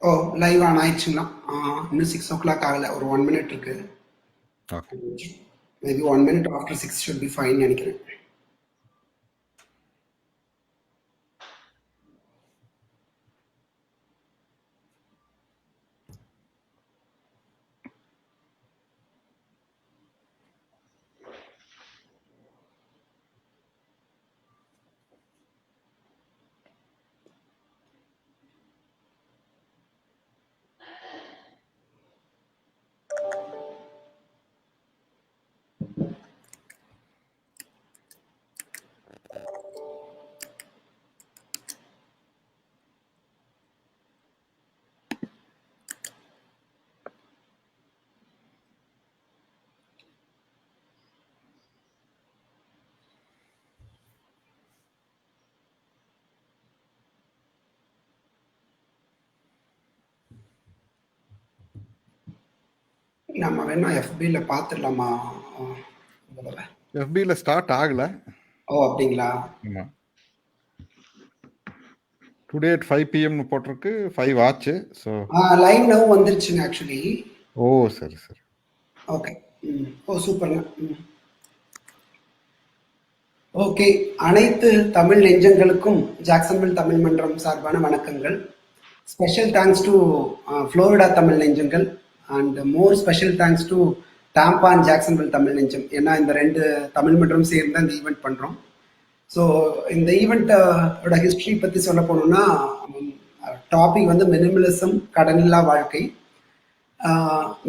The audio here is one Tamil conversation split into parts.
O live on ஆயிடுச்சுங்களா? இன்னும் 6 o'clock ஆகல. ஒரு 1 minute இருக்கு. Okay. Maybe 1 minute after 6 should be fine நினைக்கிறேன். நம்ம வேணா FBல பார்த்துடலாமா? FBல ஸ்டார்ட் ஆகல. ஓ அப்படிங்களா? ஆமா. டுடே at 5 PM போட்டிருக்கு. 5 ஆச்சு. ஸோ லைவ் நவ் வந்துருச்சுங்க ஆக்சுவலி. ஓ சரி சரி. ஓகே. ஓ சூப்பருங்க. ஓகே, அனைத்து தமிழ் நெஞ்சங்களுக்கும் ஜாக்சன்வில் தமிழ் மன்றம் சார்பான வணக்கங்கள். Special thanks to Florida Tamil நெஞ்சங்கள் and more special thanks to Tampa and Jacksonville Tamil நெஞ்சம். ஏன்னா இந்த 2 தமிழ் மன்றம் சேர்ந்து தான் இந்த ஈவெண்ட் பண்ணுறோம். ஸோ இந்த ஈவெண்ட்டோட ஹிஸ்ட்ரி பற்றி சொல்ல போனோம்னா, டாபிக் வந்து மினிமலிசம், கடனில்லா வாழ்க்கை.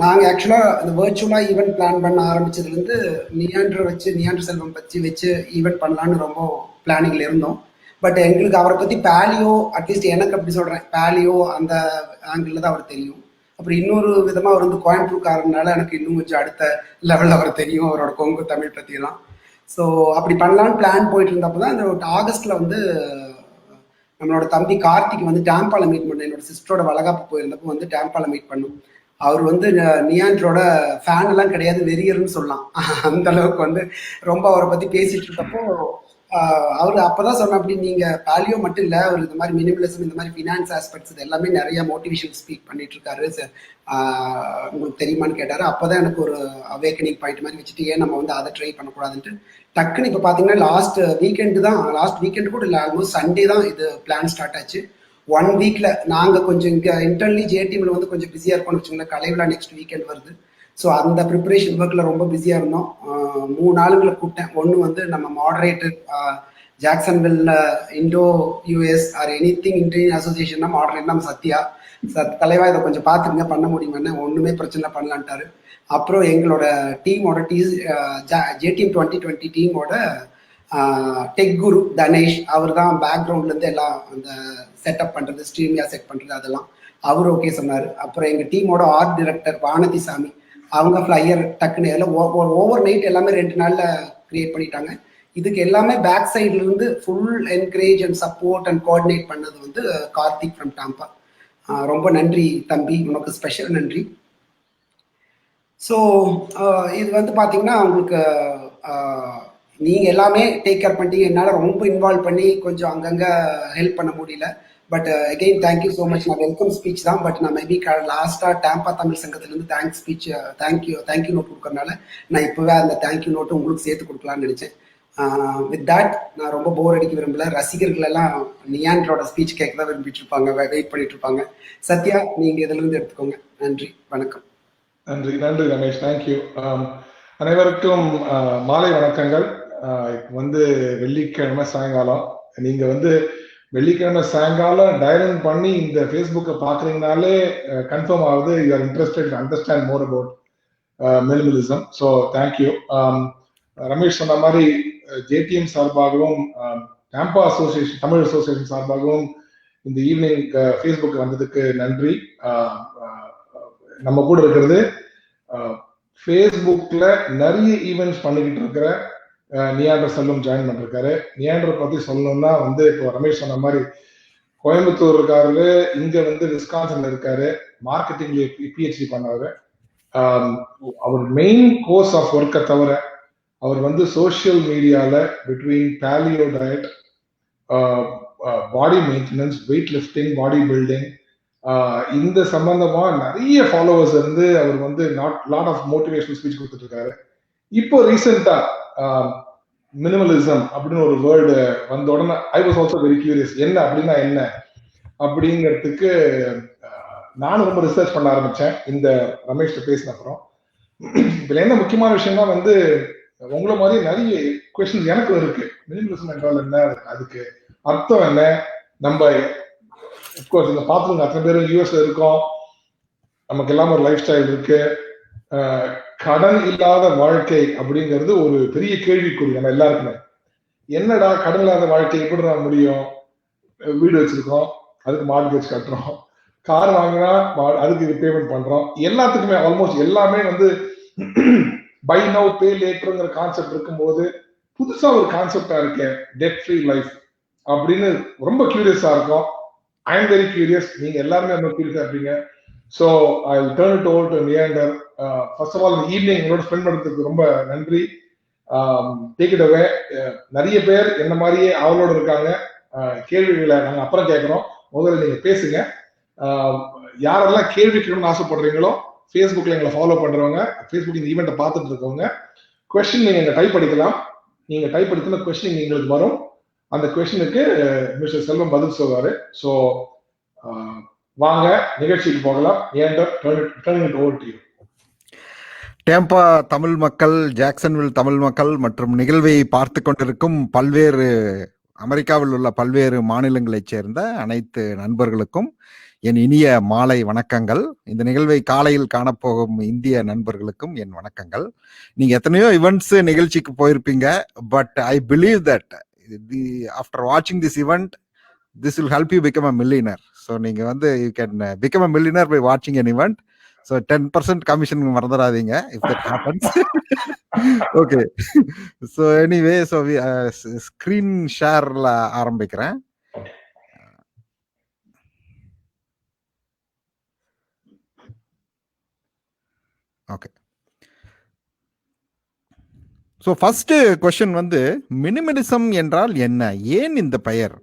நாங்கள் ஆக்சுவலாக இந்த வேர்ச்சுவலாக ஈவெண்ட் பிளான் பண்ண ஆரம்பிச்சதுலேருந்து நியாண்டர் செல்வம் பற்றி வச்சு ஈவெண்ட் பண்ணலான்னு ரொம்ப பிளானிங்கில் இருந்தோம். பட் எங்களுக்கு அவரை பற்றி பேலியோ, அட்லீஸ்ட் எனக்கு அப்படி சொல்கிறேன், பேலியோ அந்த ஆங்கிளில் தான் அவர் தெரியும். அப்புறம் இன்னொரு விதமாக அவர் வந்து கோயம்புத்தூர்காரனால எனக்கு இன்னும் கொஞ்சம் அடுத்த லெவலில் அவர் தெரியும், அவரோட கொங்கு தமிழ் பற்றியெல்லாம். ஸோ அப்படி பண்ணலான்னு பிளான் போயிட்டு இருந்தப்போ தான் இந்த ஆகஸ்ட்டில் வந்து நம்மளோட தம்பி கார்த்திக் வந்து டாம்பால மீட் பண்ண, என்னோட சிஸ்டரோட வளகாப்பு போயிருந்தப்போ வந்து டாம்பால மீட் பண்ணும். அவர் வந்து நியாண்டரோட ஃபேன் எல்லாம் கிடையாது, வெறியர்னு சொல்லலாம். அந்த அளவுக்கு வந்து ரொம்ப அவரை பற்றி பேசிட்டு இருக்கப்போ அவர் அப்போதான் சொன்ன, அப்படி நீங்கள் பேலியோ மட்டும் இல்லை, அவர் இந்த மாதிரி மினிமலிசம், இந்த மாதிரி ஃபினான்ஸ் ஆஸ்பெக்ட்ஸ் இது எல்லாமே நிறைய மோட்டிவேஷன் ஸ்பீக் பண்ணிட்டு இருக்காரு, உங்களுக்கு தெரியுமான்னு கேட்டார். அப்போதான் எனக்கு ஒரு அவேக்கனிங் பாயிண்ட் மாதிரி வச்சுட்டு, ஏன் நம்ம வந்து அதை ட்ரை பண்ணக்கூடாதுன்ட்டு டக்குன்னு இப்போ பார்த்தீங்கன்னா லாஸ்ட் வீக்கெண்டு கூட இல்லை, ஆல்மோஸ்ட் சண்டே தான் இது பிளான் ஸ்டார்ட் ஆச்சு. 1 வீக்கில் நாங்கள் கொஞ்சம் இங்கே இன்டர்னலி ஜேடிஎம்ல வந்து கொஞ்சம் பிஸியாக இருக்கோம்னு வச்சுங்களேன். கலைவிழா நெக்ஸ்ட் வீக்கெண்ட் வருது. ஸோ அந்த ப்ரிப்பரேஷன் ஒர்க்கில் ரொம்ப பிஸியாக இருந்தோம். 3 ஆளுங்களை கூப்பிட்டேன். ஒன்று வந்து நம்ம மாடரேட்டர், ஜாக்சன்வில்ல Indo US or anything Indian அசோசியேஷன்னா மாடரேட் நம்ம சத்யா. தலைவா இதை கொஞ்சம் பார்த்துருங்க, பண்ண முடியுமான்னு. ஒன்றுமே பிரச்சனை பண்ணலான்ட்டாரு. அப்புறம் எங்களோட டீமோட ஜேடிஎம் 2020 டீமோட டெக் குரு தனேஷ், அவர் தான் பேக்ரவுண்ட்லேருந்து எல்லாம் அந்த செட்டப் பண்ணுறது, ஸ்ட்ரீமியா செட் பண்ணுறது அதெல்லாம் அவர் ஓகே சொன்னார். அப்புறம் எங்கள் டீமோட ஆர்ட் டைரக்டர் வானதி சாமி, அவங்க ஃப்ளையர் டக்குன்னு எல்லாம் ஓவர் நைட் எல்லாமே 2 நாளில் கிரியேட் பண்ணிட்டாங்க. இதுக்கு எல்லாமே பேக் சைட்ல இருந்து full encourage and support and coordinate பண்ணது வந்து கார்த்திக் ஃப்ரம் டாம்பா. ரொம்ப நன்றி தம்பி, உனக்கு ஸ்பெஷல் நன்றி. ஸோ இது வந்து பார்த்தீங்கன்னா உங்களுக்கு நீங்கள் எல்லாமே டேக் கேர் பண்ணிட்டீங்க. என்னால் ரொம்ப இன்வால்வ் பண்ணி கொஞ்சம் அங்கங்கே ஹெல்ப் பண்ண முடியல. But again thank you so much. நான் வெல்கம் ஸ்பீச் தான், பட் நான் மேபி லாஸ்ட்டாக டாம்பா தமிழ் சங்கத்துலேருந்து தேங்க்ஸ் ஸ்பீச், தேங்க்யூ நோட் கொடுக்கறனால நான் இப்போவே அந்த தேங்க்யூ நோட்டு உங்களுக்கு சேர்த்து கொடுக்கலான்னு நினச்சேன். வித் தட் நான் ரொம்ப போர் அடிக்க விரும்பல. ரசிகர்கள் எல்லாம் நியாண்டரோட ஸ்பீச் கேட்க தான் விரும்பிட்டு இருப்பாங்க, வெயிட் பண்ணிட்டு இருப்பாங்க. சத்யா, நீங்கள் இதிலிருந்து எடுத்துக்கோங்க. நன்றி, வணக்கம். நன்றி நன்றி ரமேஷ், தேங்க்யூ. அனைவருக்கும் மாலை வணக்கங்கள். வந்து வெள்ளிக்கிழமை சாயங்காலம், நீங்க வந்து வெள்ளிக்கிழமை சாயங்காலம் டயல் பண்ணி இந்த ஃபேஸ்புக்கை பார்க்குறீங்கனாலே கன்ஃபார்ம் ஆகுது you are interested understand more about minimalism. So thank you. Ramesh சொன்ன மாதிரி ஜேடிஎம் சார்பாகவும் டாம்பா அசோசியேஷன், தமிழ் அசோசியேஷன் சார்பாகவும் இந்த ஈவினிங் ஃபேஸ்புக் வந்ததுக்கு நன்றி. நம்ம கூட இருக்கிறது ஃபேஸ்புக்ல நிறைய ஈவெண்ட்ஸ் பண்ணிக்கிட்டு இருக்கிற நியாண்டர் செல்வம் ஜாயின் பண்ணிருக்காரு. நியாண்டர் பத்தி சொல்லணும்னா வந்து இப்போ ரமேஷ் சொன்ன மாதிரி கோயம்புத்தூர் இருக்காரு, இங்க வந்து விஸ்கான்சன்ல இருக்காரு, மார்க்கெட்டிங்ல பிஹெச்டி பண்ணாரு. அவர் மெயின் கோர்ஸ் ஆஃப் ஒர்க்கை தவிர அவர் வந்து சோசியல் மீடியால between paleo diet, body maintenance, weight lifting, body building, இந்த சம்பந்தமா நிறைய ஃபாலோவர்ஸ் இருந்து அவர் வந்து லாட் ஆஃப் மோட்டிவேஷனல் ஸ்பீச் கொடுத்துட்டு இருக்காரு. இப்போ ரீசெண்டா மினிமலிசம் அப்படின்னு ஒரு வேர்டு வந்த உடனே I was also very curious, என்ன அப்படின்னா என்ன அப்படிங்கிறதுக்கு நானும் ரொம்ப ரிசர்ச் பண்ண ஆரம்பிச்சேன் இந்த ரமேஷ் பேசின அப்புறம். இதுல என்ன முக்கியமான விஷயம்னா வந்து உங்களை மாதிரி நிறைய கொஸ்டின்ஸ் எனக்கும் இருக்கு. மினிமலிசம் என்றால் என்ன, அதுக்கு அர்த்தம் என்ன, நம்ம அப்கோர்ஸ் இந்த பாத்துருங்க அத்தனை பேரும் யூஎஸ்ல இருக்கோம், நமக்கு எல்லாம் ஒரு லைஃப் ஸ்டைல் இருக்கு. கடன் இல்லாத வாழ்க்கை அப்படிங்கிறது ஒரு பெரிய கேள்விக்குறி நம்ம எல்லாருக்குமே. என்னடா கடன் இல்லாத வாழ்க்கை எப்படி நான் முடியும்? வீடு வச்சிருக்கோம், அதுக்கு மார்ட்கேஜ் கட்டுறோம், கார் வாங்கினா அதுக்கு இது பேமெண்ட் பண்றோம், எல்லாத்துக்குமே ஆல்மோஸ்ட் எல்லாமே வந்து பை நவ் பே லேட்டருங்கிற கான்செப்ட் இருக்கும்போது புதுசா ஒரு கான்செப்டா இருக்கேன் டெட் ஃப்ரீ லைஃப் அப்படின்னு ரொம்ப கியூரியஸா இருக்கும். ஐ எம் வெரி கியூரியஸ், நீங்க எல்லாருமே ரொம்ப கியூரியஸா இருப்பீங்க. So I turn it over to நியாண்டர். ஃபர்ஸ்ட் ஆஃப் ஆல் இந்த ஈவினிங் உங்களோட ஸ்பெண்ட் பண்ணுறதுக்கு ரொம்ப நன்றி. Take it away. நிறைய பேர் என்ன மாதிரியே அவளோட இருக்காங்க. கேள்விகளை நாங்கள் அப்புறம் கேட்குறோம், முதல்ல நீங்க பேசுங்க. யாரெல்லாம் கேள்வி கேட்கணும்னு ஆசைப்படுறீங்களோ ஃபேஸ்புக்கில் எங்களை ஃபாலோ பண்ணுறவங்க, ஃபேஸ்புக் இந்த ஈவெண்ட்டை பார்த்துட்டு இருக்கவங்க, கொஸ்டின் நீங்கள் எங்கள் டைப் அடிக்கலாம். நீங்கள் டைப் அடிக்கிற கொஸ்டின் எங்களுக்கு வரும். அந்த கொஸ்டினுக்கு மிஸ்டர் செல்வம் பதில் சொல்வாரு. ஸோ வாங்க நிகழ்ச்சிக்கு போகலாம். டேம்பா தமிழ் மக்கள், ஜாக்சன்வில் தமிழ் மக்கள் மற்றும் நிகழ்வை பார்த்து கொண்டிருக்கும் பல்வேறு அமெரிக்காவில் உள்ள பல்வேறு மாநிலங்களைச் சேர்ந்த அனைத்து நண்பர்களுக்கும் என் இனிய மாலை வணக்கங்கள். இந்த நிகழ்வை காலையில் காணப்போகும் இந்திய நண்பர்களுக்கும் என் வணக்கங்கள். நீங்க எத்தனையோ இவெண்ட்ஸ் நிகழ்ச்சிக்கு போயிருப்பீங்க, but I believe that after வாட்சிங் this event this will help you become a millionaire. So நீங்க வந்து you can become a millionaire by watching an event. So 10% commission மறந்துடாதீங்க if that happens. Okay. So anyway, so we screen shareல ஆரம்பிக்கிறேன். Okay. So first question வந்து மினிமலிசம் என்றால் என்ன, ஏன் இந்த பெயர்?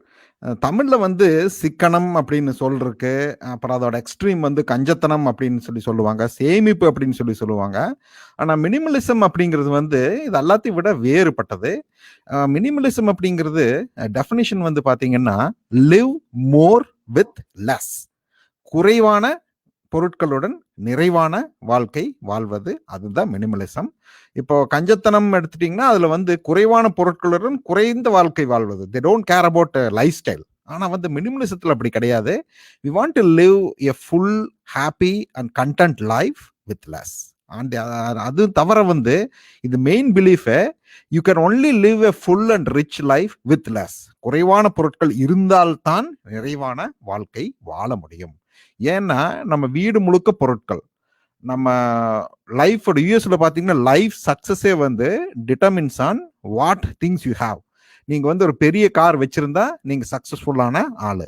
தமிழ்ல வந்து சிக்கனம் அப்படின்னு சொல்றதுக்கு, அப்புறம் அதோட எக்ஸ்ட்ரீம் வந்து கஞ்சத்தனம் அப்படின்னு சொல்லுவாங்க, சேமிப்பு அப்படின்னு சொல்லுவாங்க. ஆனா மினிமலிசம் அப்படிங்கிறது வந்து இது எல்லாத்தையும் விட வேறுபட்டது. மினிமலிசம் அப்படிங்கிறது டெஃபினிஷன் வந்து பாத்தீங்கன்னா லிவ் மோர் வித் லெஸ், குறைவான பொருட்களுடன் நிறைவான வாழ்க்கை வாழ்வது, அதுதான் மினிமலிசம். இப்போ கஞ்சத்தனம் எடுத்துட்டீங்கன்னா அதுல வந்து குறைவான பொருட்களுடன் குறைந்த வாழ்க்கை வாழ்வது, they don't care about life style. ஆனா வந்து மினிமலிசத்துல அப்படி கிடையாது. we want to live a full happy and content life with less. அது தவிர வந்து இது main belief, you can only live a full and rich life with less. குறைவான பொருட்கள் இருந்தால்தான் நிறைவான வாழ்க்கை வாழ முடியும். ஏன்னா நம்ம வீடு முழுக்க பொருட்கள், நம்ம லைஃபோட யூஎஸ்ல பாத்தீங்கன்னா லைஃப் சக்சஸே வந்து determines on what things you have. நீங்க வந்து ஒரு பெரிய கார் வச்சிருந்தா நீங்க சக்சஸ்ஃபுல்லான ஆளு.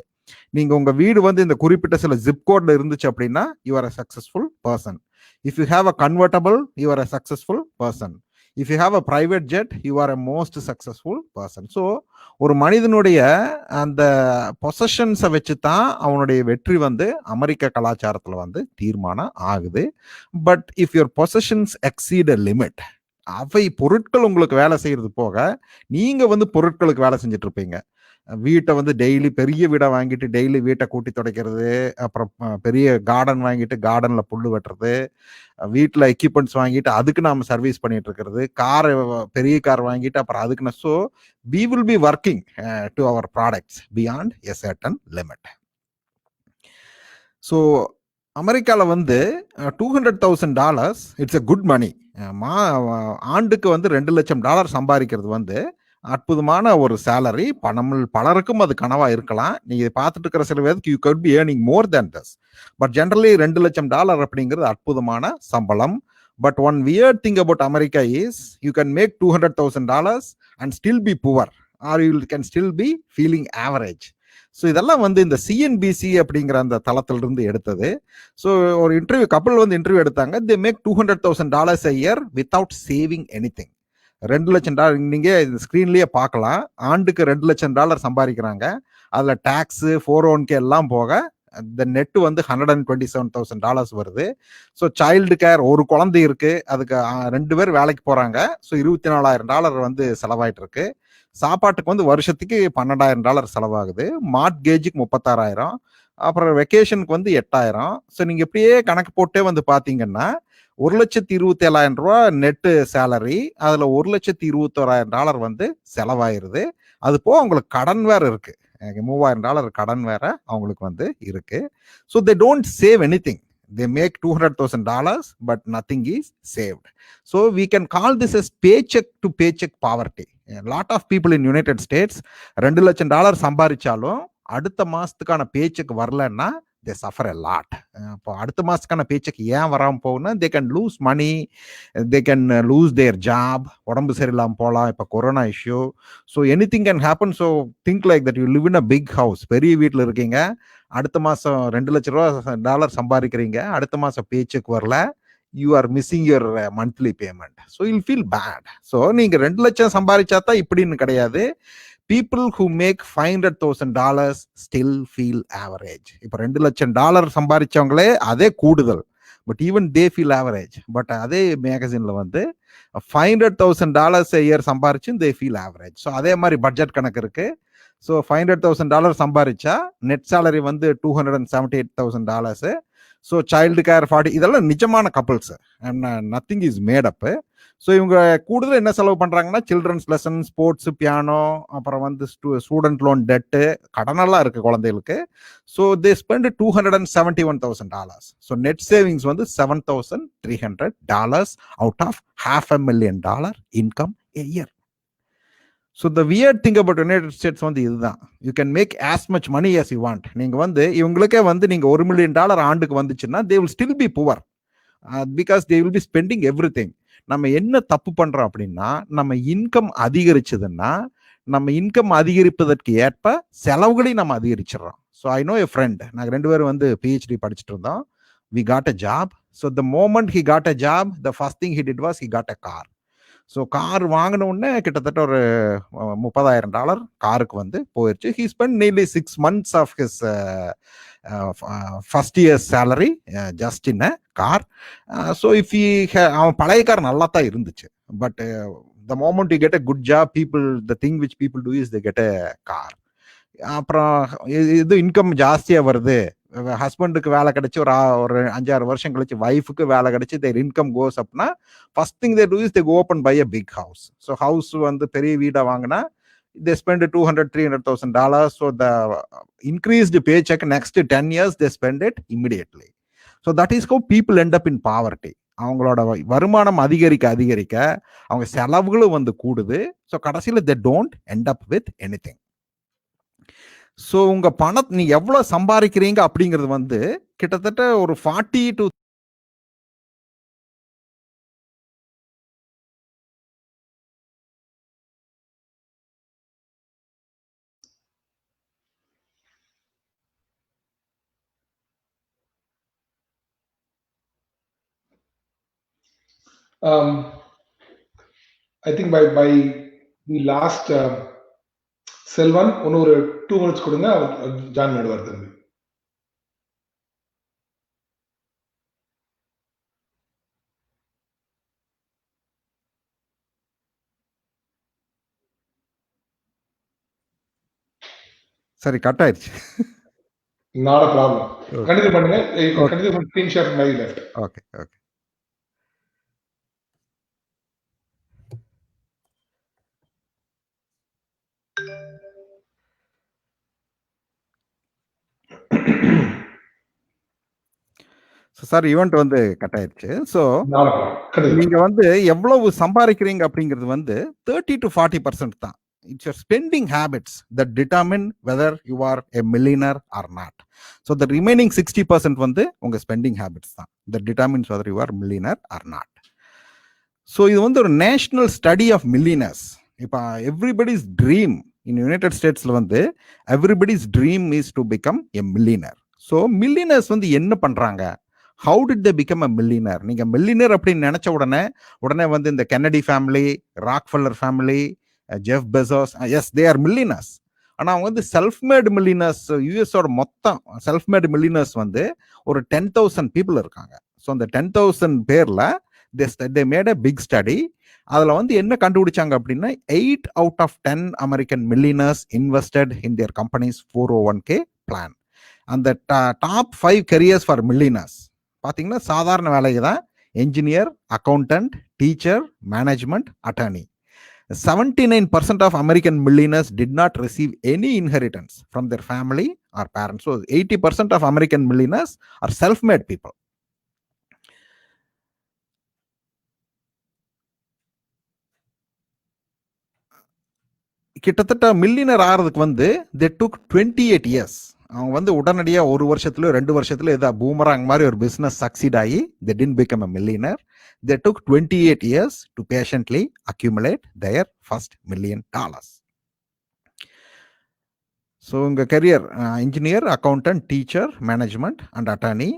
நீங்க உங்க வீடு வந்து இந்த குறிப்பிட்ட சில ஜிப் கோட்ல இருந்துச்சு அப்படின்னா you are a successful person. If you have a convertible you are a successful person. If you have a private jet you are a most successful person. So ஒரு மனிதனுடைய அந்த பொசஷன்ஸை வச்சு தான் அவனுடைய வெற்றி வந்து அமெரிக்க கலாச்சாரத்துல வந்து தீர்மானம் ஆகுது. But if your possessions exceed a limit, அவை பொருட்கள் உங்களுக்கு வேலை செய்யறது போக நீங்க வந்து பொருட்களுக்கு வேலை செஞ்சுட்டு இருப்பீங்க. வீட்டை வந்து டெய்லி பெரிய வீடை வாங்கிட்டு டெய்லி வீட்டை கூட்டி துடைக்கிறது, அப்புறம் பெரிய கார்டன் வாங்கிட்டு கார்டன்ல புல்லு வெட்டுறது, வீட்டில் எக்யூப்மெண்ட்ஸ் வாங்கிட்டு அதுக்கு நாம சர்வீஸ் பண்ணிட்டு இருக்கிறது, கார் பெரிய கார் வாங்கிட்டு அப்புறம் அதுக்கு. So we will be working to our products beyond a certain limit. So அமெரிக்காவில் வந்து $200,000 இட்ஸ் a குட் மணி. ஆண்டுக்கு வந்து $2 லட்சம் சம்பாதிக்கிறது வந்து அற்புதமான ஒரு சேலரி. பலருக்கும் அது கனவா இருக்கலாம். நீங்க பார்த்துட்டு இருக்கிற சில பேருக்கு you could be earning more than this. But generally $2 லட்சம் அப்படிங்கிறது அற்புதமான சம்பளம். But one weird thing about America is you can make $200,000 and still be poor, or you can still be feeling average. So இதெல்லாம் வந்து இந்த சிஎன்பிசி அப்படிங்கிற அந்த தளத்திலிருந்து எடுத்தது. ஸோ ஒரு இன்டர்வியூ கப்பல் வந்து இன்டர்வியூ எடுத்தாங்க. They make $200,000 a year without saving anything. $2 லட்சம் நீங்க ஸ்கிரீன்லயே பார்க்கலாம். ஆண்டுக்கு $2 லட்சம் சம்பாதிக்கிறாங்க. அதுல டாக்ஸ் 401k எல்லாம் போக இந்த நெட்டு வந்து $127,000 வருது. ஸோ சைல்டு கேர், ஒரு குழந்தை இருக்கு, அதுக்கு 2 பேர் வேலைக்கு போறாங்க. ஸோ $24,000 வந்து செலவாயிட்டு இருக்கு. சாப்பாட்டுக்கு வந்து வருஷத்துக்கு $12,000 செலவாகுது. மார்ட்கேஜுக்கு 36,000, அப்புறம் வெக்கேஷனுக்கு வந்து 8,000. ஸோ நீங்க இப்படியே கணக்கு போட்டே வந்து பாத்தீங்கன்னா $1,27,000 நெட்டு சேலரி, அதுல $1,21,000 வந்து செலவாயிருது. அது போக அவங்களுக்கு கடன் வேற இருக்கு, $3,000 கடன் வேற அவங்களுக்கு வந்து இருக்கு. So they don't save anything. They make $200,000, but nothing is saved. So we can call this as paycheck to paycheck poverty. A lot of people in United States $2 லட்சம் சம்பாதிச்சாலும் அடுத்த மாசத்துக்கான பேச்செக் வரலன்னா they suffer a lot. இப்போ அடுத்த மாசத்துக்கான பேச்செக் ஏன் வராமல் போகுன்னா they can lose money, they can lose their job, உடம்பு சரியில்லாமல் போகலாம், இப்போ corona issue. So anything can happen. So think like that you live in a big house, பெரிய வீட்டில் இருக்கீங்க, அடுத்த மாதம் $2 லட்சம் சம்பாதிக்கிறீங்க, அடுத்த மாதம் பேச்செக் வரல, you are missing your monthly payment. So you'll feel bad. So நீங்கள் 2 லட்சம் சம்பாதிச்சா தான் இப்படின்னு கிடையாது. People who make $500,000 still feel average. இப்போ $2 லட்சம் சம்பாதிச்சவங்களே அதே கூடுதல், but even they feel average. But அதே மேகசின்ல வந்து $500,000 இயர் சம்பாரிச்சு தே ஃபீல் ஆவரேஜ். ஸோ அதே மாதிரி பட்ஜெட் கணக்கு இருக்கு. ஸோ $500,000 சம்பாதிச்சா நெட் சேலரி வந்து $278,000. ஸோ சைல்டு கேர் 40, இதெல்லாம் நிஜமான couples, nothing is made up. So இவங்க கூடுதல் என்ன செலவு பண்றாங்கன்னா சில்ட்ரன்ஸ் லெசன், ஸ்போர்ட்ஸ், பியானோ, அப்புறம் வந்து ஸ்டூடெண்ட் லோன் டெட்டு, கடனெல்லாம் இருக்கு குழந்தைகளுக்கு. So they spend $271,000. So net savings வந்து $7,300 out of $500,000 income a year. So the weird thing about United States வந்து இதுதான், you can make as much money as you want. நீங்க வந்து இவங்களுக்கே வந்து நீங்க $1 million ஆண்டுக்கு வந்துச்சுன்னா they will still be poor because they will be spending everything. நம்ம என்ன தப்பு பண்றோம் அப்படின்னா, நம்ம இன்கம் அதிகரிச்சதுன்னா நம்ம இன்கம் அதிகரிப்பதற்கு ஏற்ப செலவுகளையும் நம்ம அதிகரிச்சிடறோம். So I know a friend, நாங்கள் 2 பேரும் வந்து PhD படிச்சுட்டு இருந்தோம். we got a job. So the moment he got a job, the first thing he did was he got a car. So car வாங்கின உடனே கிட்டத்தட்ட ஒரு $30,000 காருக்கு வந்து போயிடுச்சு. He spend nearly 6 months of his first year's salary just in a car. So if அவன் பழைய கார் நல்லா தான் இருந்துச்சு, but the moment you get a good job, the thing which people do is they get a car. அப்புறம் இது இன்கம் ஜாஸ்தியாக வருது, ஹஸ்பண்டுக்கு வேலை கிடைச்சி ஒரு 5-6 வருஷம் கழிச்சு ஒய்ஃபுக்கு வேலை கிடைச்சி their income goes upனா first thing they do is they go up and buy a big house. So house வந்து பெரிய வீடை வாங்கினா they spend $200,000-300,000. So the increased paycheck next 10 years they spend it immediately. So that is how people end up in poverty. அவங்களோட வருமானம் அதிகரிக்க அவங்க செலவுகளும் வந்து கூடுது. ஸோ கடைசியில் they don't end up with anything. So உங்க பணத்தை நீங்க எவ்வளவு சம்பாதிக்கிறீங்க அப்படிங்கிறது வந்து கிட்டத்தட்ட ஒரு 40 to I think by the last Selvan இன்னும் ஒரு 2 minutes கொடுங்க, ஜாயின் பண்ணுவார் தம்பி. சரி, கட் ஆயிடுச்சு. Not a problem. கண்டினியூ பண்ணுங்க. கண்டினியூ பண்ணி screen share my left. Okay. Sir event வந்து கட் ஆயிடுச்சு. ஸோ நீங்க வந்து எவ்வளவு சம்பாதிக்கிறீங்க அப்படிங்கிறது வந்து 30 to 40% தான். It's your spending habits that determine whether you are a millionaire or not. So the remaining 60% வந்து உங்க spending habits தான் that determines whether you are millionaire or not. So இது வந்து ஒரு நேஷனல் ஸ்டடி ஆஃப் மில்லியனர்ஸ். இப்போ எவ்ரிபடிஸ் ட்ரீம் இன் யுனைடெட் ஸ்டேட்ஸ்ல வந்து everybody's dream is to become a millionaire. So millionaires வந்து என்ன பண்றாங்க, how did they become a millionaire? நீங்க மில்லியனர் அப்படின்னு நினைச்ச உடனே வந்து இந்த Kennedy family, Rockefeller family, Jeff Bezos, yes they are millionaires. ஆனால் அவங்க வந்து செல்ஃப் மேட் மில்லியனர்ஸ், யூஎஸோட மொத்தம் செல்ஃப் மேட் மில்லியனர்ஸ் வந்து ஒரு 10,000 பீப்புள் இருக்காங்க. ஸோ அந்த 10,000 பேரில் they made a big study. அதில் வந்து என்ன கண்டுபிடிச்சாங்க அப்படின்னா 8 out of 10 American millionaires invested in their companies 401k plan. அந்த டாப் 5 கெரியர்ஸ் ஃபார் மில்லியனர்ஸ் பார்த்தீங்கன்னா சாதாரண வேலைக்கு தான்: engineer, accountant, teacher, management, attorney. 79% of American millionaires did not receive any inheritance from their family or parents. So 80% of American millionaires are self-made people. கிட்டத்தட்ட மில்லியனர் ஆகிறதுக்கு வந்து they took 28 years. அவங்க வந்து உடனடியாக 1 வருஷத்துலயோ 2 வருஷத்துல ஏதோ பூமராங் மாதிரி ஒரு பிஸ்னஸ் சக்சீட் ஆகி they didn't become a millionaire. They took 28 years to patiently accumulate their first $1 million. So உங்கள் career engineer, accountant, teacher, management and attorney.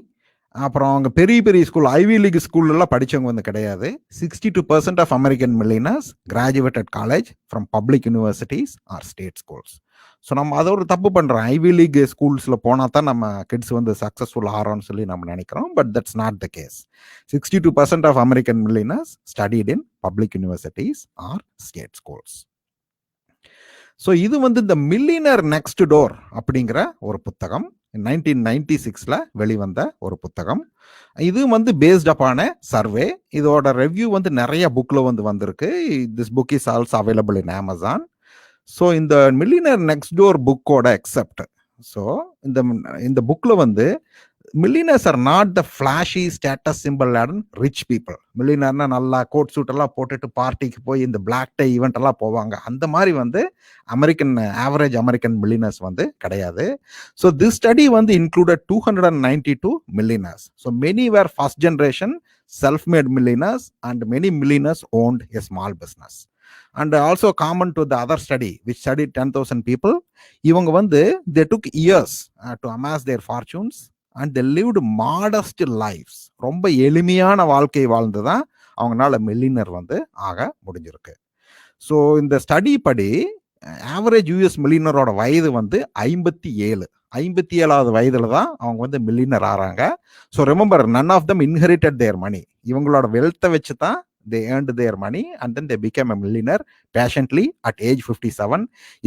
அப்புறம் அவங்க பெரிய பெரிய ஸ்கூல், ஐவி லீக் ஸ்கூல்லாம் படித்தவங்க வந்து கிடையாது. 62% of American millionaires graduated college from public universities or state schools. So நம்ம அதை ஒரு தப்பு பண்ணுறோம். ஐவி லீக் ஸ்கூல்ஸில் போனால் தான் நம்ம கிட்ஸ் வந்து சக்ஸஸ்ஃபுல் ஆகிறோம்னு சொல்லி நம்ம நினைக்கிறோம். But that's not the case. 62% of American millionaires studied in public universities or state schools. So இது வந்து இந்த மில்லியனர் நெக்ஸ்ட் டோர் அப்படிங்கிற ஒரு புத்தகம் 1996 வெளிவந்த ஒரு புத்தகம். இது வந்து பேஸ்ட் அப்பான சர்வே. இதோட ரிவ்யூ வந்து நிறைய புக்கில் வந்து வந்திருக்கு. This book is also available in Amazon. So இந்த மில்லியனர் நெக்ஸ்ட் டோர் புக்கோட எக்ஸெப்ட், ஸோ இந்த புக்கில் வந்து millionaires are not the flashy status symbol and rich people. மில்லியனர்னா நல்லா கோட் சூட் எல்லாம் போட்டுட்டு பார்ட்டிக்கு போய் இந்த பிளாக் டை ஈவெண்ட் எல்லாம் போவாங்க. அந்த மாதிரி வந்து ஆவரேஜ் அமெரிக்கன் மில்லியனர்ஸ் வந்து கிடையாது. ஸோ திஸ் ஸ்டடி வந்து included 292 millionaires. So many were first generation self-made millionaires and many millionaires owned a small business. And also common to the other study which studied 10,000 people, இவங்க வந்து they took years to amass their fortunes and they lived modest lives. ரொம்ப எளிமையான வாழ்க்கை வாழ்ந்து தான் அவங்களால மில்லியனர் வந்து ஆக முடிஞ்சிருக்கு. ஸோ இந்த ஸ்டடி படி ஆவரேஜ் யூஎஸ் மில்லியனரோட வயது வந்து 57வது வயதுல தான் அவங்க வந்து மில்லியனர் ஆறாங்க. So remember, none of them inherited their money. இவங்களோட வெல்த்தை வச்சு தான் they earned their money and then they became a millionaire patiently at age 57.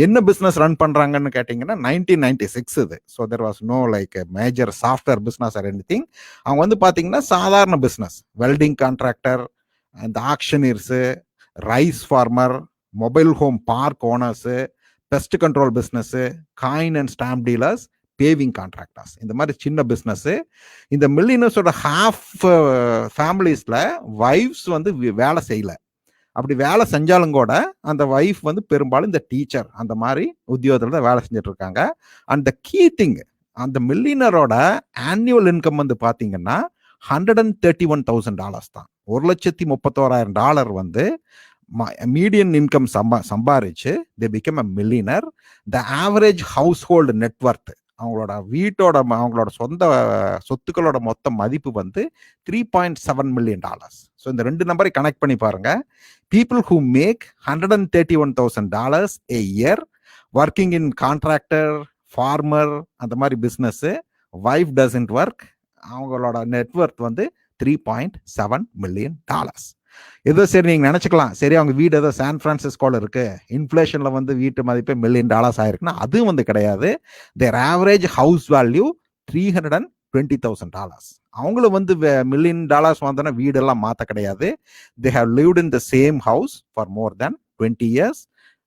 என்ன பிஸ்னஸ் ரன் பண்றாங்கன்னு கேட்டிங்கன்னா 1996 இது. So there was no like major software business or anything. அவங்க வந்து பார்த்தீங்கன்னா சாதாரண பிஸ்னஸ், வெல்டிங் கான்ட்ராக்டர், இந்த auctioneers, rice farmer, mobile home park owners, pest control business, coin and stamp dealers, paving contractors, இந்த மாதிரி சின்ன பிஸ்னஸ்ஸு. இந்த மில்லியனர்ஸோட ஹாஃப் ஃபேமிலிஸில் வைஃப்ஸ் வந்து வேலை செய்யலை. அப்படி வேலை செஞ்சாலும் கூட அந்த வைஃப் வந்து பெரும்பாலும் இந்த டீச்சர் அந்த மாதிரி உத்தியோகத்தில் தான் வேலை செஞ்சுட்டு இருக்காங்க. அண்ட் த கீ திங், அந்த மில்லியனரோட ஆனுவல் இன்கம் வந்து பார்த்தீங்கன்னா $131,000 தான். $131,000 வந்து மீடியன் இன்கம் சம்பாரிச்சு they became a millionaire. The average household net worth, அவங்களோட சொந்த சொத்துக்களோட மொத்த மதிப்பு வந்து $3.7 million. ஸோ இந்த ரெண்டு நம்பரை கனெக்ட் பண்ணி பாருங்க. People who make $131,000 a year working in contractor, farmer, அந்த மாதிரி பிஸ்னஸ், வைஃப் டசன்ட் ஒர்க், அவங்களோட நெட்வொர்த் வந்து $3.7 million. ஏதோ சரி நீங்க நினைச்சுக்கலாம், சரி அவங்க வீடு ஏதோ சான் பிரான்சிஸ்கோல இருக்கு, இன்ஃபிளேஷன்ல வந்து வீட்டு மதிப்பே $1 million ஆயிருக்குன்னா அது வந்து கிடையாது. Their average house value $320,000. அவங்களும் வந்து $1 million வந்தோன்னா வீடெல்லாம் மாற்ற கிடையாது. They have lived in the same house for more than 20 years.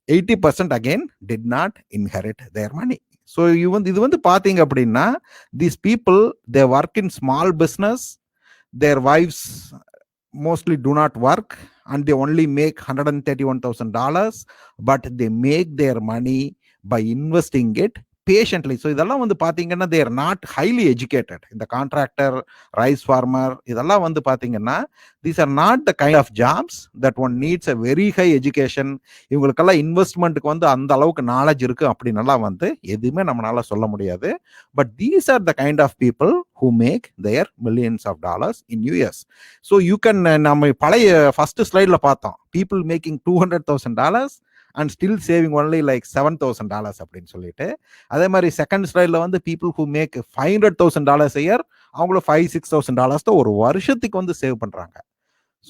80% again did not inherit their money. So இது வந்து பார்த்தீங்க அப்படின்னா these people they work in small business, their wives mostly do not work and they only make $131,000, but they make their money by investing it patiently. So இதெல்லாம் வந்து பாத்தீங்கன்னா they are not highly educated. இந்த கான்ட்ராக்டர், ரைஸ் ஃபார்மர், இதெல்லாம் வந்து பாத்தீங்கன்னா these are not the kind of jobs that one needs a very high education. இவங்களுக்கெல்லாம் இன்வெஸ்ட்மெண்ட்டுக்கு வந்து அந்த அளவுக்கு நாலேஜ் இருக்கு அப்படின்னெல்லாம் வந்து எதுவுமே நம்மளால சொல்ல முடியாது. But these are the kind of people who make their millions of dollars in US. So you can, நம்ம பழைய ஃபர்ஸ்ட் ஸ்லைட்ல பார்த்தோம், people making $200,000 and still saving only like $7,000 அப்படின்னு சொல்லிட்டு. அதே மாதிரி செகண்ட் ஸ்லைடில் வந்து people who make $500,000 a year, அவங்களும் $5,000-6,000 தான் ஒரு வருஷத்துக்கு வந்து சேவ் பண்ணுறாங்க.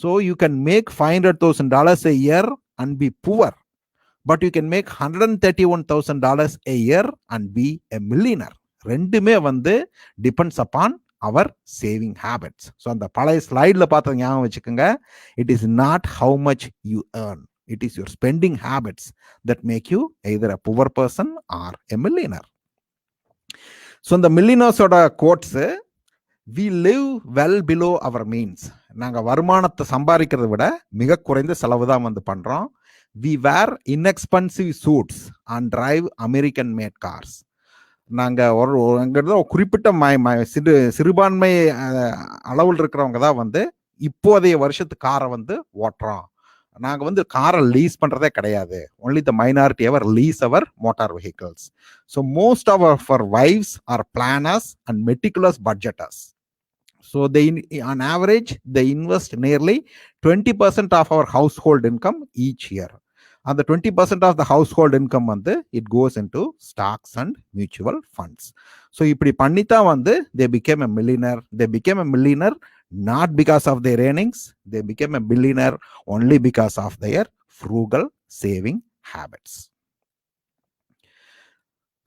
So you can make $500,000 a year and be poor, but you can make $131,000 a year and be a millionaire. ரெண்டுமே வந்து depends upon our saving habits. So அந்த பழைய ஸ்லைடில் பார்த்து ஞாபகம் வச்சுக்கோங்க, it is not how much you earn, it is your spending habits that make you either a poor person or a millionaire. So இந்த மில்லியனர்ஸோட quotes, we live well below our means. நாங்கள் வருமானத்தை சம்பாதிக்கிறத விட மிக குறைந்த செலவு தான் வந்து பண்ணுறோம். We wear inexpensive suits and drive American made cars. நாங்கள் எங்கிறது குறிப்பிட்ட சிறுபான்மை அளவில் இருக்கிறவங்க தான் வந்து இப்போதைய வருஷத்து காரை வந்து ஓட்டுறோம். நாங்கள் வந்து காரை லீஸ் பண்ணுறதே கிடையாது. Only the minority ever lease our motor vehicles. So most of our wives are planners and meticulous budgeters. So on average, they invest nearly 20% of our household income each year. And the 20% of the household income வந்து it goes into stocks and mutual funds. So இப்படி பண்ணித்தான் வந்து they became a millionaire. They became a millionaire not because of their earnings. They became a billionaire only because of their frugal saving habits.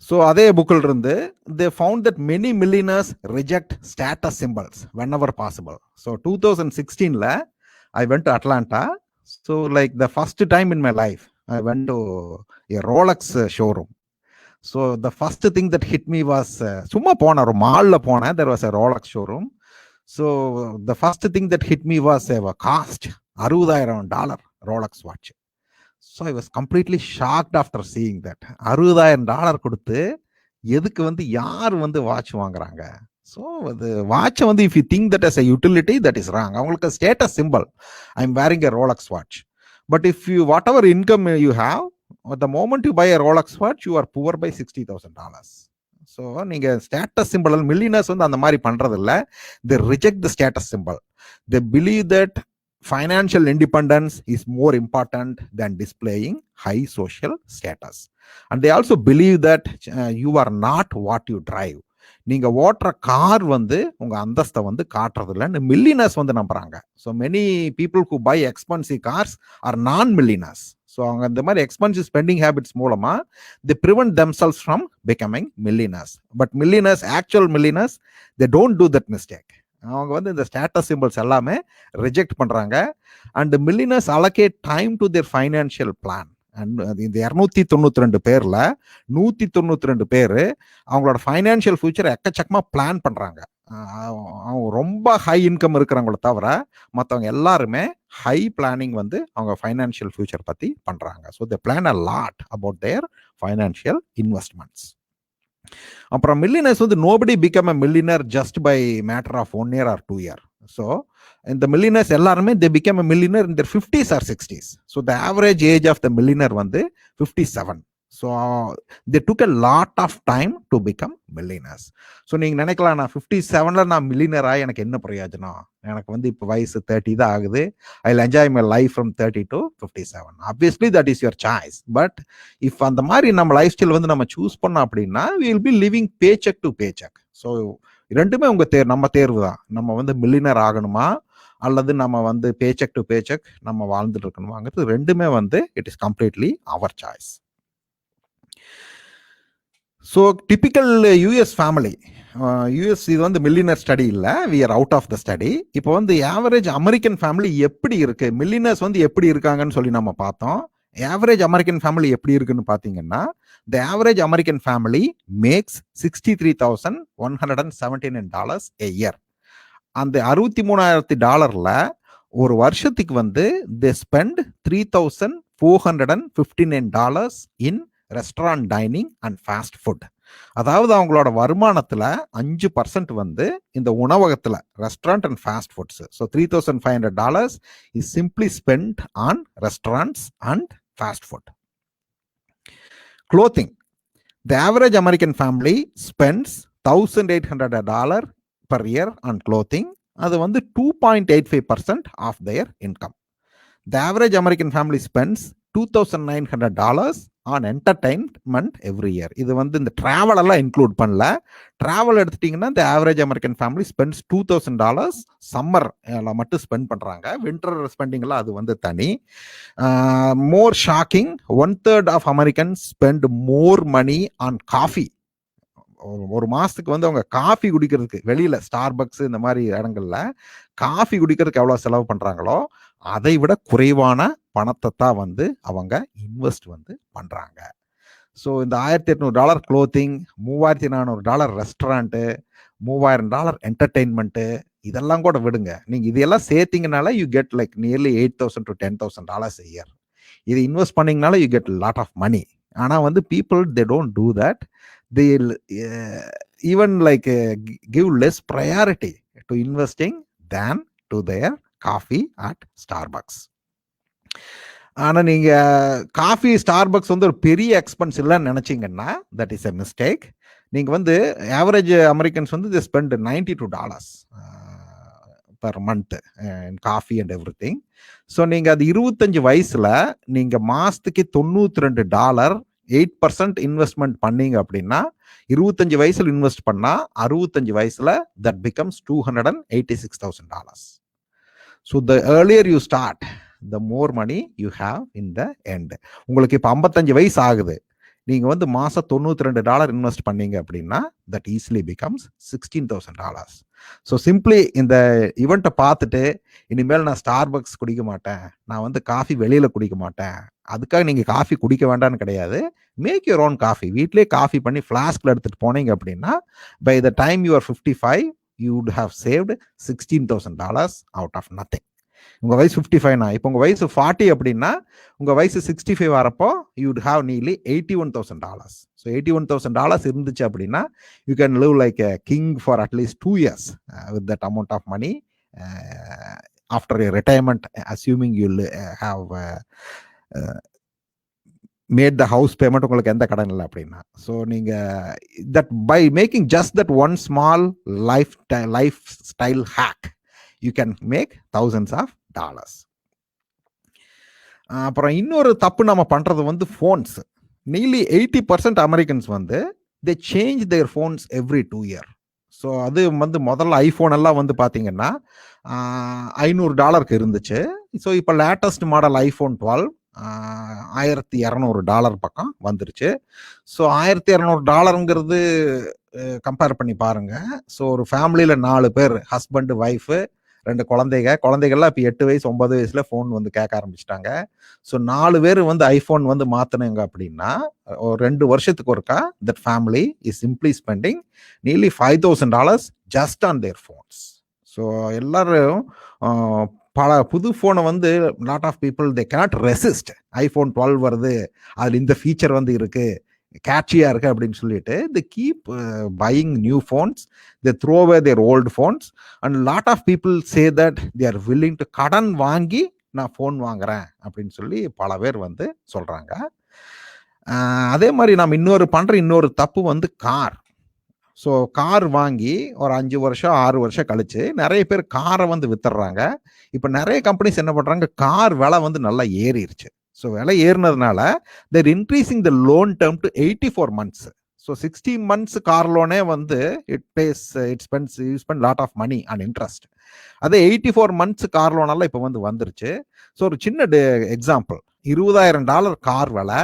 So அதே புக்கில் இருந்து they found that many millionaires reject status symbols whenever possible. So 2016 I went to Atlanta. So like the first time in my life I went to a Rolex showroom. So the first thing that hit me was சும்மா போனேன், ஒரு மாலில் போனேன், there was a Rolex showroom. So the first thing that hit me was a cost $60,000 Rolex watch. So I was completely shocked after seeing that. $60,000 கொடுத்து எதுக்கு வந்து யார் வந்து வாட்ச் வாங்குறாங்க? ஸோ அது வாட்சை வந்து if you think that as a utility, that is wrong. அவங்களுக்கு status symbol, I am wearing a Rolex watch. But if you, whatever income you have, the moment you buy a Rolex watch, you are poor by $60,000. So நீங்கள் ஸ்டேட்டஸ் சிம்பிள், மில்லியனர்ஸ் வந்து அந்த மாதிரி பண்ணுறது இல்லை. they reject the status symbol. They believe that financial independence is more important than displaying high social status. And they also believe that you are not what you drive. நீங்க ஓட்டுற கார் வந்து உங்க அந்தஸ்தை வந்து காட்டுறது இல்லைன்னு மில்லியனர்ஸ் வந்து நம்புறாங்க. So many people who buy expensive cars are non millionaires. So அவங்க இந்த மாதிரி எக்ஸ்பென்சிவ் ஸ்பெண்டிங் ஹேபிட்ஸ் மூலமா they prevent themselves from becoming millionaires. But millionaires, actual millionaires, they don't do that mistake. அவங்க வந்து இந்த ஸ்டேட்டஸ் சிம்பிள்ஸ் எல்லாமே ரிஜெக்ட் பண்றாங்க. And millionaires allocate time to their financial plan. And இந்த 292 பேர்ல 192 பேர் அவங்களோட ஃபைனான்சியல் ஃபியூச்சர் எக்கச்சக்கமா பிளான் பண்றாங்க. அவங்க ரொம்ப ஹை இன்கம் இருக்கிறவங்கள தவிர மற்றவங்க எல்லாருமே ஹை பிளானிங் வந்து அவங்க ஃபைனான்சியல் ஃபியூச்சர் பத்தி பண்றாங்க. So they plan a lot about their financial investments. அப்புறம் மில்லியனர்ஸ் வந்து nobody become a millionaire just by matter of 1 year or 2 year. So இந்த மில்லியனர்ஸ் எல்லாருமே they become a millionaire in their 50s or 60s. So the average age of the millionaire வந்து 57. So they took a lot of time to become millionaires. So நீங்கள் நினைக்கலாம், நான் 57ல் நான் மில்லியனராக எனக்கு என்ன பிரயோஜனம், எனக்கு வந்து இப்போ வயசு 30 தான் ஆகுது, I will enjoy my life from 30 to 57. Obviously that is your choice. But if அந்த மாதிரி நம்ம லைஃப் ஸ்டைல் வந்து நம்ம சூஸ் பண்ணோம் அப்படின்னா we will be living paycheck to paycheck. So ரெண்டுமே உங்க நம்ம தேர்வு தான். நம்ம வந்து மில்லியனர் ஆகணுமா அல்லது நம்ம வந்து பேச்செக் டு பேச்செக் நம்ம வாழ்ந்துட்டு இருக்கணுமாங்கிறது ரெண்டுமே வந்து it is completely our choice. So typical US family, US இது வந்து மில்லியனர் ஸ்டடி இல்லை, we are out of the study. இப்போ வந்து ஆவரேஜ் அமெரிக்கன் ஃபேமிலி எப்படி இருக்கு, மில்லியனர்ஸ் வந்து எப்படி இருக்காங்கன்னு சொல்லி நம்ம பார்த்தோம். ஆவரேஜ் அமெரிக்கன் ஃபேமிலி எப்படி இருக்குன்னு பார்த்தீங்கன்னா, the average American family makes $63,179 a year. அந்த $63,000 ஒரு வருஷத்துக்கு வந்து they spend $3,459 in restaurant dining and fast food. அதாவது அவங்களோட வருமானத்துல 5% வந்து இந்த உணவகத்துல restaurant and fast foods. So $3,500 is simply spent on restaurants and fast food. Clothing. The average American family spends $1,800 per year on clothing. அது வந்து 2.85% of their income. The average American family spends $2,900 on entertainment every year. இது வந்து இந்த ட்ராவல் எல்லாம் இன்க்ளூட் பண்ணல. ட்ராவல் எடுத்துட்டீங்கன்னா இந்த average American family spends $2,000 summer மட்டும் ஸ்பெண்ட் பண்றாங்க. வின்டர் ஸ்பெண்டிங் எல்லாம் அது வந்து தனி. More shocking, 1/3 of Americans spend more money on coffee. ஒரு மாசத்துக்கு வந்து அவங்க காஃபி குடிக்கிறதுக்கு வெளியில ஸ்டார்பக்ஸ் இந்த மாதிரி இடங்கள்ல காஃபி குடிக்கிறதுக்கு எவ்வளவு செலவு பண்றாங்களோ அதை விட குறைவான பணத்தை தான் வந்து அவங்க இன்வெஸ்ட் வந்து பண்றாங்க. ஸோ இந்த $1,800 க்ளோத்திங், $3,400 ரெஸ்டாரண்ட்டு, $3,000 என்டர்டெயின்மெண்ட்டு, இதெல்லாம் கூட விடுங்க. நீங்க இதெல்லாம் சேர்த்தீங்கனால you get like nearly $8,000 to $10,000 a year. இது இன்வெஸ்ட் பண்ணீங்கனால you get lot of money. ஆனா வந்து people they don't do that. They'll even like give less priority to investing than to their coffee at Starbucks. ஆனா நீங்க காஃபி ஸ்டார்பக்ஸ் வந்து ஒரு பெரிய எக்ஸ்பென்ஸ் இல்லைன்னு நினைச்சீங்கன்னா தட் இஸ் எ மிஸ்டேக். நீங்க வந்து ஆவரேஜ் அமெரிக்கன்ஸ் வந்து they spend $92 per month in coffee and everything. So நீங்க அது 25 வயசுல நீங்க மாசத்துக்கு $92 8% இன்வெஸ்ட்மெண்ட் பண்ணீங்க அப்படின்னா 25 வயசுல இன்வெஸ்ட் பண்ணா 65 வயசுல that becomes $286,000. So the earlier you start, the more money you have in the end. உங்களுக்கு இப்ப 55 வயசு ஆகுது, நீங்க வந்து மாசம் $92 இன்வெஸ்ட் பண்ணீங்க அப்படின்னா that easily becomes $16,000. So simply இந்த ஈவெண்ட்டை பார்த்துட்டு இனிமேல் நான் ஸ்டார்பக்ஸ் குடிக்க மாட்டேன், நான் வந்து காஃபி வெளியில குடிக்க மாட்டேன், அதுக்காக நீங்க காஃபி குடிக்க வேண்டாம்னு கிடையாது. Make your own coffee. வீட்லயே காஃபி பண்ணி ஃபிளாஸ்க்ல எடுத்துட்டு போனீங்க அப்படின்னா by the time you are 55 you would have saved $16,000 out of nothing. உங்க வயசு 55னா இப்போ உங்க வயசு 40 அப்படின்னா உங்க வயசு 65 வரப்போ you would have nearly $81,000. So $81,000 இருந்துச்சு அப்படின்னா you can live like a king for at least 2 years with that amount of money after a retirement, assuming you have made the house payment, உங்களுக்கு எந்த கடன் இல்லை அப்படின்னா. ஸோ நீங்க that by making just that one small lifestyle hack you can make thousands of dollars. அப்புறம் இன்னொரு தப்பு நம்ம பண்றது வந்து ஃபோன்ஸ். நியர்லி 80% அமெரிக்கன்ஸ் வந்து they change their phones every 2 year. So அது வந்து முதல்ல ஐஃபோன் எல்லாம் வந்து பார்த்தீங்கன்னா $500 இருந்துச்சு. ஸோ இப்போ லேட்டஸ்ட் மாடல் ஐஃபோன் 12 $1,200 பக்கம் வந்துருச்சு. ஸோ $1,200 கம்பேர் பண்ணி பாருங்க. ஸோ ஒரு ஃபேமிலியில 4 பேர், ஹஸ்பண்ட், ஒய்ஃபு, 2 குழந்தைகள்லாம் இப்போ 8 வயசு 9 வயசுல ஃபோன் வந்து கேட்க ஆரம்பிச்சிட்டாங்க. ஸோ 4 பேர் வந்து ஐஃபோன் வந்து மாத்தினுங்க அப்படின்னா ஒரு 2 வருஷத்துக்கு ஒருக்கா that family is simply spending nearly $5,000 just on their phones. So எல்லாரும் பல புது ஃபோனை வந்து lot of people they cannot resist. IPhone 12 வருது, அதில் இந்த ஃபீச்சர் வந்து இருக்கு, கேட்சியா இருக்கு அப்படின்னு சொல்லிட்டு they keep buying new phones, they throw away their old phones, and lot of people say that they are willing to கடன் வாங்கி நான் ஃபோன் வாங்குறேன் அப்படின்னு சொல்லி பல பேர் வந்து சொல்றாங்க. அதே மாதிரி நாம் இன்னொரு தப்பு வந்து கார். ஸோ கார் வாங்கி ஒரு 5 வருஷம் 6 வருஷம் கழிச்சு நிறைய பேர் காரை வந்து வித்துடுறாங்க. இப்போ நிறைய கம்பெனிஸ் என்ன பண்றாங்க, கார் விலை வந்து நல்லா ஏறிடுச்சு. ஸோ விலை ஏறினதுனால they're increasing the loan term to 84 months. So 60 months car லோனே வந்து you spend lot of money and interest. அதே 84 months கார் லோனெல்லாம் இப்போ வந்து வந்துருச்சு. ஸோ ஒரு சின்ன எக்ஸாம்பிள், $20,000 கார் விலை,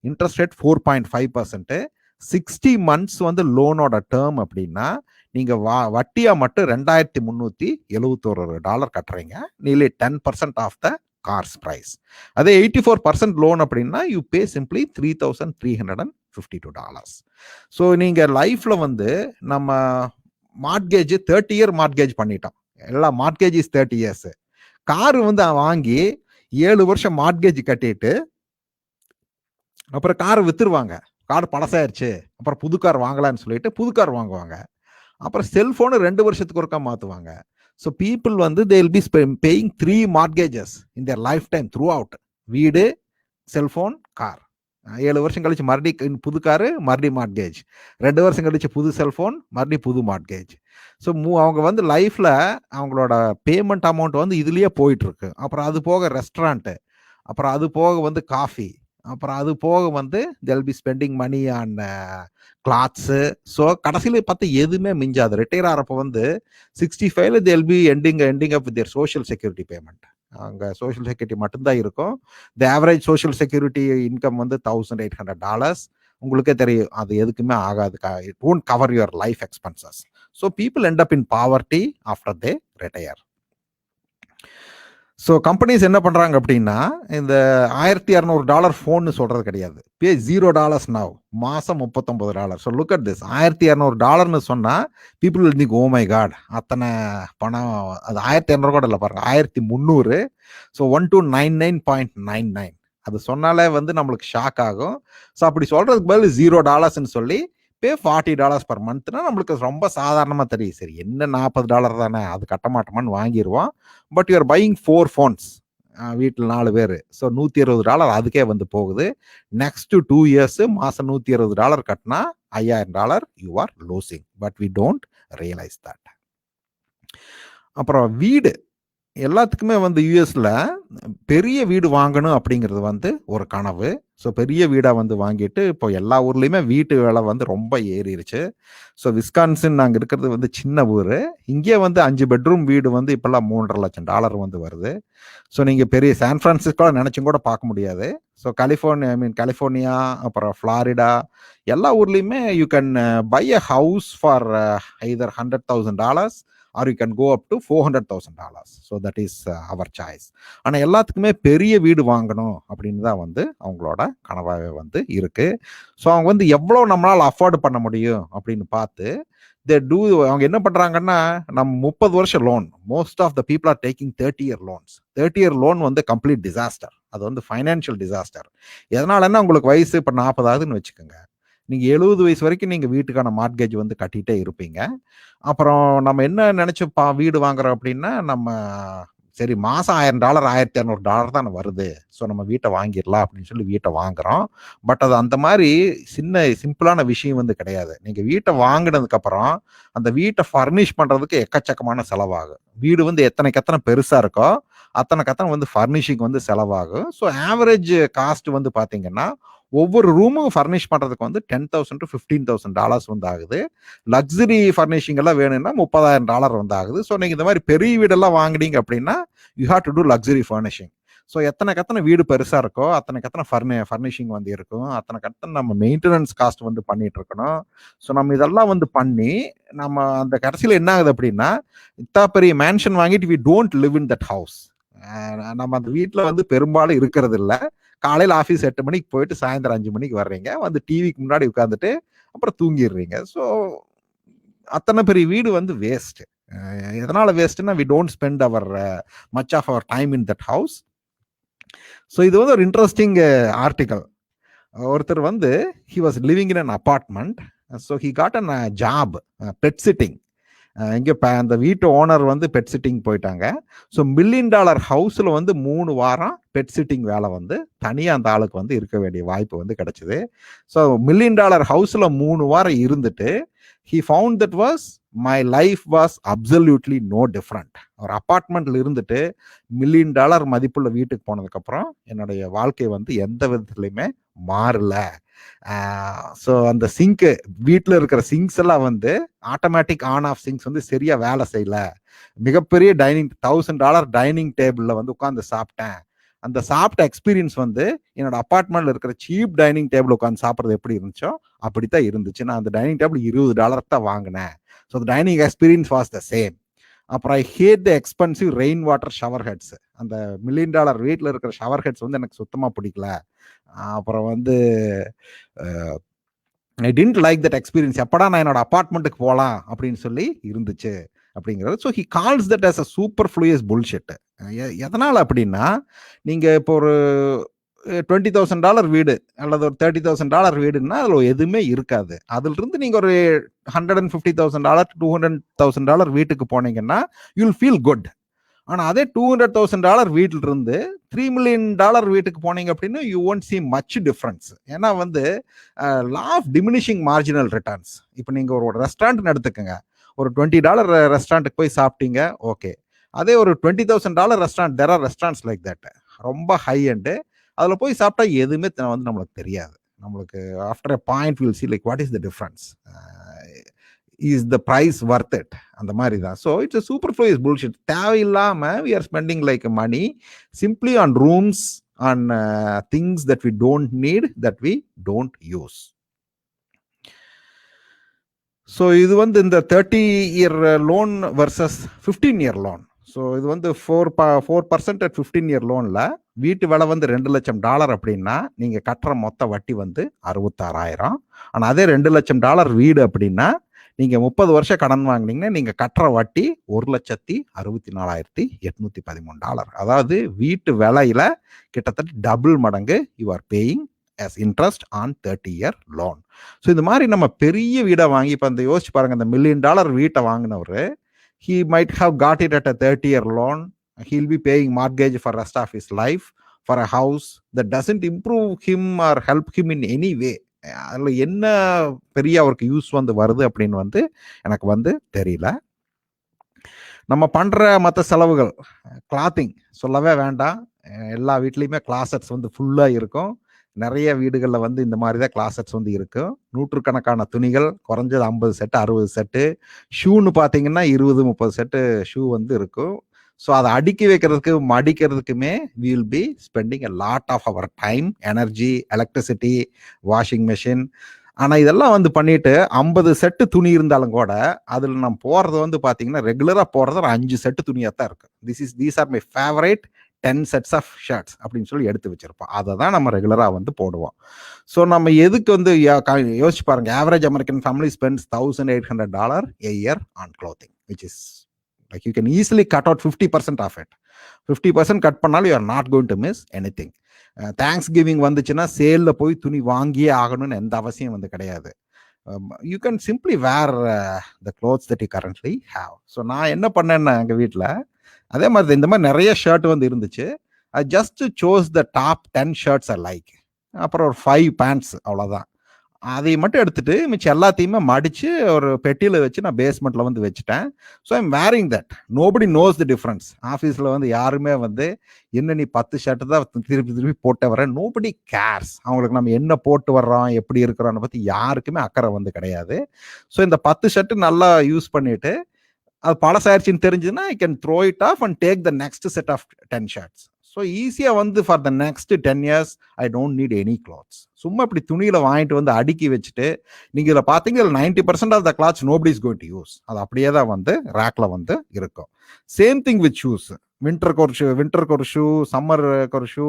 இன்ட்ரெஸ்ட் ரேட் 4.5%, 60 months வந்து லோனோட டேர்ம் அப்படின்னா நீங்க வட்டியா மட்டும் $2,371 கட்டுறீங்க, nearly 10% of the cars price. அதே 84% லோன் அப்படின்னா யூ பே சிம்பிளி $3,352. ஸோ நீங்க லைஃப்ல வந்து நம்ம மார்ட்கேஜ் 30 year மார்ட்கேஜ் பண்ணிட்டோம். எல்லா மார்ட்கேஜ் இஸ் 30 years. கார் வந்து வாங்கி 7 வருஷம் மார்ட்கேஜ் கட்டிட்டு அப்புறம் காரை வித்துருவாங்க. கார் பழசாயிருச்சு, அப்புறம் புது கார் வாங்கலான்னு சொல்லிட்டு புது கார் வாங்குவாங்க. அப்புறம் செல்போனு 2 வருஷத்துக்கு ஒருக்கா மாத்துவாங்க. ஸோ பீப்புள் வந்து they will be paying 3 mortgages in their lifetime throughout. வீடு, செல்போன், கார். 7 வருஷம் கழிச்சு மறுபடியும் புது காரு, மறுபடியும் மார்ட்கேஜ். 2 வருஷம் கழிச்சு புது செல்போன், மறுபடியும் புது மார்ட்கேஜ். ஸோ அவங்க வந்து லைஃப்ல அவங்களோட பேமெண்ட் அமௌண்ட் வந்து இதுலயே போயிட்டு இருக்கு. அப்புறம் அது போக ரெஸ்டாரண்ட், அப்புறம் அது போக வந்து காஃபி, அப்புறம் அது போக வந்து they'll be spending money on clothes. So கடைசியில் பார்த்தா எதுவுமே மிஞ்சாது. ரிட்டையர் ஆகிறப்ப வந்து 65ல they'll be ending up with their social security payment. அங்கே சோஷியல் செக்யூரிட்டி மட்டும்தான் இருக்கும். The average social security income வந்து $1,800. உங்களுக்கே தெரியும் அது எதுக்குமே ஆகாது. It won't cover your life expenses. So people end up in poverty after they retire. So companies என்ன பண்ணுறாங்க அப்படின்னா, இந்த $1,200 ஃபோன்னு சொல்கிறது கிடையாது. பே $0 நவ், மாதம் $39. ஸோ லுக் அட் திஸ், $1,200 சொன்னால் people will think, oh my god, அத்தனை பணம். அது 1,200 கூட இல்லை பாருங்க, 1,300. ஸோ 1299.99 அது சொன்னாலே வந்து நம்மளுக்கு ஷாக் ஆகும். ஸோ அப்படி சொல்கிறதுக்கு பதில் $0 சொல்லி பே $40 பர் மந்த்னா நம்மளுக்கு ரொம்ப சாதாரணமாக தெரியும். சரி, என்ன $40 தானே, அது கட்ட மாட்டோமான்னு வாங்கிடுவோம். பட் யூஆர் பையிங் 4 phones, வீட்டில் 4 பேர். ஸோ $120 அதுக்கே வந்து போகுது. நெக்ஸ்ட் 2 இயர்ஸ் மாதம் $120 கட்டினா $5,000 you are losing. But we don't realise that. அப்புறம் வீடு, எல்லாத்துக்குமே வந்து யூஎஸ்ல பெரிய வீடு வாங்கணும் அப்படிங்கிறது வந்து ஒரு கனவு. ஸோ பெரிய வீடாக வந்து வாங்கிட்டு இப்போ எல்லா ஊர்லேயுமே வீட்டு விலை வந்து ரொம்ப ஏறிடுச்சு. ஸோ விஸ்கான்சின் நாங்கள் இருக்கிறது வந்து சின்ன ஊர். இங்கே வந்து 5 பெட்ரூம் வீடு வந்து இப்போல்லாம் $3.5 லட்சம் வந்து வருது. ஸோ நீங்கள் பெரிய சான் ஃப்ரான்சிஸ்கோ நினச்சும் கூட பார்க்க முடியாது. ஸோ கலிஃபோர்னியா, அப்புறம் ஃப்ளாரிடா, எல்லா ஊர்லேயுமே you can buy a house for either $100,000 or you can go up to $400,000. So that is our choice. ஆனால் எல்லாத்துக்குமே பெரிய வீடு வாங்கணும் அப்படின்னு தான் வந்து அவங்களோட கனவாகவே வந்து இருக்கு. ஸோ அவங்க வந்து எவ்வளோ நம்மளால் அஃபோர்டு பண்ண முடியும் அப்படின்னு பார்த்து அவங்க என்ன பண்ணுறாங்கன்னா, நம்ம 30 வருஷம் loan, most of the people are taking 30-year loans. 30-year loan வந்து கம்ப்ளீட் டிசாஸ்டர். அது வந்து ஃபைனான்ஷியல் டிசாஸ்டர். எதனாலன்னா உங்களுக்கு வயசு இப்போ 40 ஆகுதுன்னு வச்சுக்கோங்க, நீங்கள் 70 வயசு வரைக்கும் நீங்கள் வீட்டுக்கான மார்ட்கேஜ் வந்து கட்டிகிட்டே இருப்பீங்க. அப்புறம் நம்ம என்ன நினச்சி வீடு வாங்குறோம் அப்படின்னா, நம்ம சரி மாதம் $1,000 $1,200 தானே வருது, ஸோ நம்ம வீட்டை வாங்கிடலாம் அப்படின்னு சொல்லி வீட்டை வாங்குகிறோம். பட் அது அந்த மாதிரி சிம்பிளான விஷயம் வந்து கிடையாது. நீங்கள் வீட்டை வாங்கினதுக்கப்புறம் அந்த வீட்டை ஃபர்னிஷ் பண்ணுறதுக்கு எக்கச்சக்கமான செலவாகும். வீடு வந்து எத்தனை பெருசாக இருக்கோ அத்தனை வந்து ஃபர்னிஷிங் வந்து செலவாகும். ஸோ ஆவரேஜ் காஸ்ட் வந்து பார்த்தீங்கன்னா ஒவ்வொரு ரூமும் ஃபர்னிஷ் பண்ணுறதுக்கு வந்து $10,000 to $15,000 வந்து ஆகுது. லக்ஸரி ஃபர்னிஷிங் எல்லாம் வேணும்னா $30,000 வந்து ஆகுது. ஸோ நீங்கள் இந்த மாதிரி பெரிய வீடெல்லாம் வாங்கினீங்க அப்படின்னா you have to do luxury furnishing. So எத்தனை வீடு பெருசாக இருக்கோ அத்தனை ஃபர்னிஷிங் வந்து இருக்கும், அத்தனை நம்ம மெயின்டெனன்ஸ் காஸ்ட் வந்து பண்ணிட்டு இருக்கணும். ஸோ நம்ம இதெல்லாம் வந்து பண்ணி நம்ம அந்த கடைசியில் என்ன ஆகுது அப்படின்னா, இத்தா பெரிய மேன்ஷன் வாங்கிட்டு we don't live in that house. நம்ம அந்த வீட்டில் வந்து பெரும்பாலும் இருக்கிறது இல்லை. காலையில் ஆஃபீஸ் 8 மணிக்கு போயிட்டு சாயந்தரம் 5 மணிக்கு வர்றீங்க, வந்து டிவிக்கு முன்னாடி உட்காந்துட்டு அப்புறம் தூங்கிடுறீங்க. ஸோ அத்தனை பெரிய வீடு வந்து வேஸ்ட். எதனால வேஸ்ட்னா, we don't spend much of our time in that house. So இது வந்து ஒரு இன்ட்ரெஸ்டிங் ஆர்டிக்கல். ஒருத்தர் வந்து he was living in an apartment. So he got an job pet sitting. இங்கே அந்த வீட்டு ஓனர் வந்து பெட் சிட்டிங் போயிட்டாங்க. ஸோ $1 million ஹவுஸில் வந்து 3 வாரம் பெட் சிட்டிங் வேலை வந்து தனியாக அந்த ஆளுக்கு வந்து இருக்க வேண்டிய வாய்ப்பு வந்து கிடைச்சிது. ஸோ $1 million ஹவுஸில் 3 வாரம் இருந்துட்டு he found that was my life was absolutely no different. ஒரு அப்பார்ட்மெண்ட்டில் இருந்துட்டு $1 million மதிப்புள்ள வீட்டுக்கு போனதுக்கப்புறம் என்னுடைய வாழ்க்கை வந்து எந்த விதத்துலையுமே மாறல. ஸோ அந்த சிங்க்கு, வீட்டில் இருக்கிற சிங்க்ஸ் எல்லாம் வந்து ஆட்டோமேட்டிக் ஆன் ஆஃப் சிங்க்ஸ் வந்து சரியா வேலை செய்யல. மிகப்பெரிய $1,000 டைனிங் டேபிளில் வந்து உட்காந்து சாப்பிட்டேன். அந்த சாப்பிட்ட எக்ஸ்பீரியன்ஸ் வந்து என்னோட அப்பார்ட்மெண்ட்ல இருக்கிற சீப் டைனிங் டேபிள் உட்காந்து சாப்பிட்றது எப்படி இருந்துச்சோ அப்படித்தான் இருந்துச்சு. நான் அந்த டைனிங் டேபிள் $20 தான் வாங்கினேன். So the dining experience was the same. அப்புறம் I had the expensive rain water shower heads. அந்த $1 million வீட்டில் இருக்கிற ஷவர் ஹெட்ஸ் வந்து எனக்கு சுத்தமாக பிடிக்கல. அப்புறம் வந்து I didn't like that experience. எப்படா நான் என்னோட அப்பார்ட்மெண்ட்டுக்கு போகலாம் அப்படின்னு சொல்லி இருந்துச்சு அப்படிங்கிறது. So he calls that as a superfluous bullshit. எதனால் அப்படின்னா, நீங்கள் இப்போ ஒரு $20,000 வீடு அல்லது ஒரு $30,000 வீடுன்னா அதில் எதுவுமே இருக்காது. அதிலிருந்து நீங்கள் ஒரு $150,000 to $200,000 வீட்டுக்கு போனீங்கன்னா யூல் ஃபீல் குட். ஆனால் அதே $200,000 வீட்டில் இருந்து $3 million வீட்டுக்கு போனீங்க அப்படின்னு you won't see much difference. ஏன்னா வந்து law of diminishing marginal returns. இப்போ நீங்கள் ஒரு ரெஸ்டாரண்ட்னு எடுத்துக்கோங்க. ஒரு $20 ரெஸ்டாரண்ட்டுக்கு போய் சாப்பிட்டீங்க, ஓகே. அதே ஒரு $20,000 restaurant, there are restaurants like that. ரொம்ப ஹை எண்டு. அதில் போய் சாப்பிட்டா எதுவுமே வந்து நம்மளுக்கு தெரியாது. நம்மளுக்கு after a point will see like what is the difference, is the price worth it, அந்த மாதிரி தான். So it's superfluous bullshit. தேவையில்லாமல் we are spending like money simply on rooms, on things that we don't need, that we don't use. So இது வந்து இந்த 30-year loan versus 15-year loan. So இது வந்து 4% at 15-year லோனில் வீட்டு விலை வந்து $2 லட்சம் அப்படின்னா நீங்கள் கட்டுற மொத்த வட்டி வந்து 66,000. ஆனால் அதே $2 லட்சம் வீடு அப்படின்னா நீங்கள் 30 வருஷம் கடன் வாங்கினீங்கன்னா நீங்கள் கட்டுற வட்டி $1,64,813. அதாவது வீட்டு விலையில கிட்டத்தட்ட டபுள் மடங்கு you are paying as interest on 30-year loan. So இந்த மாதிரி நம்ம பெரிய வீடை வாங்கி, இப்போ அந்த யோசிச்சு பாருங்க, இந்த $1 million வீட்டை வாங்கினவர், he might have got it at a 30-year loan. He'll be paying mortgage for rest of his life for a house that doesn't improve him or help him in any way. அதில் என்ன பெரிய அவருக்கு யூஸ் வந்து வருது அப்படின்னு வந்து எனக்கு வந்து தெரியல. நம்ம பண்ணுற மற்ற செலவுகள், கிளாத்திங் சொல்லவே வேண்டாம். எல்லா வீட்லேயுமே கிளாசெட்ஸ் வந்து ஃபுல்லாக இருக்கும். நிறைய வீடுகளில் வந்து இந்த மாதிரி தான் கிளாசெட்ஸ் வந்து இருக்கும். நூற்றுக்கணக்கான துணிகள், குறைஞ்சது 50 செட்டு 60 செட்டு. ஷூன்னு பார்த்தீங்கன்னா 20-30 செட்டு ஷூ வந்து இருக்கும். ஸோ அதை அடுக்கி வைக்கிறதுக்கு மடிக்கிறதுக்குமே will be spending a lot of our time, energy, electricity, washing machine. ஆனால் இதெல்லாம் வந்து பண்ணிட்டு 50 செட்டு துணி இருந்தாலும் கூட அதில் நம்ம போகிறது வந்து பார்த்தீங்கன்னா ரெகுலராக போகிறது ஒரு 5 செட்டு துணியாக தான் இருக்குது. These are my favourite 10 sets of shirts அப்படின்னு சொல்லி எடுத்து வச்சிருப்போம். அதை தான் நம்ம ரெகுலராக வந்து போடுவோம். ஸோ நம்ம எதுக்கு வந்து யோசிச்சு பாருங்க, average American family spends $1,800 a year on clothing, which is like you can easily cut out 50% of it. 50% cut பண்ணாலும் you are not going to miss anything. Thanks giving வந்துச்சுன்னா சேலில் போய் துணி வாங்கியே ஆகணும்னு எந்த அவசியம் வந்து கிடையாது. You can simply wear the clothes that you currently have. So நான் என்ன பண்ணேன்னா, எங்கள் வீட்டில் அதே மாதிரி இந்த மாதிரி நிறைய ஷர்ட் வந்து இருந்துச்சு. I just chose the top 10 shirts I like. அப்புறம் ஒரு 5 பேண்ட்ஸ், அவ்வளோதான். அதை மட்டும் எடுத்துட்டு மிச்சம் எல்லாத்தையுமே மடித்து ஒரு பெட்டியில் வச்சு நான் பேஸ்மெண்ட்டில் வந்து வச்சுட்டேன். So I'm wearing that. Nobody knows the difference. ஆஃபீஸில் வந்து யாருமே வந்து என்ன நீ 10 ஷர்ட்டு தான் திருப்பி போட்டே வரேன், நோபடி கேர்ஸ். அவங்களுக்கு நம்ம என்ன போட்டு வர்றோம், எப்படி இருக்கிறோன்னு பற்றி யாருக்குமே அக்கறை வந்து கிடையாது. ஸோ இந்த 10 ஷர்ட்டு நல்லா யூஸ் பண்ணிவிட்டு அது பழசாயிருச்சுன்னு தெரிஞ்சுன்னா I can throw it off and take the next set of 10 shirts. So ஈஸியாக வந்து for the next 10 years I don't need any clothes. சும்மா இப்படி துணியில் வாங்கிட்டு வந்து அடுக்கி வச்சுட்டு நீங்கள் இதில் பார்த்தீங்க 90% of the clothes nobody is going to use. அது அப்படியே தான் வந்து ரேக்கில் வந்து இருக்கும். Same thing with shoes. வின்டருக்கு ஒரு ஷூ, சம்மருக்கு ஒரு ஷூ,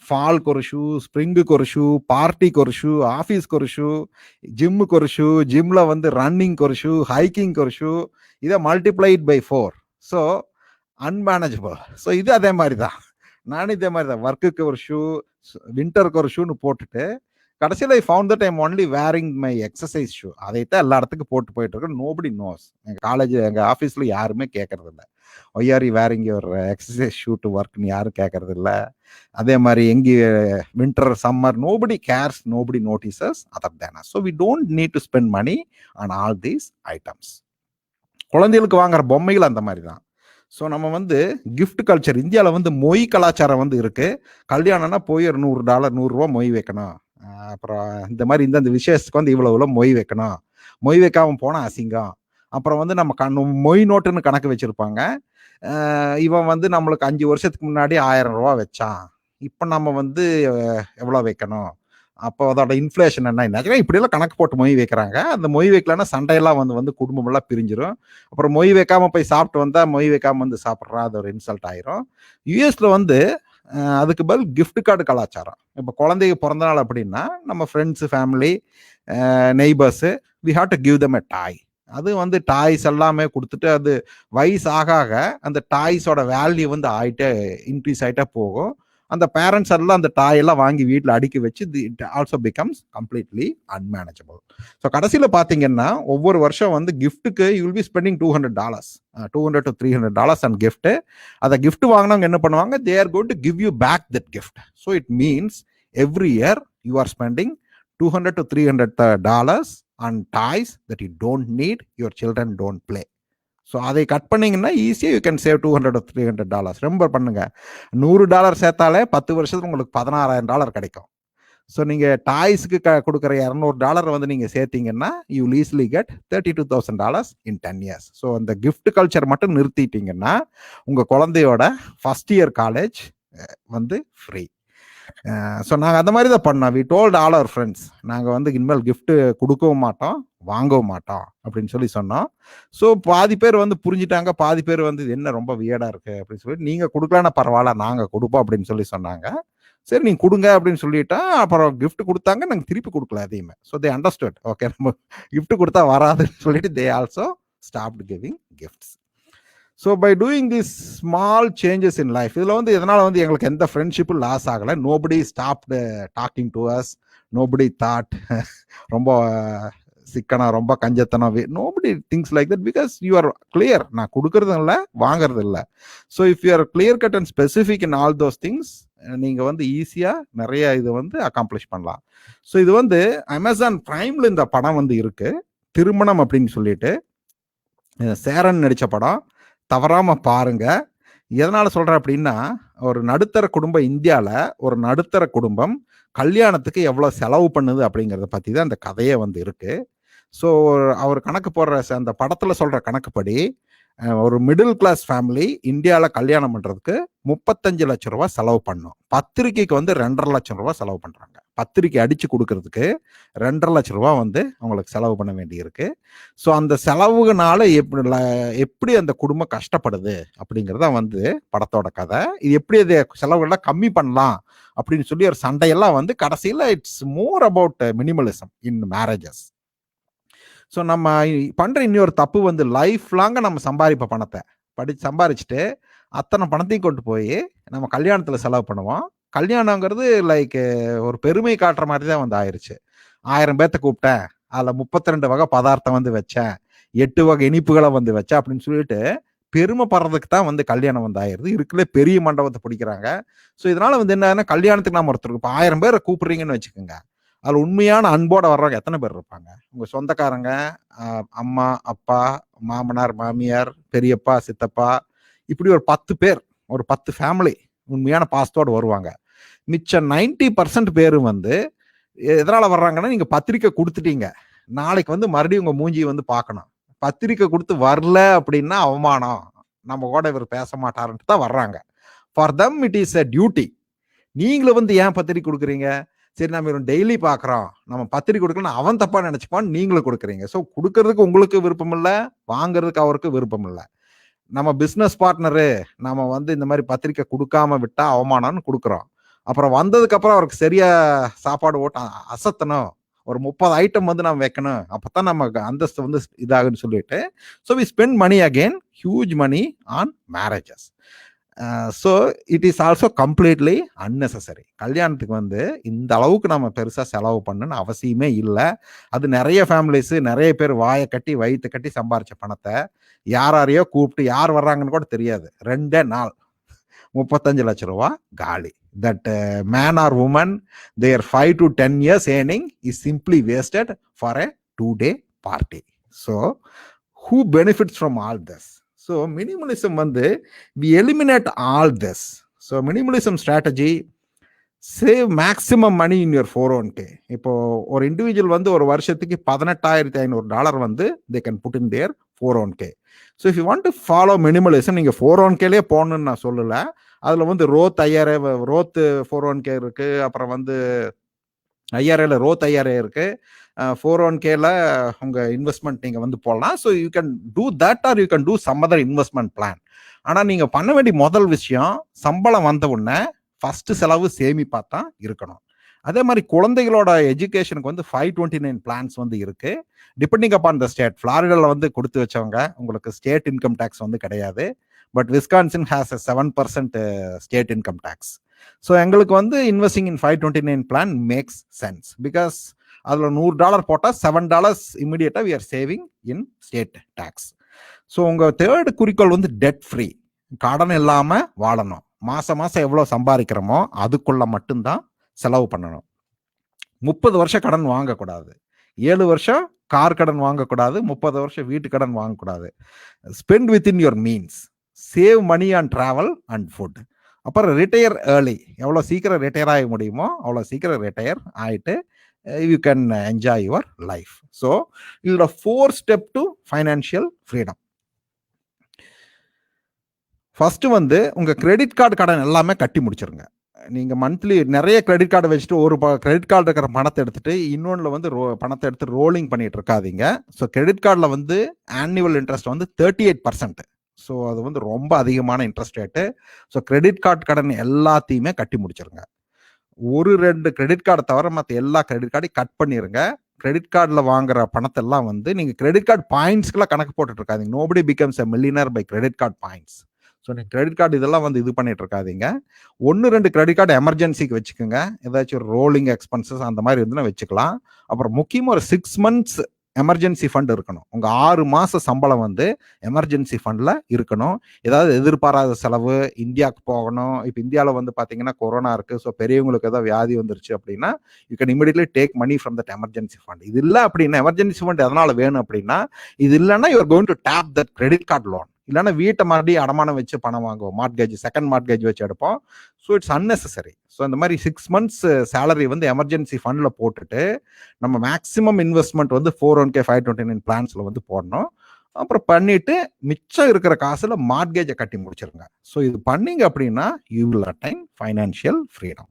ஃபால்க்கு ஒரு ஷூ, ஸ்ப்ரிங்குக்கு ஒரு ஷூ, பார்ட்டிக்கு ஒரு ஷூ, ஆஃபீஸ்க்கு ஒரு ஷூ, ஜிம்முக்கு ஒரு ஷூ, ஜிம்மில் வந்து ரன்னிங்க்கு ஒரு ஷூ, ஹைக்கிங்க்கு ஒரு ஷூ. இதை multiplied by 4. So unmanageable. So இது அதே மாதிரி தான், நானும் இதே மாதிரி தான் ஒர்க்குக்கு ஒரு ஷூ, வின்டருக்கு ஒரு ஷூன்னு போட்டுட்டு கடைசியில் I found that I'm only wearing my exercise shoe. அதைத்தான் எல்லா இடத்துக்கும் போட்டு போயிட்டு இருக்கேன். Nobody nose. எங்கள் காலேஜ், எங்கள் ஆஃபீஸில் யாருமே கேட்கறது இல்லை, why are you wearing your exercise shoe to ஒர்க்னு யாரும் கேட்கறது இல்லை. அதே மாதிரி எங்கே winter, summer, nobody cares, nobody notices other than us. So we don't need to spend money on all these items. குழந்தைகளுக்கு வாங்குற பொம்மைகள் அந்த மாதிரி தான். ஸோ நம்ம வந்து கிஃப்ட் கல்ச்சர், இந்தியாவில் வந்து மொய் கலாச்சாரம் வந்து இருக்குது. கல்யாணம்னா போய் ஒரு $100 100 மொய் வைக்கணும். அப்புறம் இந்த மாதிரி இந்த விசேஷத்துக்கு வந்து இவ்வளோ மொய் வைக்கணும், மொய் வைக்காமல் போனால் அசிங்கம். அப்புறம் வந்து நம்ம மொய் நோட்டுன்னு கணக்கு வச்சுருப்பாங்க. இவன் வந்து நம்மளுக்கு 5 வருஷத்துக்கு முன்னாடி $1000 வச்சான், இப்போ நம்ம வந்து எவ்வளோ வைக்கணும், அப்போ அதோட இன்ஃப்ளேஷன் என்ன, இப்படியெல்லாம் கணக்கு போட்டு மொய் வைக்கிறாங்க. அந்த மொய் வைக்கலன்னா சண்டையெல்லாம் வந்து குடும்பமெல்லாம் பிரிஞ்சிடும். அப்புறம் மொய் வைக்காம போய் சாப்பிட்டு வந்தால் மொய் வைக்காம வந்து சாப்பிட்றா, அது ஒரு இன்சல்ட் ஆயிரும். யூஎஸ்ல வந்து அதுக்கு பதில் கிஃப்ட் கார்டு கலாச்சாரம். இப்போ குழந்தைக்கு பிறந்த நாள் அப்படின்னா நம்ம friends, family, neighbours, we have to give them a toy. அது வந்து டாய்ஸ் எல்லாமே கொடுத்துட்டு அது வயசு ஆக அந்த டாய்ஸோட வேல்யூ வந்து இன்க்ரீஸ் ஆகிட்டே போகும். அந்த பேரண்ட்ஸ் எல்லாம் அந்த டாயெல்லாம் வாங்கி வீட்டில் அடுக்கி வச்சு it also becomes completely unmanageable. So கடைசியில் பார்த்தீங்கன்னா ஒவ்வொரு வருஷம் வந்து கிஃப்ட்டுக்கு you will be spending $200 to $300 and gift. அதை கிஃப்ட் வாங்கினவங்க என்ன பண்ணுவாங்க, they are going to give you back that gift. So it means every year you are spending $200 to $300 on toys that you don't need, your children don't play. So அதை கட் பண்ணிங்கன்னா ஈஸியாக யூ கேன் சேவ் $200 or $300. ரொம்ப பண்ணுங்க, $100 சேர்த்தாலே 10 வருஷத்துக்கு உங்களுக்கு $16,000 கிடைக்கும். ஸோ நீங்கள் டாய்ஸுக்கு கொடுக்குற $200 வந்து நீங்கள் சேர்த்தீங்கன்னா you easily get $32,000 in 10 years. ஸோ அந்த கிஃப்ட் கல்ச்சர் மட்டும் நிறுத்திட்டீங்கன்னா உங்கள் குழந்தையோட ஃபர்ஸ்ட் இயர் காலேஜ் வந்து ஃப்ரீ. ஸோ நாங்கள் அந்த மாதிரி தான் பண்ணோம். We told all our friends, நாங்கள் வந்து இனிமேல் கிஃப்ட்டு கொடுக்கவும் மாட்டோம், வாங்கவும் மாட்டோம் அப்படின்னு சொல்லி சொன்னோம். ஸோ பாதி பேர் வந்து புரிஞ்சுட்டாங்க, பாதி பேர் வந்து இது என்ன ரொம்ப வியர்டாக இருக்குது அப்படின்னு சொல்லி, நீங்கள் கொடுக்கலான்னா பரவாயில்ல நாங்கள் கொடுப்போம் அப்படின்னு சொல்லி சொன்னாங்க. சரி நீங்கள் கொடுங்க அப்படின்னு சொல்லிட்டா அப்புறம் கிஃப்ட் கொடுத்தாங்க, நாங்கள் திருப்பி கொடுக்கல எதையுமே. ஸோ தே அண்டர்ஸ்டுட், ஓகே நம்ம கிஃப்ட் கொடுத்தா வராதுன்னு சொல்லிட்டு they also stopped giving gifts. So by doing this small changes in life, இதில் வந்து இதனால் வந்து எங்களுக்கு எந்த ஃப்ரெண்ட்ஷிப்பும் லாஸ் ஆகலை. Nobody stopped talking to us, nobody thought ரொம்ப சிக்கனம், ரொம்ப கஞ்சத்தனம், nobody thinks like that, because you are clear. நான் கொடுக்கறதும் இல்லை, வாங்கறது இல்லை. So if you are clear cut and specific in all those things, நீங்கள் வந்து ஈஸியாக நிறைய இது வந்து அக்காம்ப்ளிஷ் பண்ணலாம். ஸோ இது வந்து அமேசான் பிரைமில் இந்த படம் வந்து இருக்கு, திருமணம் அப்படின்னு சொல்லிட்டு, சேரன் நடித்த படம். தவறாமல் பாருங்க. எதனால் சொல்கிறேன் அப்படின்னா, ஒரு நடுத்தர குடும்பம், இந்தியாவில் ஒரு நடுத்தர குடும்பம் கல்யாணத்துக்கு எவ்வளோ செலவு பண்ணுது அப்படிங்கிறத பற்றி தான் அந்த கதையே வந்து இருக்கு. ஸோ அவர் கணக்கு போடுற அந்த படத்தில் சொல்கிற கணக்குப்படி ஒரு மிடில் கிளாஸ் ஃபேமிலி இந்தியாவில் கல்யாணம் பண்ணுறதுக்கு 35 லட்சம் ரூபா செலவு பண்ணும். பத்திரிக்கைக்கு வந்து 2.5 லட்சம் ரூபா செலவு பண்ணுறாங்க. பத்திரிக்கை அடித்து கொடுக்கறதுக்கு 2.5 லட்சம் ரூபா வந்து அவங்களுக்கு செலவு பண்ண வேண்டியிருக்கு. ஸோ அந்த செலவுனால எப்படி அந்த குடும்பம் கஷ்டப்படுது அப்படிங்கிறத வந்து படத்தோட கதை. இது எப்படி அது செலவுகள்லாம் கம்மி பண்ணலாம் அப்படின்னு சொல்லி ஒரு சண்டையெல்லாம் வந்து கடைசியில் it's more about minimalism in marriages. So நம்ம பண்ணுற இன்னொரு தப்பு வந்து லைஃப் லாங்காக நம்ம சம்பாதிப்ப பணத்தை சம்பாரிச்சுட்டு அத்தனை பணத்தையும் கொண்டு போய் நம்ம கல்யாணத்தில் செலவு பண்ணுவோம். கல்யாணங்கிறது லைக் ஒரு பெருமை காட்டுற மாதிரி தான் வந்து ஆயிடுச்சு. 1000 பேர்த்த கூப்பிட்டேன், அதில் 32 வகை பதார்த்தம் வந்து வச்சேன், 8 வகை இனிப்புகளை வந்து வச்சேன் அப்படின்னு சொல்லிட்டு பெருமைப்படுறதுக்கு தான் வந்து கல்யாணம் வந்து ஆயிடுது. இருக்குல்ல பெரிய மண்டபத்தை பிடிக்கிறாங்க. ஸோ இதனால வந்து என்னன்னா, கல்யாணத்துக்கு நம்ம ஒருத்தருக்கு இப்போ 1000 பேரை கூப்பிடுறீங்கன்னு வச்சுக்கோங்க, அதில் உண்மையான அன்போட வர்றவங்க எத்தனை பேர் இருப்பாங்க? உங்கள் சொந்தக்காரங்க, அம்மா அப்பா, மாமனார் மாமியார், பெரியப்பா சித்தப்பா, இப்படி ஒரு 10 பேர், ஒரு 10 ஃபேமிலி உண்மையான பாசத்தோடு வருவாங்க. மிச்சம் 90% பேர் வந்து எதனால் வர்றாங்கன்னா, நீங்கள் பத்திரிக்கை கொடுத்துட்டீங்க, நாளைக்கு வந்து மறுபடியும் உங்கள் மூஞ்சி வந்து பார்க்கணும். பத்திரிக்கை கொடுத்து வரல அப்படின்னா அவமானம், நம்ம கூட இவர் பேச மாட்டாருன்ட்டு தான் வர்றாங்க. For them it is a duty. நீங்களும் வந்து ஏன் பத்திரிக்கை கொடுக்குறீங்க? சரி நம்ம இவன் டெய்லி பார்க்குறோம், நம்ம பத்திரிக்கை கொடுக்கலாம், அவன் தப்பாக நினச்சிப்பான்னு நீங்களும் கொடுக்குறீங்க. ஸோ கொடுக்கறதுக்கு உங்களுக்கு விருப்பம் இல்லை, வாங்குறதுக்கு அவருக்கு விருப்பம் இல்லை. நம்ம பிஸ்னஸ் பார்ட்னரு, நம்ம வந்து இந்த மாதிரி பத்திரிக்கை கொடுக்காம விட்டா அவமானம்னு கொடுக்குறோம். அப்புறம் வந்ததுக்கப்புறம் அவருக்கு சரியா சாப்பாடு ஓட்ட அசத்தணும், ஒரு 30 ஐட்டம் வந்து நம்ம வைக்கணும், அப்போ தான் நம்ம அந்தஸ்து வந்து இதாகுன்னு சொல்லிட்டு, so we spend money again, huge money on marriages. So it is also completely unnecessary. கல்யாணத்துக்கு வந்து இந்த அளவுக்கு நம்ம பெருசாக செலவு பண்ணணும்னு அவசியமே இல்லை. அது நிறைய ஃபேமிலிஸு, நிறைய பேர் வாயை கட்டி வயிற்று கட்டி சம்பாரிச்ச பணத்தை யாரையோ கூப்பிட்டு யார் வர்றாங்கன்னு கூட தெரியாது, 2 நாள் 35 லட்சம் ரூபா காலி. That man or woman their 5 to 10 years earning is simply wasted for a 2-day party. So who benefits from all this? So minimalism வந்து we eliminate all this. So minimalism strategy save maximum money in your 401k. இப்போ ஒரு இண்டிவிஜுவல் வந்து ஒரு வருஷத்துக்கு $18,500 வந்து they can put in their 401k. So if you want to follow minimalism, நீங்கள் 401kலே போகணுன்னு நான் சொல்லலை. அதில் வந்து ரோத் 401k இருக்கு, அப்புறம் வந்து IRAல ரோத் IRA இருக்கு, 401kல உங்கள் இன்வெஸ்ட்மெண்ட் நீங்கள் வந்து போடலாம். So you can do that or you can do some other investment plan. ஆனால் நீங்கள் பண்ண வேண்டிய முதல் விஷயம், சம்பளம் வந்த உடனே ஃபஸ்ட்டு செலவு சேமிப்பாக தான் இருக்கணும். அதே மாதிரி குழந்தைகளோட எஜுகேஷனுக்கு வந்து 529 பிளான்ஸ் வந்து இருக்கு, டிபெண்டிங் அப்பான் த ஸ்டேட். ஃப்ளாரிடாவில் வந்து கொடுத்து வச்சவங்க உங்களுக்கு ஸ்டேட் இன்கம் டேக்ஸ் வந்து கிடையாது, but Wisconsin has a 7% state income tax. So எங்களுக்கு வந்து investing in 529 plan makes sense, because அதில் $100 போட்டால் $7 இமிடியேட்டாக we are saving in state tax. So உங்கள் தேர்ட் குறிக்கோள் வந்து டெட் ஃப்ரீ, கடன் இல்லாமல் வாழணும். மாதம் மாதம் எவ்வளோ சம்பாதிக்கிறோமோ அதுக்குள்ள மட்டும்தான் செலவு பண்ணணும். 30 வருஷம் கடன் வாங்கக்கூடாது, 7 வருஷம் கார் கடன் வாங்கக்கூடாது, 30 வருஷம் வீட்டு கடன் வாங்கக்கூடாது. Spend within your means, save money on travel and food. அப்புறம் ரிட்டையர் ஏர்லி, எவ்வளோ சீக்கிரம் ரிட்டையர் ஆக முடியுமோ அவ்வளோ சீக்கிரம் ரிட்டையர் ஆகிட்டு you can enjoy your life. So இதோட 4 step to financial freedom. First வந்து உங்கள் கிரெடிட் கார்டு கடன் எல்லாமே கட்டி முடிச்சிருங்க. நீங்கள் மந்த்லி நிறைய கிரெடிட் கார்டை வச்சுட்டு ஒரு கிரெடிட் கார்டு இருக்கிற பணத்தை எடுத்துட்டு இன்னொன்றில் வந்து பணத்தை எடுத்து ரோலிங் பண்ணிட்டு இருக்காதீங்க. ஸோ கிரெடிட் கார்டில் வந்து ஆனுவல் இன்ட்ரெஸ்ட் வந்து 38%. ஸோ அது வந்து ரொம்ப அதிகமான interest rate. So credit card கடன் எல்லாத்தையுமே கட்டி முடிச்சிருங்க. 1-2 கிரெடிட் கார்டை தவிர மற்ற எல்லா கிரெடிட் கார்டையும் கட் பண்ணிடுங்க. கிரெடிட் கார்டில் வாங்குற பணத்தெல்லாம் வந்து நீங்கள் கிரெடிட் கார்டு பாயிண்ட்ஸ்க்கெல்லாம் கணக்கு போட்டுட்டு இருக்காதீங்க. Nobody becomes a millionaire by credit card points. So நீங்கள் கிரெடிட் கார்டு இதெல்லாம் வந்து இது பண்ணிட்டு இருக்காதீங்க. 1-2 கிரெடிட் கார்டு எமர்ஜென்சிக்கு வச்சுக்கோங்க. ஏதாச்சும் ஒரு ரோலிங் எக்ஸ்பென்சஸ் அந்த மாதிரி இருந்துன்னா வச்சுக்கலாம். அப்புறம் முக்கியமாக ஒரு 6 months எமர்ஜென்சி ஃபண்ட் இருக்கணும். உங்கள் 6 மாத சம்பளம் வந்து எமர்ஜென்சி ஃபண்டில் இருக்கணும். ஏதாவது எதிர்பாராத செலவு, இந்தியாவுக்கு போகணும். இப்போ இந்தியாவில் வந்து பார்த்தீங்கன்னா கொரோனா இருக்குது. ஸோ பெரியவங்களுக்கு ஏதாவது வியாதி வந்துருச்சு அப்படின்னா you can immediately take money from that emergency fund. இது இல்லை அப்படின்னா, எமர்ஜென்சி ஃபண்ட் எதனால் வேணும் அப்படின்னா, இது இல்லைன்னா you are going to tap that credit card loan. இல்லைன்னா வீட்டை மறுபடியும் அடமானம் வச்சு பணம் வாங்குவோம், மார்ட்கேஜ், செகண்ட் மார்ட்கேஜ் வச்சு எடுப்போம். So it's unnecessary. ஸோ இந்த மாதிரி 6 months சேலரி வந்து எமர்ஜென்சி ஃபண்டில் போட்டுட்டு நம்ம மேக்ஸிமம் இன்வெஸ்ட்மெண்ட் வந்து 401k 529 பிளான்ஸில் வந்து போடணும். அப்புறம் பண்ணிட்டு மிச்சம் இருக்கிற காசில் மார்ட்கேஜை கட்டி முடிச்சிருங்க. ஸோ இது பண்ணீங்க அப்படின்னா you will attain financial freedom.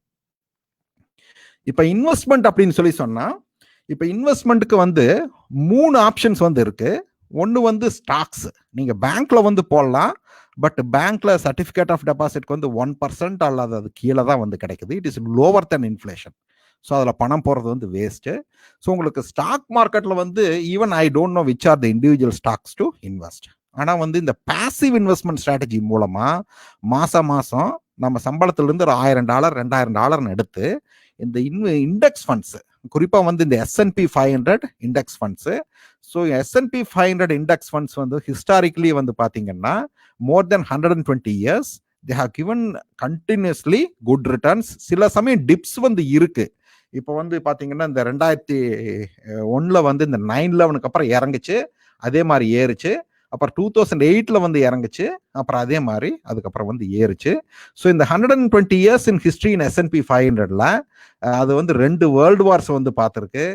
இப்போ இன்வெஸ்ட்மெண்ட் அப்படின்னு சொல்லி சொன்னால், இப்போ இன்வெஸ்ட்மெண்ட்டுக்கு வந்து 3 ஆப்ஷன்ஸ் வந்து இருக்கு. ஒன்று வந்து ஸ்டாக்ஸ். நீங்கள் பேங்க்ல வந்து போடலாம். பட் பேங்க்ல சர்டிஃபிகேட் ஆஃப் டெபாசிட்க்கு வந்து 1% அல்லது அது கீழே தான் வந்து கிடைக்குது. It is lower then inflation. So அதில் பணம் போகிறது வந்து வேஸ்ட்டு. ஸோ உங்களுக்கு ஸ்டாக் மார்க்கெட்டில் வந்து even I don't know which are the individual stocks to invest. ஆனால் வந்து இந்த பாசிவ் இன்வெஸ்ட்மெண்ட் ஸ்ட்ராட்டஜி மூலமாக மாதம் நம்ம சம்பளத்திலிருந்து ஒரு $1000 $2000 எடுத்து இந்த இண்டெக்ஸ் ஃபண்ட்ஸு, குறிப்பாக வந்து இந்த S&P 500 index funds. So S&P 500 index funds வந்து ஹிஸ்டாரிக்கலி வந்து பார்த்தீங்கன்னா more than 120 years they have given continuously good returns. சில சமயம் டிப்ஸ் வந்து இருக்கு. இப்போ வந்து பார்த்தீங்கன்னா இந்த 2001 வந்து இந்த 9/11 அப்புறம் இறங்குச்சு, அதே மாதிரி ஏறுச்சு. அப்புறம் 2008 வந்து இறங்குச்சு, அப்புறம் அதே மாதிரி அதுக்கப்புறம் வந்து ஏறுச்சு. ஸோ இந்த 120 years in history in S&P 500ல அது வந்து 2 வேர்ல்டு வார்ஸ் வந்து பார்த்துருக்கு,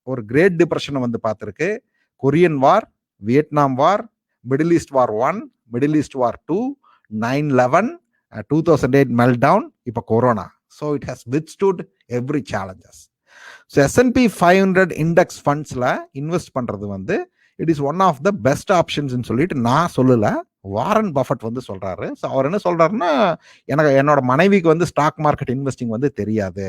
ஒரு கிரேட் டிப்ரெஷனை வந்து பார்த்துருக்கு, Korean war, Vietnam war, Middle East war 1, Middle East war 2, 9/11, 2008 meltdown, இப்போ corona. So it has withstood every challenges. So S&P 500 index ஃபண்ட்ஸில் இன்வெஸ்ட் பண்ணுறது வந்து it is one of the best ஆப்ஷன்ஸ்ன்னு சொல்லிட்டு நான் சொல்லலை, வாரன் பஃபட் வந்து சொல்கிறாரு. ஸோ அவர் என்ன சொல்கிறாருன்னா, என்னோட மனைவிக்கு வந்து ஸ்டாக் மார்க்கெட் இன்வெஸ்டிங் வந்து தெரியாது.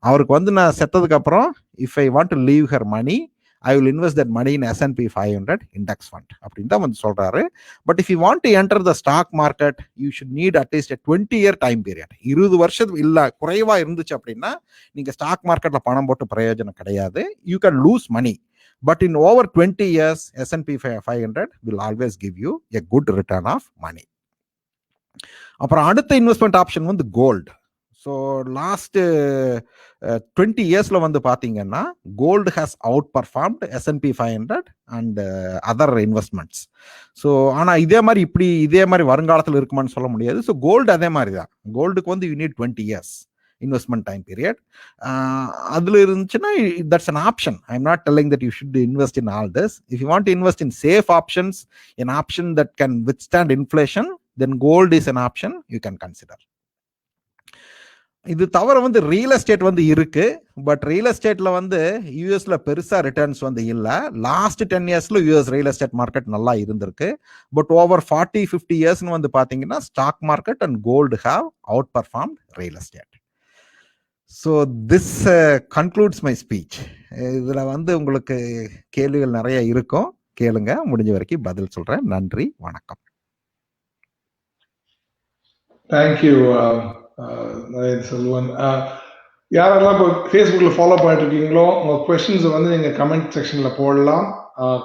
அவருக்கு வந்து நான் செத்ததுக்கப்புறம் if I want to leave her money I will invest that money in S&P 500 index fund அப்படின்னு தான் வந்து சொல்றாரு. But if you want to enter the stock market you should need at least 20-year time period. 20 வருஷம் இல்லை குறைவா இருந்துச்சு அப்படின்னா நீங்க ஸ்டாக் மார்க்கெட்ல பணம் போட்டு பிரயோஜனம் கிடையாது. You can lose money. But in over 20 years S&P 500 will always give you a good return of money. அப்புறம் அடுத்த இன்வெஸ்ட்மெண்ட் ஆப்ஷன் வந்து கோல்டு. ஸோ லாஸ்ட் 20 yearsல வந்து பார்த்தீங்கன்னா gold has outperformed S&P 500 and other investments. So ஆனால் இதே மாதிரி வருங்காலத்தில் இருக்குமான்னு சொல்ல முடியாது. ஸோ கோல்டு அதே மாதிரி தான். கோல்டுக்கு வந்து you need 20 years investment time period. அதில் இருந்துச்சுன்னா that's an option. I am not telling that you should invest in all this. If you want to invest in safe options, an option that can withstand inflation, then gold is an option you can consider. இது தவிர வந்து ரியல் எஸ்டேட் வந்து இருக்கு. பட் ரியல் எஸ்டேட்ல வந்து யூஎஸ்ல பெருசா ரிட்டர்ன்ஸ் வந்து இல்லை. லாஸ்ட் 10 yearsல யூஎஸ் ரியல் எஸ்டேட் மார்க்கெட் நல்லா இருந்திருக்கு. பட் ஓவர் 40-50 yearsன்னு வந்து பாத்தீங்கன்னா stock market and gold have outperformed real estate. So this concludes my speech. இதுல வந்து உங்களுக்கு கேள்விகள் நிறைய இருக்கும், கேளுங்க, முடிஞ்ச வரைக்கும் பதில் சொல்றேன். நன்றி, வணக்கம். தேங்க்யூ செல்வன். யாரெல்லாம் இப்போ ஃபேஸ்புக்கில் ஃபாலோ பண்ணிட்டு இருக்கீங்களோ உங்கள் கொஸ்டின்ஸை வந்து நீங்கள் கமெண்ட் செக்ஷனில் போடலாம்.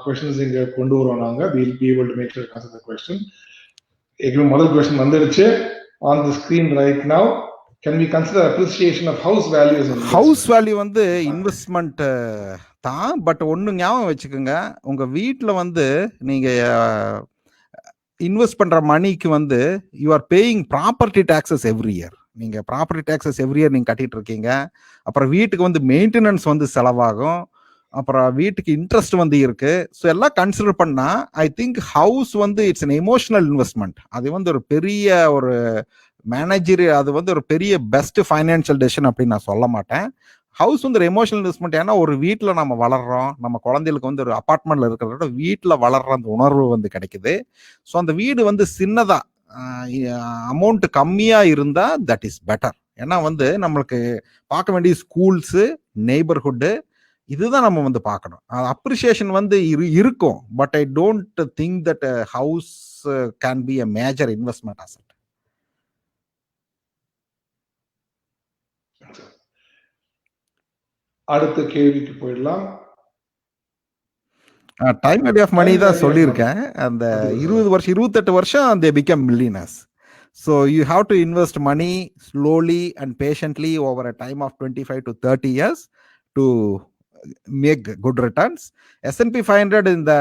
கொஸ்டின்ஸ் இங்கே கொண்டு வருவோம் நாங்கள். Will be able to make sure answer the question. முதல் கொஸ்டின் வந்துடுச்சு on the screen right now. can we consider appreciation of house values in house investment? Value வந்து இன்வெஸ்ட்மெண்ட் தான். பட் ஒன்று ஞாபகம் வச்சுக்கோங்க, உங்க வீட்டில் வந்து நீங்க இன்வெஸ்ட் பண்ற மணிக்கு வந்து you are paying property taxes every year. நீங்க ப்ராப்பர்ட்டி டாக்ஸஸ் எவ்ரி இயர் நீங்க கட்டிட்டு இருக்கீங்க. அப்புறம் வீட்டுக்கு வந்து மெயின்டெனன்ஸ் வந்து செலவாகும். அப்புறம் வீட்டுக்கு இன்ட்ரெஸ்ட் வந்து இருக்கு. ஸோ எல்லாம் கன்சிடர் பண்ணா ஐ திங்க் ஹவுஸ் வந்து இட்ஸ் an எமோஷனல் இன்வெஸ்ட்மெண்ட். அது வந்து ஒரு பெரிய ஒரு மேனேஜர், அது வந்து ஒரு பெரிய பெஸ்ட் ஃபைனான்சியல் டெசிஷன் அப்படின்னு நான் சொல்ல மாட்டேன். ஹவுஸ் வந்து ஒரு எமோஷனல் இன்வெஸ்ட்மெண்ட். ஏன்னா ஒரு வீட்டில் நம்ம வளர்றோம், நம்ம குழந்தைகளுக்கு வந்து ஒரு அப்பார்ட்மெண்ட்ல இருக்கிறத விட வீட்டில் வளர்ற அந்த உணர்வு வந்து கிடைக்குது. ஸோ அந்த வீடு வந்து சின்னதா அமௌண்ட் கம்மியா இருந்தா தட் இஸ் பெட்டர். ஏன்னா வந்து நம்மளுக்கு பார்க்க வேண்டிய ஸ்கூல்ஸு, நெய்பர்ஹுட்டு, இதுதான் நம்ம வந்து பார்க்கணும். அப்ரிசியேஷன் வந்து இருக்கும். But I don't think that house can be a major investment asset. அடுத்த கேள்விக்கு போயிடலாம். Time value of money Time தான் value of சொல்லியிருக்கேன். அந்த அது 20 வருஷம் 28 வருஷம் they become millionaires. So you have to invest money slowly and patiently over a time of 25 to 30 years to make good returns. S&P 500 இந்த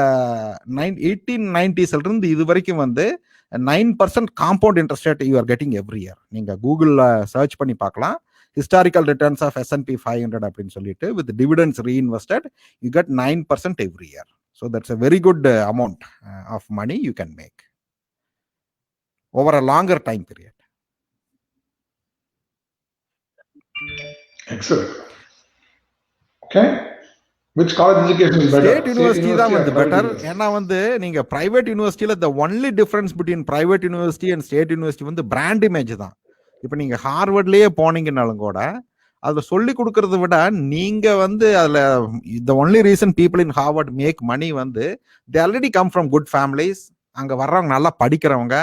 1890s இருந்து இது வரைக்கும் வந்து 9% compound interest rate you are getting every year. நீங்க கூகுளில் சர்ச் பண்ணி பார்க்கலாம், ஹிஸ்டாரிக்கல் ரிட்டர்ன்ஸ் ஆஃப் S&P 500 அப்படின்னு சொல்லிட்டு with dividends reinvested you get 9% every year. So that's a very good amount of money you can make over a longer time period. Excellent. Okay. Which college education is better? State university தான் or வந்து private பெட்டர். university? ஏன்னா வந்து நீங்க பிரைவேட் யூனிவர்சிட்டியில the only difference between private university and state university வந்து பிராண்ட் இமேஜ் தான். இப்போ நீங்க ஹார்வர்ட்லயே போனீங்கன்னாலும் கூட அதில் சொல்லி கொடுக்கறத விட நீங்க வந்து அதில் the only reason people in Harvard make money வந்து they already come from good families. அங்கே வர்றவங்க நல்லா படிக்கிறவங்க.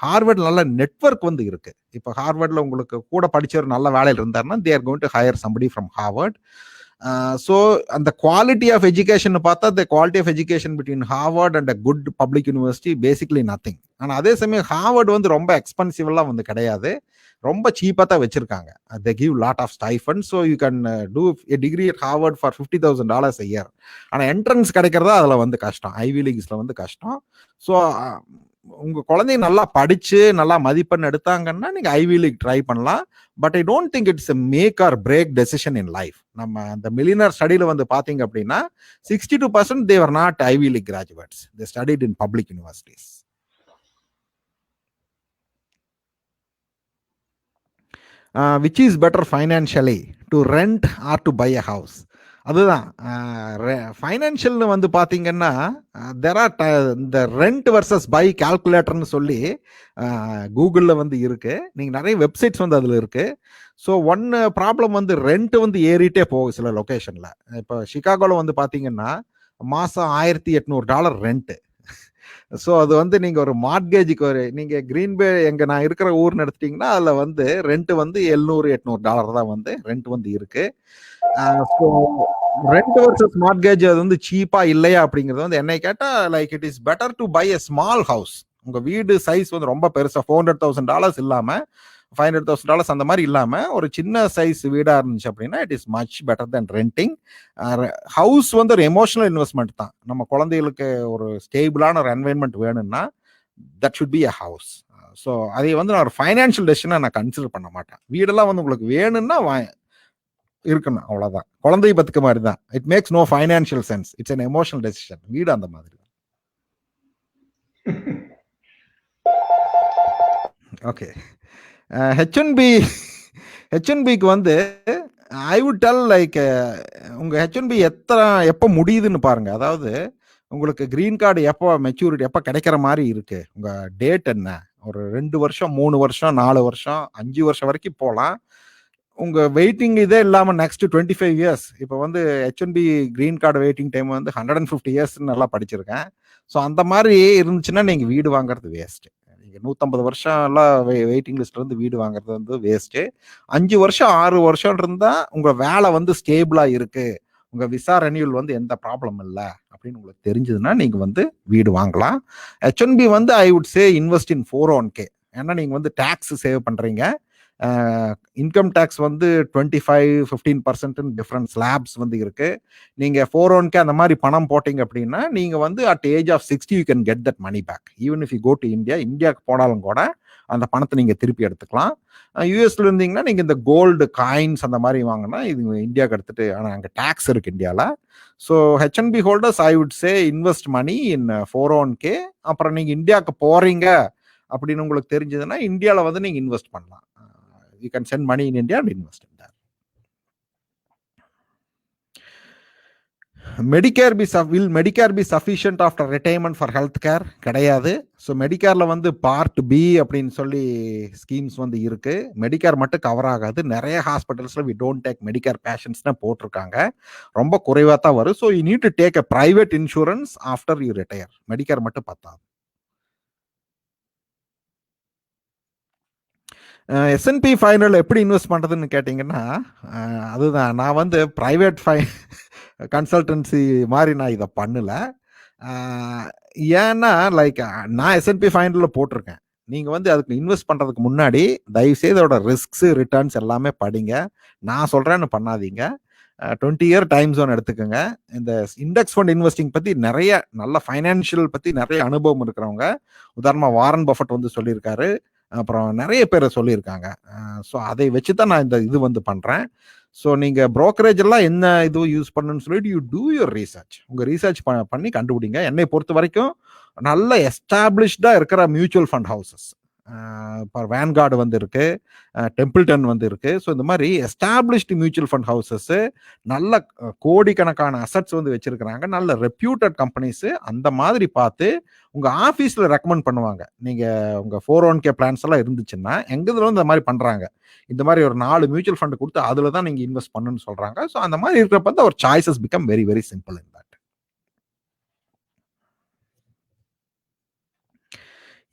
ஹார்வர்ட் நல்ல நெட்வொர்க் வந்து இருக்கு. இப்போ ஹார்வர்ட்ல உங்களுக்கு கூட படிச்சவர் நல்ல வேலையில் இருந்தாருன்னா they are going to hire somebody from Harvard. So அந்த குவாலிட்டி ஆஃப் எஜுகேஷன் பார்த்தா the quality of education between Harvard and a good public university basically nothing. ஆனால் அதே சமயம் ஹார்வர்ட் வந்து ரொம்ப எக்ஸ்பென்சிவ்லாம் வந்து கிடையாது, ரொம்ப சீப்பாக தான் வச்சிருக்காங்க. they give lot of stipend, so you can do a degree at Harvard for $50,000 a year. ஆனால் என்ட்ரன்ஸ் கிடைக்கிறதா அதில் வந்து கஷ்டம், ஐவி லீக்ஸில் வந்து கஷ்டம். ஸோ உங்க குழந்தைங்க நல்லா படிச்சு நல்லா மதிப்பெண் எடுத்தாங்கன்னா நீங்க ஐவி லீக் ட்ரை பண்ணலாம். But I don't think it's a make or break decision in life. நம்ம அந்த மில்லியனர் ஸ்டடியில வந்து பாத்தீங்க அப்படின்னா 62% they were not Ivy League graduates. They studied in public universities. Which is better financially, to rent or to buy a house? அதுதான் ஃபைனான்ஷியல்னு வந்து பார்த்தீங்கன்னா தெர் ஆர் இந்த ரெண்ட் வர்சஸ் பை கால்குலேட்டர்னு சொல்லி கூகுளில் வந்து இருக்கு. நீங்கள் நிறைய வெப்சைட்ஸ் வந்து அதில் இருக்கு. ஸோ ஒன்று ப்ராப்ளம் வந்து ரெண்ட் வந்து ஏறிட்டே போகும் சில லொக்கேஷனில். இப்போ சிகாகோவில் வந்து பார்த்தீங்கன்னா மாதம் $1,800 ரெண்ட்டு. ஸோ அது வந்து நீங்கள் ஒரு மார்ட்கேஜுக்கு ஒரு நீங்கள் கிரீன் பே எங்கே நான் இருக்கிற ஊர்னு எடுத்துட்டிங்கன்னா அதில் வந்து ரெண்ட் வந்து $700-800 தான் வந்து ரெண்ட் வந்து இருக்கு. ஸோ ரெண்ட் வர்சஸ் மார்ட்கேஜ் அது வந்து சீப்பா இல்லையா அப்படிங்கிறது வந்து என்னை கேட்டால் like it is better to buy a small house. உங்கள் வீடு சைஸ் வந்து ரொம்ப பெருசாக $400,000 இல்லாமல் $500,000 அந்த மாதிரி இல்லாமல் ஒரு சின்ன சைஸ் வீடாக இருந்துச்சு அப்படின்னா it is much better then renting. House வந்து ஒரு எமோஷனல் இன்வெஸ்ட்மெண்ட் தான். நம்ம குழந்தைகளுக்கு ஒரு ஸ்டேபிளான ஒரு என்வைரன்மெண்ட் வேணும்னா that should be a house. So அதை வந்து நான் ஒரு ஃபைனான்ஷியல் டெசிஷனை நான் கன்சிடர் பண்ண மாட்டேன். வீடெல்லாம் வந்து உங்களுக்கு வேணும்னா இருக்கணும், அவ்வளவுதான். குழந்தை பத்துக்க மாதிரி தான். It makes no financial sense. It's an emotional decision. வீடு அந்த மாதிரி தான். ஓகே, ஹெச்என்பிக்கு வந்து ஐ வுட் டெல் லைக் உங்க ஹெச்என்பி எப்போ முடியுதுன்னு பாருங்க. அதாவது உங்களுக்கு கிரீன் கார்டு எப்போ மெச்சூரிட்டி எப்போ கிடைக்கிற மாதிரி இருக்கு, உங்க டேட் என்ன, ஒரு 2 வருஷம் 3 வருஷம் 4 வருஷம் 5 வருஷம் வரைக்கும் போகலாம். உங்க வெயிட்டிங் இதே இல்லாம நெக்ஸ்ட் 25 இயர்ஸ். இப்போ வந்து HNB green card waiting time வந்து 150 இயர்ஸ் நல்லா படிச்சிருக்கேன். ஸோ அந்த மாதிரி இருந்துச்சுன்னா நீங்க வீடு வாங்குறது வேஸ்ட். நீங்க 150 வருஷம் எல்லாம் வெயிட்டிங் லிஸ்ட்ல இருந்து வீடு வாங்குறது வந்து வேஸ்ட். 5 வருஷம் 6 வருஷம் இருந்தா உங்க வேலை வந்து ஸ்டேபிளா இருக்கு, உங்க விசா ரெனியூல் வந்து எந்த ப்ராப்ளம் இல்லை அப்படின்னு உங்களுக்கு தெரிஞ்சதுன்னா நீங்க வந்து வீடு வாங்கலாம். ஹெச்என்பி வந்து I would say invest in 401k. ஏன்னா நீங்க வந்து டாக்ஸ் சேவ் பண்றீங்க, இன்கம் டேக்ஸ் வந்து 25-15% டிஃப்ரெண்ட் ஸ்லாப்ஸ் வந்து இருக்கு. நீங்க 401k அந்த மாதிரி பணம் போட்டீங்க அப்படின்னா நீங்க வந்து at age of 60 you can get that money back. Even if you go to India, இந்தியாவுக்கு போனாலும் கூட அந்த பணத்தை நீங்க திருப்பி எடுத்துக்கலாம். யூஎஸ்ல இருந்தீங்கன்னா நீங்க இந்த கோல்டு காயின்ஸ் அந்த மாதிரி வாங்கினா இது இந்தியாவுக்கு எடுத்துட்டு, ஆனால் அங்கே டேக்ஸ் இருக்கு இந்தியாவில். So HNB holders I would say invest money in 401k. அப்புறம் நீங்க இந்தியாவுக்கு போறீங்க அப்படின்னு உங்களுக்கு தெரிஞ்சதுன்னா இந்தியாவில் வந்து நீங்க இன்வெஸ்ட் பண்ணலாம். You can send money in India and invest in that. Will Medicare be sufficient after retirement for health care? கிடையாது. ஸோ மெடிக்கேரில் வந்து பார்ட் பி அப்படின்னு சொல்லி ஸ்கீம்ஸ் வந்து இருக்கு. மெடிக்கேர் மட்டும் கவர் ஆகாது. நிறைய ஹாஸ்பிட்டல்ஸில் வி டோன்ட் டேக் மெடிக்கேர் பேஷன்ஸ்னா போட்டிருக்காங்க. ரொம்ப குறைவாக தான் வரும். So you need to take a private insurance after you retire. Medicare மட்டும் பத்தாது. S&P ஃபைனல் எப்படி இன்வெஸ்ட் பண்ணுறதுன்னு கேட்டிங்கன்னா, அதுதான் நான் வந்து ப்ரைவேட் கன்சல்டன்சி மாதிரி நான் இதை பண்ணல. ஏன்னா லைக் நான் S&P ஃபைனலில் போட்டிருக்கேன். நீங்கள் வந்து அதுக்கு இன்வெஸ்ட் பண்ணுறதுக்கு முன்னாடி தயவுசெய்து அதோட ரிஸ்க்ஸு ரிட்டர்ன்ஸ் எல்லாமே படிங்க. நான் சொல்கிறேன்னு பண்ணாதீங்க. 20 இயர் டைம் ஜோன் எடுத்துக்கோங்க. இந்த இண்டெக்ஸ் ஃபண்ட் இன்வெஸ்டிங் பற்றி நிறைய நல்ல ஃபைனான்ஷியல் பற்றி நிறைய அனுபவம் இருக்கிறவங்க, உதாரணமாக வாரன் பஃபட் வந்து சொல்லியிருக்காரு, அப்புறம் நிறைய பேர் சொல்லியிருக்காங்க. ஸோ அதை வச்சு தான் நான் இந்த இது வந்து பண்ணுறேன். ஸோ நீங்கள் ப்ரோக்கரேஜ் எல்லாம் என்ன இது யூஸ் பண்ணணும்னு சொல்லிட்டு யூ டூ யுவர் ரீசர்ச். உங்கள் ரீசர்ச் பண்ணி கண்டுபிடிங்க. என்னை பொறுத்த வரைக்கும் நல்ல எஸ்டாப்ளிஷ்டாக இருக்கிற மியூச்சுவல் ஃபண்ட் ஹவுசஸ், இப்போ வேன்கார்டு வந்து இருக்கு, டெம்பிள்டன் வந்து இருக்கு. ஸோ இந்த மாதிரி எஸ்டாப்ளிஷ்டு மியூச்சுவல் ஃபண்ட் ஹவுசஸ் நல்ல கோடிக்கணக்கான அசட்ஸ் வந்து வச்சிருக்கிறாங்க, நல்ல ரெப்யூட்டட் கம்பெனிஸ். அந்த மாதிரி பார்த்து உங்க ஆஃபீஸில் ரெக்கமெண்ட் பண்ணுவாங்க. நீங்க உங்க 401k பிளான்ஸ் எல்லாம் இருந்துச்சுன்னா எங்கதுல இந்த மாதிரி பண்றாங்க. இந்த மாதிரி ஒரு 4 மியூச்சுவல் ஃபண்ட் கொடுத்து அதுல தான் நீங்க இன்வெஸ்ட் பண்ணணும்னு சொல்றாங்க. ஸோ அந்த மாதிரி இருக்கிறப்ப தான் ஒரு choices become very very simple in that.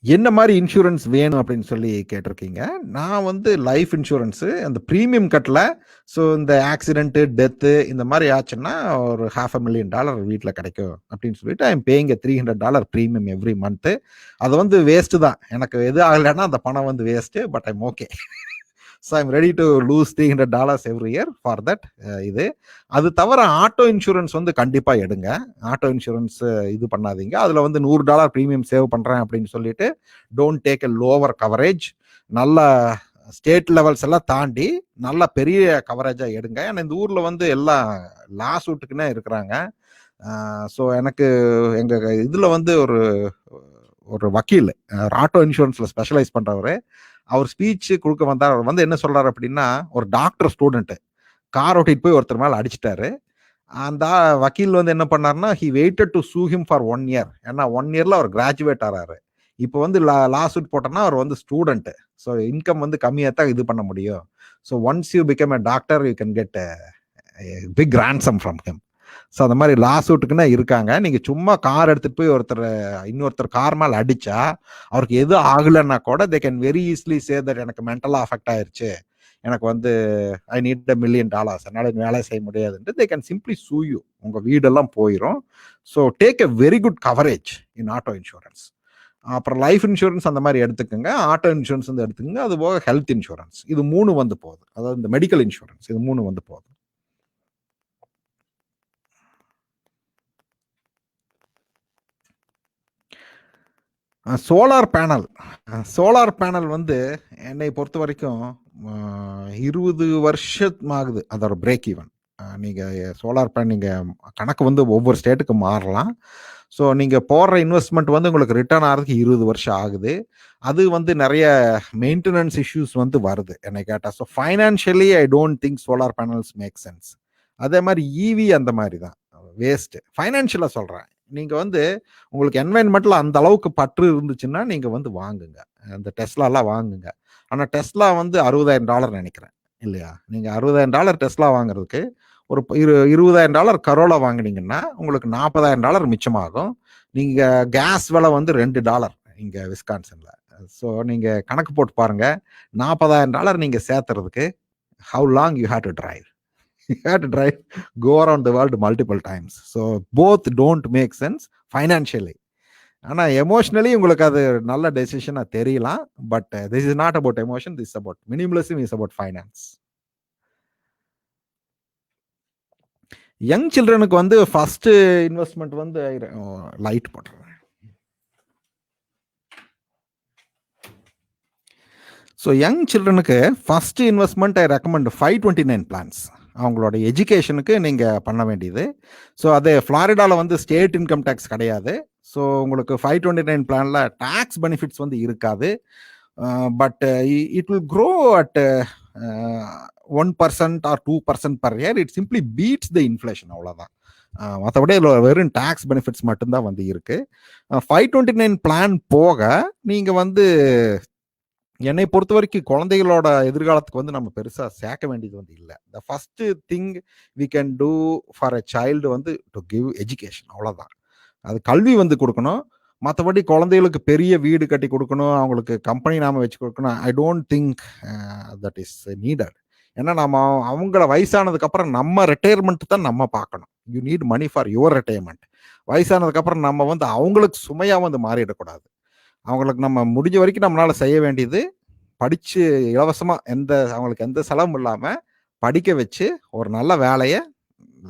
என்ன மாதிரி இன்சூரன்ஸ் வேணும் அப்படின்னு சொல்லி கேட்டிருக்கீங்க. நான் வந்து லைஃப் இன்சூரன்ஸு அந்த ப்ரீமியம் கட்டல. ஸோ இந்த ஆக்சிடென்ட்டு, டெத்து இந்த மாதிரி ஆச்சுன்னா ஒரு $500,000 வீட்டில் கிடைக்கும் அப்படின்னு சொல்லிட்டு I am paying $300 premium every month. அது வந்து வேஸ்ட்டு தான். எனக்கு எது ஆகலைன்னா அந்த பணம் வந்து waste. But I'm okay. So I'm ready to lose $300 every year for that. இது அது தவிர ஆட்டோ இன்சூரன்ஸ் வந்து கண்டிப்பாக எடுங்க. ஆட்டோ இன்சூரன்ஸ் இது பண்ணாதீங்க. அதில் வந்து $100 ப்ரீமியம் சேவ் பண்ணுறேன் அப்படின்னு சொல்லிட்டு don't take a lower coverage. நல்ல ஸ்டேட் லெவல்ஸ் எல்லாம் தாண்டி நல்ல பெரிய கவரேஜாக எடுங்க. ஏன்னா இந்த ஊரில் வந்து எல்லாம் லாஸ் விட்டுக்குன்னே இருக்கிறாங்க. ஸோ எனக்கு எங்கள் இதில் வந்து ஒரு வக்கீல் ஆட்டோ இன்சூரன்ஸில் ஸ்பெஷலைஸ் பண்ணுறவர், அவர் ஸ்பீச் கொடுக்க வந்தார். அவர் வந்து என்ன சொல்றாரு அப்படின்னா, ஒரு டாக்டர் ஸ்டூடெண்ட் கார் ஓட்டிட்டு போய் ஒருத்தர் மேலே அடிச்சிட்டாரு. அந்த வக்கீல் வந்து என்ன பண்ணாருன்னா, ஹி வெயிட்டட் டு சூ ஹிம் ஃபார் 1 இயர். ஏன்னா 1 இயர்ல அவர் கிராஜுவேட் ஆறாரு. இப்போ வந்து லாசூட் போட்டோன்னா அவர் வந்து ஸ்டூடெண்ட். ஸோ இன்கம் வந்து கம்மியாக தான் இது பண்ண முடியும். So once you become a doctor you can get big ransom from him. So அந்த மாதிரி லாசூட்டுக்குன்னா இருக்காங்க. நீங்க சும்மா கார் எடுத்துட்டு போய் இன்னொருத்தர் கார் மேலே அடிச்சா அவருக்கு எது ஆகலைன்னா கூட they can very easily say that எனக்கு மென்டலாக அஃபெக்ட் ஆயிருச்சு, எனக்கு வந்து ஐ நீட் $1 million, என்னால் வேலை செய்ய முடியாதுன்ட்டு தே கேன் சிம்பிளி சூ யூ. உங்கள் வீடெல்லாம் போயிடும். So take a very good coverage in auto insurance. அப்புறம் லைஃப் இன்சூரன்ஸ் அந்த மாதிரி எடுத்துக்கோங்க. ஆட்டோ இன்சூரன்ஸ் வந்து எடுத்துக்கோங்க. அது போக ஹெல்த் இன்சூரன்ஸ், இது 3 வந்து போகுது. அதாவது இந்த மெடிக்கல் இன்சூரன்ஸ் இது 3 வந்து போகுது. சோலார் பேனல் வந்து என்னை பொறுத்த வரைக்கும் 20 வருஷம் ஆகுது அதோட பிரேக் ஈவன். நீங்கள் சோலார் பேனல் நீங்கள் கணக்கு வந்து ஒவ்வொரு ஸ்டேட்டுக்கு மாறலாம். ஸோ நீங்கள் போடுற இன்வெஸ்ட்மெண்ட் வந்து உங்களுக்கு ரிட்டர்ன் ஆகிறதுக்கு 20 வருஷம் ஆகுது. அது வந்து நிறைய மெயின்டெனன்ஸ் இஷ்யூஸ் வந்து வருது என்னை கேட்டால். So financially I don't think solar panels make sense. அதே மாதிரி ஈவி அந்த மாதிரி தான் வேஸ்ட்டு. ஃபைனான்ஷியலாக சொல்கிறேன். நீங்கள் வந்து உங்களுக்கு என்வைரன்மெண்ட்டில் அந்த அளவுக்கு பற்று இருந்துச்சுன்னா நீங்கள் வந்து வாங்குங்க, அந்த டெஸ்லாலாம் வாங்குங்க. ஆனால் டெஸ்லா வந்து $60,000 நினைக்கிறேன் இல்லையா? நீங்கள் $60,000 டெஸ்லா வாங்குறதுக்கு ஒரு $20,000 கரோலா வாங்கினீங்கன்னா உங்களுக்கு $40,000 மிச்சமாகும். நீங்கள் கேஸ் விலை வந்து $2 இங்கே விஸ்கான்சனில். ஸோ நீங்கள் கணக்கு போட்டு பாருங்கள், $40,000 நீங்கள் சேர்த்துறதுக்கு how long you have to drive. You have to drive, go around the world multiple times. So both don't make sense financially. ஆனா எமோஷனலி உங்களுக்கு அது நல்ல டெசிஷனா தெரியலாம். But this is not about emotion, this about minimalism is about finance. Young சில்ட்ரனுக்கு வந்து ஃபர்ஸ்ட் இன்வெஸ்ட்மெண்ட் வந்து லைட் போட்டுறேன். ஸோ யங் சில்ட்ரனுக்கு first investment I recommend 529 plans. அவங்களோட எஜுகேஷனுக்கு நீங்கள் பண்ண வேண்டியது. ஸோ அது ஃப்ளாரிடாவில் வந்து ஸ்டேட் இன்கம் டேக்ஸ் கிடையாது. ஸோ உங்களுக்கு 529 பிளானில் டேக்ஸ் பெனிஃபிட்ஸ் வந்து இருக்காது. But it will grow at 1% or 2% per year. It simply beads the inflation, அவ்வளோதான். மற்றபடி அதில் வெறும் டேக்ஸ் பெனிஃபிட்ஸ் மட்டும்தான் வந்து இருக்கு. 529 பிளான் போக நீங்கள் வந்து என்னை பொறுத்த வரைக்கும் குழந்தைகளோட எதிர்காலத்துக்கு வந்து நம்ம பெருசாக சேர்க்க வேண்டியது வந்து இல்லை. The first thing we can do for a child வந்து டு கிவ் எஜுகேஷன், அவ்வளோதான். அது கல்வி வந்து கொடுக்கணும். மற்றபடி குழந்தைகளுக்கு பெரிய வீடு கட்டி கொடுக்கணும், அவங்களுக்கு கம்பெனி நாம வச்சு கொடுக்கணும், I don't think that is needed. ஏன்னா நம்ம அவங்கள வயசானதுக்கப்புறம் நம்ம ரிட்டையர்மெண்ட் தான் நம்ம பார்க்கணும். You need money for your retirement. வயசானதுக்கப்புறம் நம்ம வந்து அவங்களுக்கு சுமையாக வந்து மாறிடக்கூடாது. அவங்களுக்கு நம்ம முடிஞ்ச வரைக்கும் நம்மளால செய்ய வேண்டியது படிச்சு இலவசமாக அவங்களுக்கு எந்த செலவும் இல்லாமல் படிக்க வச்சு ஒரு நல்ல வேலையை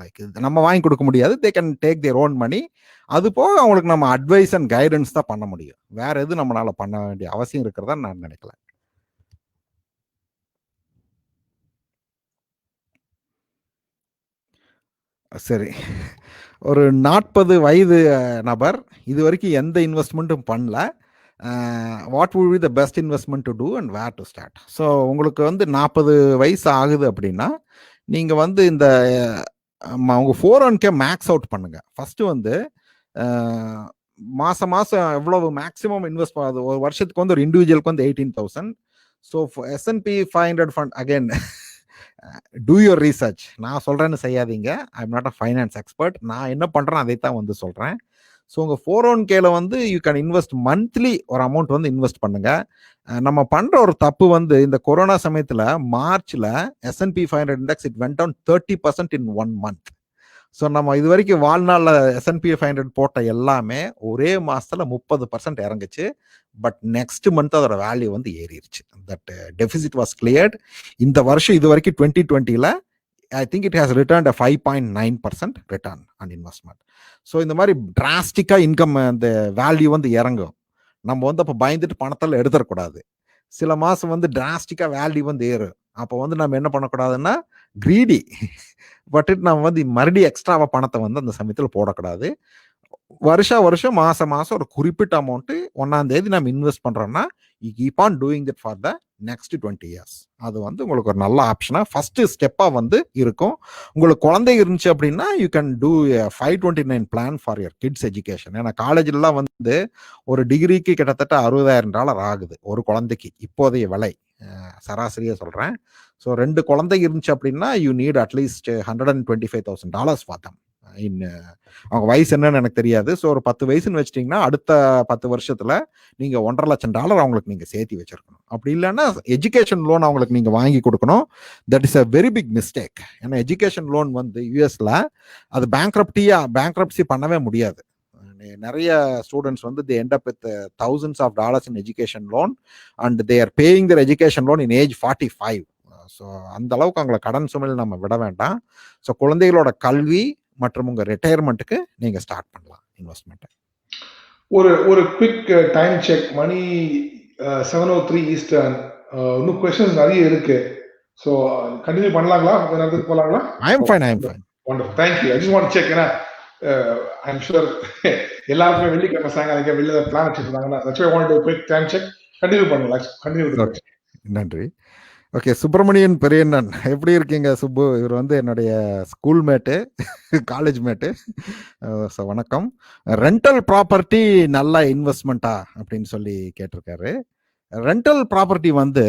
லைக் நம்ம வாங்கி கொடுக்க முடியாது. They can take their own money. அது போக அவங்களுக்கு நம்ம அட்வைஸ் அண்ட் கைடன்ஸ் தான் பண்ண முடியும். வேற எது நம்மளால பண்ண வேண்டிய அவசியம் இருக்கிறதா நான் நினைக்கல. சரி, ஒரு 40 வயது நபர் இது வரைக்கும் எந்த இன்வெஸ்ட்மெண்ட்டும் பண்ணல. What would be the best investment to do and where to start? So உங்களுக்கு வந்து 40 வயசு ஆகுது அப்படின்னா நீங்கள் வந்து இந்த உங்கள் 401k மேக்ஸ் அவுட் பண்ணுங்க. ஃபர்ஸ்ட் வந்து மாதம் எவ்வளவு மேக்ஸிமம் இன்வெஸ்ட் ஆகுது ஒரு வருஷத்துக்கு வந்து ஒரு இண்டிவிஜுவலுக்கு வந்து 18,000. So S&P 500 fund again two your research. நான் சொல்கிறேன்னு செய்யாதீங்க. ஐ am not a finance expert. நான் என்ன பண்ணுறேன் அதை தான் வந்து சொல்கிறேன். ஸோ உங்கள் 401kல வந்து யூ கேன் இன்வெஸ்ட் மந்த்லி ஒரு அமௌண்ட் வந்து இன்வெஸ்ட் பண்ணுங்க. நம்ம பண்ணுற ஒரு தப்பு வந்து இந்த கொரோனா சமயத்தில் மார்ச்சில் S&P 500 index it went down 30% in 1 month. So நம்ம இது வரைக்கும் வாழ்நாளில் S&P 500 போட்ட எல்லாமே ஒரே மாதத்தில் 30% இறங்குச்சு. பட் நெக்ஸ்ட் மந்த் அதோட வேல்யூ வந்து ஏறிடுச்சு. That deficit was cleared. இந்த வருஷம் இது வரைக்கும் 2020ல் I think it has returned 5.9% return on investment. So இந்த மாதிரி டிராஸ்டிக்காக இன்கம் அந்த வேல்யூ வந்து இறங்கும். நம்ம வந்து அப்போ பயந்துட்டு பணத்தில் எடுத்துடக்கூடாது. சில மாதம் வந்து டிராஸ்டிக்காக வேல்யூ வந்து ஏறும். அப்போ வந்து நம்ம என்ன பண்ணக்கூடாதுன்னா கிரீடி பட் நம்ம வந்து மறுபடியும் எக்ஸ்ட்ராவாக பணத்தை வந்து அந்த சமயத்தில் போடக்கூடாது. வருஷம் மாதம் ஒரு குறிப்பிட்ட அமௌண்ட்டு 1ஆம் தேதி நம்ம இன்வெஸ்ட் பண்ணுறோம்னா you keep on doing it for the next 20 years. அது வந்து உங்களுக்கு ஒரு நல்ல ஆப்ஷனாக ஃபர்ஸ்ட் ஸ்டெப்பாக வந்து இருக்கும். உங்களுக்கு குழந்தை இருந்துச்சு அப்படின்னா you can two 529 plan for your kids education. ஏன்னா காலேஜ்லாம் வந்து ஒரு டிகிரிக்கு கிட்டத்தட்ட $60,000 ஆகுது ஒரு குழந்தைக்கு, இப்போதைய விலை சராசரியாக சொல்கிறேன். ஸோ 2 குழந்தை இருந்துச்சு அப்படின்னா you need at least $125,000 for them. அவங்க வயசு என்னன்னு எனக்கு தெரியாது. ஸோ ஒரு 10 வயசுன்னு வச்சிட்டிங்கன்னா அடுத்த 10 வருஷத்துல நீங்க $1,50,000 அவங்களுக்கு நீங்க சேர்த்து வச்சிருக்கணும். அப்படி இல்லைன்னா எஜுகேஷன் லோன் அவங்களுக்கு நீங்க வாங்கி கொடுக்கணும். That is a very big mistake. ஏன்னா எஜுகேஷன் லோன் வந்து யூஎஸ்ல அது பேங்க்ரப்சி பண்ணவே முடியாது. நிறைய ஸ்டூடெண்ட்ஸ் வந்து they end up with thousands of dollars in education loan and they are paying their education loan in age 45. So அந்த அளவுக்கு அவங்கள கடன் சுமையில் நம்ம விட வேண்டாம். ஸோ குழந்தைகளோட கல்வி மற்றும் உங்க ரிட்டையர்மெண்ட்டுக்கு நீங்க ஸ்டார்ட் பண்ணலாம் இன்வெஸ்ட்மெண்ட். ஒரு குவிக் டைம் செக். மணி 7:03 ஈஸ்டர்ன். இன்னும் क्वेश्चंस நிறைய இருக்கு. ஸோ கண்டினியூ பண்ணலாங்களா? நேரத்துக்கு போலாங்களா? I am fine. Wonderful. Thank you. I just want to check. ஏன்னா I'm sure எல்லாருமே வெள்ளிக்கிழமை சாயங்காலம் வெளியில plan வச்சிருந்தாங்கன்னா that's why I want to do a quick time check. Continue பண்ணலாம். கண்டினியூ. நன்றி. ஓகே, சுப்பிரமணியன் பெரியண்ணன் எப்படி இருக்கீங்க சுப்பு? இவர் வந்து என்னுடைய ஸ்கூல் மேட்டு, காலேஜ் மேட்டு. ஸோ வணக்கம். ரெண்டல் ப்ராப்பர்ட்டி நல்ல இன்வெஸ்ட்மெண்ட்டா அப்படின்னு சொல்லி கேட்டிருக்காரு. ரெண்டல் ப்ராப்பர்ட்டி வந்து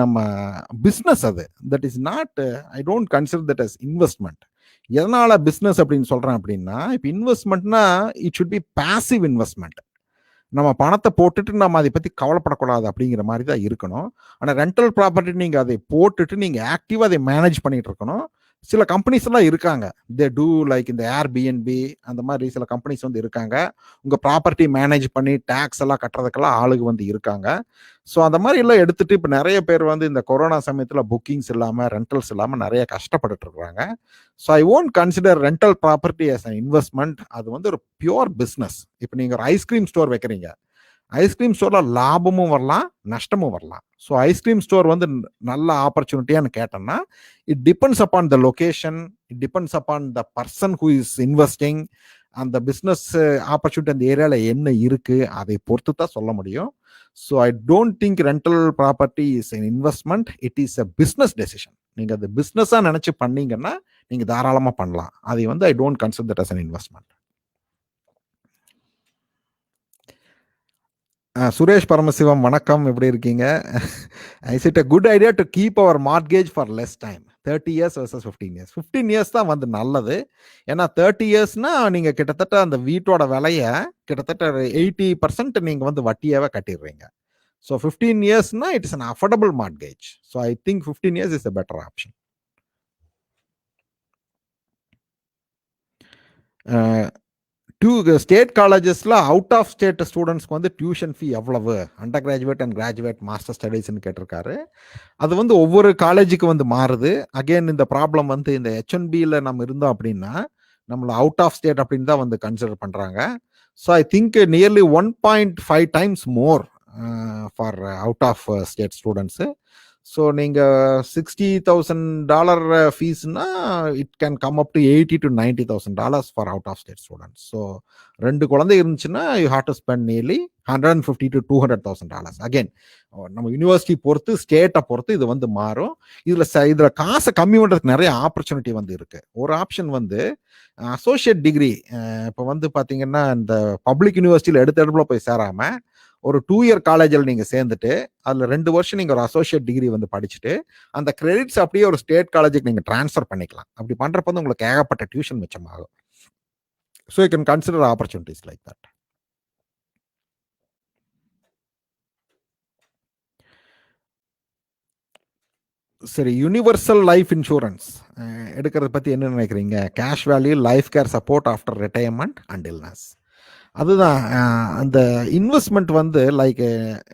நம்ம பிஸ்னஸ். அது that is not, I don't consider that as investment. எதனால பிஸ்னஸ் அப்படின்னு சொல்றேன் அப்படின்னா, இப்போ இன்வெஸ்ட்மெண்ட்னா it should be passive investment. நம்ம பணத்தை போட்டுட்டு நம்ம அதை பற்றி கவலைப்படக்கூடாது அப்படிங்கிற மாதிரி தான் இருக்கணும். ஆனால் ரெண்டல் ப்ராப்பர்ட்டி நீங்கள் அதை போட்டுட்டு நீங்கள் ஆக்டிவாக அதை மேனேஜ் பண்ணிட்டு இருக்கணும். சில கம்பெனிஸ் எல்லாம் இருக்காங்க, தே டூ லைக் இந்த ஏர்பிஎன்பி அந்த மாதிரி சில கம்பெனிஸ் வந்து இருக்காங்க. உங்க ப்ராப்பர்ட்டி மேனேஜ் பண்ணி டேக்ஸ் எல்லாம் கட்டுறதுக்கெல்லாம் ஆளுங்க வந்து இருக்காங்க. ஸோ அந்த மாதிரி எல்லாம் எடுத்துட்டு இப்போ நிறைய பேர் வந்து இந்த கொரோனா சமயத்தில் புக்கிங்ஸ் இல்லாமல் ரெண்டல்ஸ் இல்லாமல் நிறைய கஷ்டப்பட்டுட்டு இருக்காங்க. So I won't consider rental property as an investment. அது வந்து ஒரு பியூர் பிஸ்னஸ். இப்போ நீங்கள் ஒரு ஐஸ்கிரீம் ஸ்டோர் வைக்கிறீங்க, ஐஸ்கிரீம் ஸ்டோர்ல லாபமும் வரலாம், நஷ்டமும் வரலாம். ஸோ ஐஸ்கிரீம் ஸ்டோர் வந்து நல்ல ஆப்பர்ச்சுனிட்டியான்னு கேட்டோம்னா, it depends upon the location, it depends upon the person who is investing. அந்த பிஸ்னஸ் ஆப்பர்ச்சுனிட்டி அந்த ஏரியாவில் என்ன இருக்கு அதை பொறுத்து தான் சொல்ல முடியும். So I don't think rental property is an investment, it is a business decision. நீங்கள் அது பிஸ்னஸாக நினச்சி பண்ணீங்கன்னா நீங்கள் தாராளமாக பண்ணலாம். அதை வந்து I don't consider that as an investment. Suresh Paramasivam வணக்கம், எப்படி இருக்கீங்க? Is it a good idea to keep our mortgage for less time, 30 years versus 15 years? 15 years தான் வந்து நல்லது. ஏன்னா 30 இயர்ஸ்னா நீங்கள் கிட்டத்தட்ட அந்த வீட்டோட விலையை கிட்டத்தட்ட 80% நீங்கள் வந்து வட்டியாகவே கட்டிடுறீங்க. ஸோ 15 இயர்ஸ்னா it is an affordable mortgage. So I think 15 years is a better option. State காலேஜஸ்ல அவுட் ஆஃப் ஸ்டேட் ஸ்டூடெண்ட்ஸ்க்கு வந்து டியூஷன் ஃபீ எவ்வளவு, undergraduate and graduate master ஸ்டடீஸ்ன்னு கேட்டிருக்காரு. அது வந்து ஒவ்வொரு காலேஜுக்கு வந்து மாறுது. அகெயின் இந்த ப்ராப்ளம் வந்து இந்த H1Bல நம்ம இருந்தோம் அப்படின்னா நம்மளை அவுட் ஆஃப் ஸ்டேட் அப்படின்னு தான் வந்து கன்சிடர் பண்ணுறாங்க. So I think nearly 1.5 times more for out of state students. So நீங்கள் $60,000 ஃபீஸ்னா it can come up to $80,000 to $90,000 for out of state students. So 2 குழந்தை இருந்துச்சுன்னா you have to spend nearly $150,000 to $200,000. Again நம்ம யூனிவர்சிட்டி பொறுத்து ஸ்டேட்டை பொறுத்து இது வந்து மாறும். இதில் காசை கம்மி பண்ணுறதுக்கு நிறைய ஆப்பர்ச்சுனிட்டி வந்து இருக்குது. ஒரு ஆப்ஷன் வந்து அசோசியேட் டிகிரி. இப்போ வந்து பார்த்தீங்கன்னா இந்த பப்ளிக் யூனிவர்சிட்டியில் எடுப்புல போய் சேராமல் ஒரு 2 year காலேஜில் நீங்கள் சேர்ந்துட்டு அதில் 2 வருஷம் நீங்கள் ஒரு அசோசியேட் டிகிரி வந்து படிச்சுட்டு அந்த கிரெடிட்ஸ் அப்படியே ஒரு ஸ்டேட் காலேஜுக்கு நீங்கள் ட்ரான்ஸ்ஃபர் பண்ணிக்கலாம். அப்படி பண்ணுறப்ப வந்து உங்களுக்கு ஏகப்பட்ட டியூஷன் மிச்சமாகும். So you can consider opportunities like that. சரி, யூனிவர்சல் லைஃப் இன்சூரன்ஸ் எடுக்கிறத பற்றி என்ன நினைக்கிறீங்க? Cash value, life care support after retirement and illness. அதுதான் அந்த இன்வெஸ்ட்மெண்ட் வந்து லைக்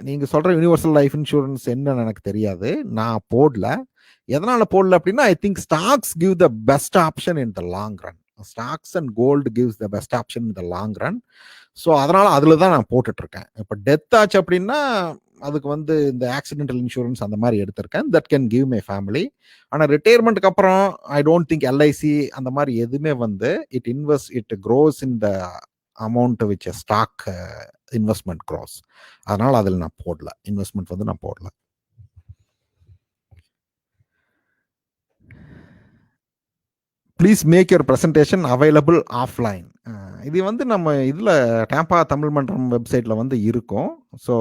நீங்கள் சொல்கிற யூனிவர்சல் லைஃப் இன்சூரன்ஸ் என்னன்னு எனக்கு தெரியாது, நான் போடல. எதனால் போடல அப்படின்னா I think stocks give the best option in the long run. Stocks and gold gives the best option in the long run. So அதனால் அதில் தான் நான் போட்டுட்ருக்கேன். இப்போ டெத் ஆச்சு அப்படின்னா அதுக்கு வந்து இந்த ஆக்சிடென்டல் இன்சூரன்ஸ் அந்த மாதிரி எடுத்திருக்கேன். That can give my family. ஆனால் ரிட்டையர்மெண்ட்டுக்கு அப்புறம் ஐ டோன்ட் திங்க் எல்ஐசி அந்த மாதிரி எதுவுமே வந்து it grows in the amount which stock investment grows. அதனால் அதில் நான் போடல, இன்வெஸ்ட்மெண்ட் வந்து நான் போடல. Please make your presentation available offline. இது வந்து நம்ம இதில் டேம்பா தமிழ் மன்றம் வெப்சைட்டில் வந்து இருக்கும். ஸோ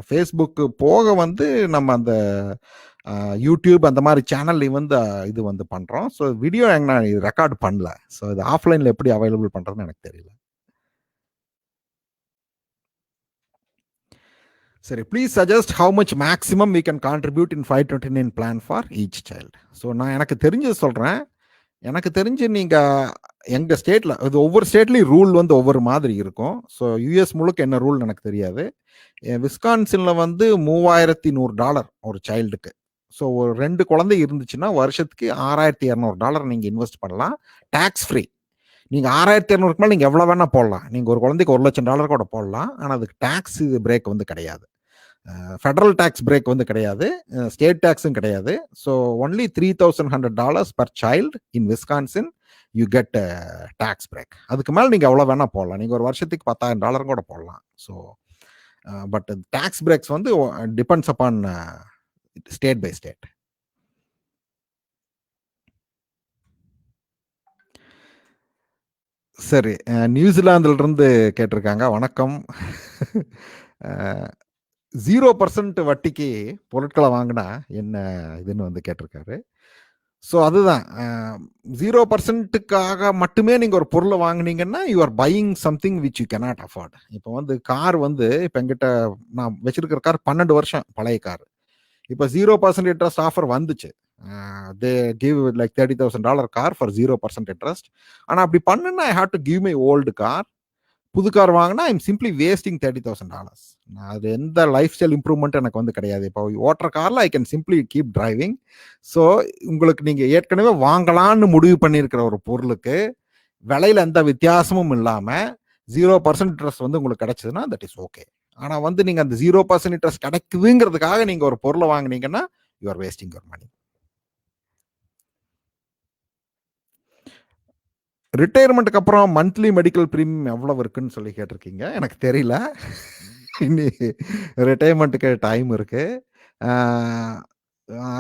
ஃபேஸ்புக்கு போக வந்து நம்ம அந்த யூடியூப் அந்த மாதிரி சேனல்லையும் வந்து இது வந்து பண்ணுறோம். ஸோ வீடியோ நான் ரெக்கார்ட் பண்ணல. ஸோ இது ஆஃப்லைனில் எப்படி அவைலபிள் பண்ணுறதுன்னு எனக்கு தெரியல. சரி, please suggest how much maximum we can contribute in 529 plan for each child. So நான் எனக்கு தெரிஞ்சது சொல்கிறேன். எனக்கு தெரிஞ்சு நீங்கள் எங்கள் ஸ்டேட்டில் இது ஒவ்வொரு ஸ்டேட்லேயும் ரூல் வந்து ஒவ்வொரு மாதிரி இருக்கும். ஸோ யூஎஸ் முழுக்க என்ன ரூல் எனக்கு தெரியாது. விஸ்கான்சினில் வந்து $3,100 ஒரு சைல்டுக்கு. ஸோ ஒரு 2 குழந்தை இருந்துச்சுன்னா வருஷத்துக்கு $6,200 நீங்கள் இன்வெஸ்ட் பண்ணலாம், டேக்ஸ் ஃப்ரீ. நீங்கள் $6,200 மேலே நீங்கள் எவ்வளோ வேணால் போடலாம். நீங்கள் ஒரு குழந்தைக்கு $1,00,000 கூட போடலாம். ஆனால் அதுக்கு டேக்ஸ் பிரேக் வந்து கிடையாது. ஃபெடரல் டேக்ஸ் பிரேக் வந்து கிடையாது, ஸ்டேட் டேக்ஸும் கிடையாது. So only $3,100 per child in Wisconsin you get tax break. அதுக்கு மேலே நீங்கள் எவ்வளோ வேணால் போடலாம். நீங்கள் ஒரு வருஷத்துக்கு $10,000 கூட போடலாம். ஸோ பட் டேக்ஸ் பிரேக்ஸ் வந்து depends upon state by state. சரி, நியூசிலாந்திலிருந்து கேட்டிருக்காங்க. வணக்கம். 0% வட்டிக்கு பொருட்களை வாங்கினா என்ன இதுன்னு வந்து கேட்டிருக்காரு. ஸோ அதுதான் 0%க்காக மட்டுமே நீங்கள் ஒரு பொருளை வாங்கினீங்கன்னா you are buying something which you cannot afford. இப்போ வந்து கார் வந்து இப்போ எங்கிட்ட நான் வச்சிருக்கிற கார் 12 வருஷம் பழைய கார். இப்போ 0% இன்ட்ரெஸ்ட் ஆஃபர் வந்துச்சு. They give like $30,000 car for 0% interest. ஆனால் அப்படி பண்ணுன்னா I have to give my old car. புது கார் வாங்கினா ஐம் சிம்பிளி வேஸ்டிங் $30,000. அது எந்த லைஃப் ஸ்டைல் இம்ப்ரூவ்மெண்ட் எனக்கு வந்து கிடையாது. இப்போ ஓட்டுற காரில் I can simply keep driving. So உங்களுக்கு நீங்கள் ஏற்கனவே வாங்கலான்னு முடிவு பண்ணியிருக்கிற ஒரு பொருளுக்கு விலையில் எந்த வித்தியாசமும் இல்லாமல் 0% இன்ட்ரெஸ்ட் வந்து உங்களுக்கு கிடைச்சதுன்னா தட் இஸ் ஓகே. ஆனால் வந்து நீங்கள் அந்த 0% இன்ட்ரெஸ்ட் கிடைக்குதுங்கிறதுக்காக நீங்கள் ஒரு பொருளை வாங்கினீங்கன்னா you are wasting your money. ரிட்டையர்மெண்ட்டுக்கு அப்புறம் மந்த்லி மெடிக்கல் ப்ரீமியம் எவ்வளவு இருக்குன்னு சொல்லி கேட்டிருக்கீங்க. எனக்கு தெரியல. இனி ரிட்டையர்மெண்ட்டுக்கு டைம் இருக்கு.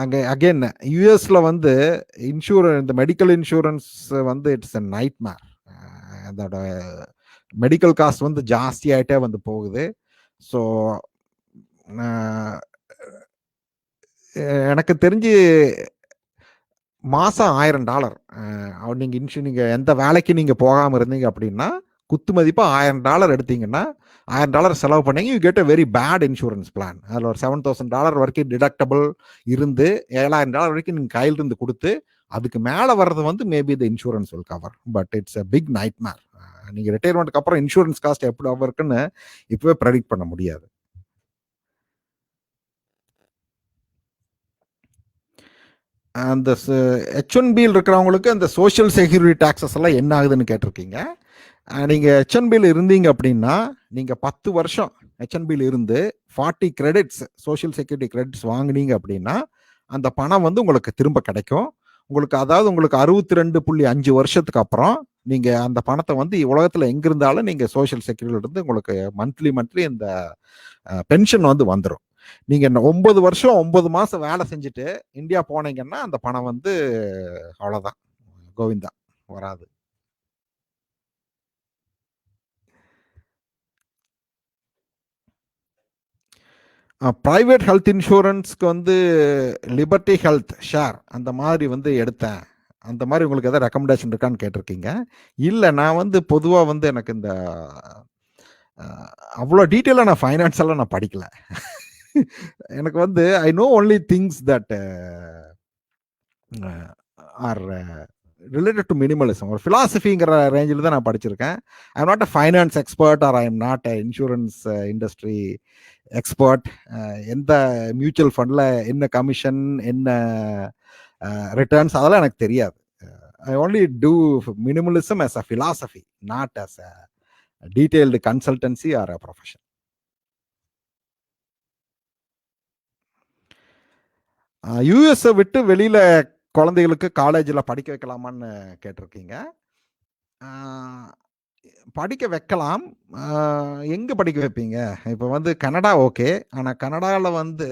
அங்கே அகெயின் யூஎஸ்ல வந்து இந்த மெடிக்கல் இன்சூரன்ஸ் வந்து இட்ஸ் அ நைட் மேர். அதோட மெடிக்கல் காஸ்ட் வந்து ஜாஸ்தி ஆகிட்டே வந்து போகுது. ஸோ எனக்கு தெரிஞ்சு மாதம் $1000 நீங்கள் எந்த வேலைக்கு நீங்கள் போகாமல் இருந்தீங்க அப்படின்னா குத்து மதிப்பாக $1000 எடுத்தீங்கன்னா $1000 செலவு பண்ணீங்க, you get a very bad insurance plan. அதில் ஒரு $7,000 வரைக்கும் டிடக்டபிள் இருந்து $7,000 வரைக்கும் நீங்கள் கையிலிருந்து கொடுத்து அதுக்கு மேலே வர்றது வந்து maybe the insurance will cover. But it's a big nightmare. நீங்கள் ரிட்டையர்மெண்ட்டுக்கு அப்புறம் இன்சூரன்ஸ் காஸ்ட் எப்படி இருக்குன்னு இப்போவே ப்ரெடிக்ட் பண்ண முடியாது. அந்த H1Bயில் இருக்கிறவங்களுக்கு அந்த சோஷியல் செக்யூரிட்டி டாக்ஸஸ் எல்லாம் என்ன ஆகுதுன்னு கேட்டிருக்கீங்க. நீங்கள் H1Bயில் இருந்தீங்க அப்படின்னா நீங்கள் 10 வருஷம் H1Bயில் இருந்து 40 கிரெடிட்ஸ் சோஷியல் செக்யூரிட்டி கிரெடிட்ஸ் வாங்கினீங்க அப்படின்னா அந்த பணம் வந்து உங்களுக்கு திரும்ப கிடைக்கும். உங்களுக்கு அதாவது உங்களுக்கு 62.5 வருஷத்துக்கு அப்புறம் நீங்கள் அந்த பணத்தை வந்து உலகத்தில் எங்கே இருந்தாலும் நீங்கள் சோஷியல் செக்யூரிட்டியில இருந்து உங்களுக்கு மந்த்லி இந்த பென்ஷன் வந்து வந்துடும். நீங்க 9 வருஷம் 9 மாசம் வேலை செஞ்சுட்டு இந்தியா போனீங்கன்னா அந்த பணம் வந்து அவ்வளவுதான், கோவிந்தா, வராது. பிரைவேட் ஹெல்த் இன்சூரன்ஸ்க்கு வந்து லிபர்ட்டி ஹெல்த் ஷேர் அந்த மாதிரி வந்து எடுத்தேன். அந்த மாதிரி உங்களுக்கு எதாவது ரெக்கமெண்டேஷன் இருக்கான்னு கேட்டிருக்கீங்க. இல்லை, நான் வந்து பொதுவாக வந்து எனக்கு இந்த அவ்வளோ டீட்டெயிலாக நான் ஃபைனான்ஸ் எல்லாம் நான் படிக்கல. எனக்கு வந்து I know only things that are related to minimalism. ஒரு ஃபிலாசபிங்கிற ரேஞ்சில் தான் நான் படிச்சிருக்கேன். I am not a finance expert or I am not a insurance industry expert. எந்த மியூச்சுவல் ஃபண்டில் என்ன கமிஷன் என்ன ரிட்டர்ன்ஸ் அதெல்லாம் எனக்கு தெரியாது. I only do minimalism as a philosophy, not as a detailed consultancy or a profession. USI விட்டு வெளியில குழந்தைகளுக்கு காலேஜில் படிக்க வைக்கலாமான்னு கேட்டிருக்கீங்க. படிக்க வைக்கலாம். எங்கே படிக்க வைப்பீங்க? இப்போ வந்து கனடா ஓகே. ஆனால் கனடாவில் வந்து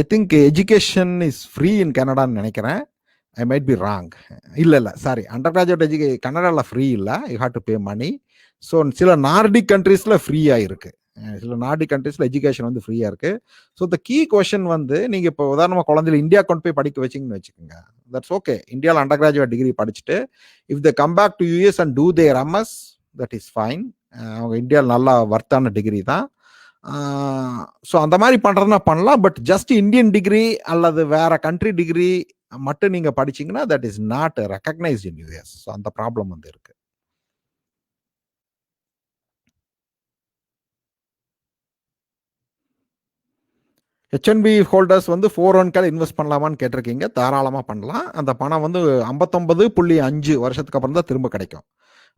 I think education is free in கனடான்னு நினைக்கிறேன். I might be wrong. இல்லை சாரி, அண்டர் கிராஜுவேட் கனடாவில் ஃப்ரீ இல்லை, you have to pay money. So சில நார்டிக் கண்ட்ரீஸில் ஃப்ரீயாக இருக்குது. சில நார்டிக் கண்ட்ரீஸில் எஜுகேஷன் வந்து ஃப்ரீயாக இருக்குது. ஸோ த கீ கொஷன் வந்து நீங்கள் இப்போ உதாரணமாக குழந்தைல இந்தியா கொண்டு போய் படிக்க வச்சிங்கன்னு வச்சுக்கோங்க, தட்ஸ் ஓகே. இந்தியாவில் அண்டர் கிராஜுவேட் டிகிரி படிச்சுட்டு if they come back to US and do their MS, that is fine. அவங்க இந்தியாவில் நல்லா வர்த்தான டிகிரி தான். ஸோ அந்த மாதிரி பண்ணுறதுனா பண்ணலாம். பட் ஜஸ்ட் இந்தியன் டிகிரி அல்லது வேற கண்ட்ரி டிகிரி மட்டும் நீங்கள் படிச்சிங்கன்னா that is not recognised in US. So அந்த ப்ராப்ளம் வந்து இருக்குது. H1B ஹோல்டர்ஸ் வந்து 401k இன்வெஸ்ட் பண்ணலாமான்னு கேட்டிருக்கீங்க. தாராளமாக பண்ணலாம். அந்த பணம் வந்து 59.5 வருஷத்துக்கு அப்புறம் தான் திரும்ப கிடைக்கும்.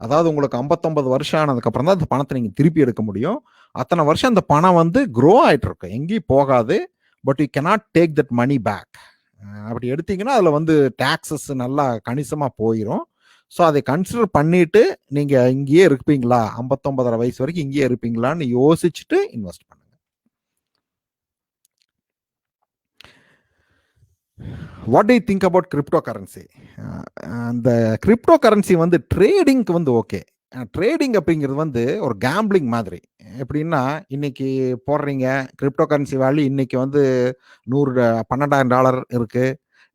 அதாவது உங்களுக்கு 59 வருஷம் ஆனதுக்கப்புறம் தான் அந்த பணத்தை நீங்கள் திருப்பி எடுக்க முடியும். அத்தனை வருஷம் அந்த பணம் வந்து க்ரோ ஆகிட்டு இருக்கு, எங்கேயும் போகாது. But you cannot take that money back. அப்படி எடுத்தீங்கன்னா அதில் வந்து டாக்ஸஸ் நல்லா கணிசமாக போயிடும். ஸோ அதை கன்சிடர் பண்ணிட்டு நீங்கள் இங்கேயே இருப்பீங்களா, 59.5 வயசு வரைக்கும் இங்கேயே இருப்பீங்களான்னு யோசிச்சுட்டு இன்வெஸ்ட் பண்ணுங்க. What to you think about crypto currency? அந்த கிரிப்டோ கரன்சி வந்து ட்ரேடிங்க்கு வந்து ஓகே. ட்ரேடிங் அப்படிங்கிறது வந்து ஒரு கேம்பிளிங் மாதிரி. எப்படின்னா, இன்னைக்கு போடுறீங்க கிரிப்டோ கரன்சி வேல்யூ இன்னைக்கு வந்து $12,000 இருக்கு,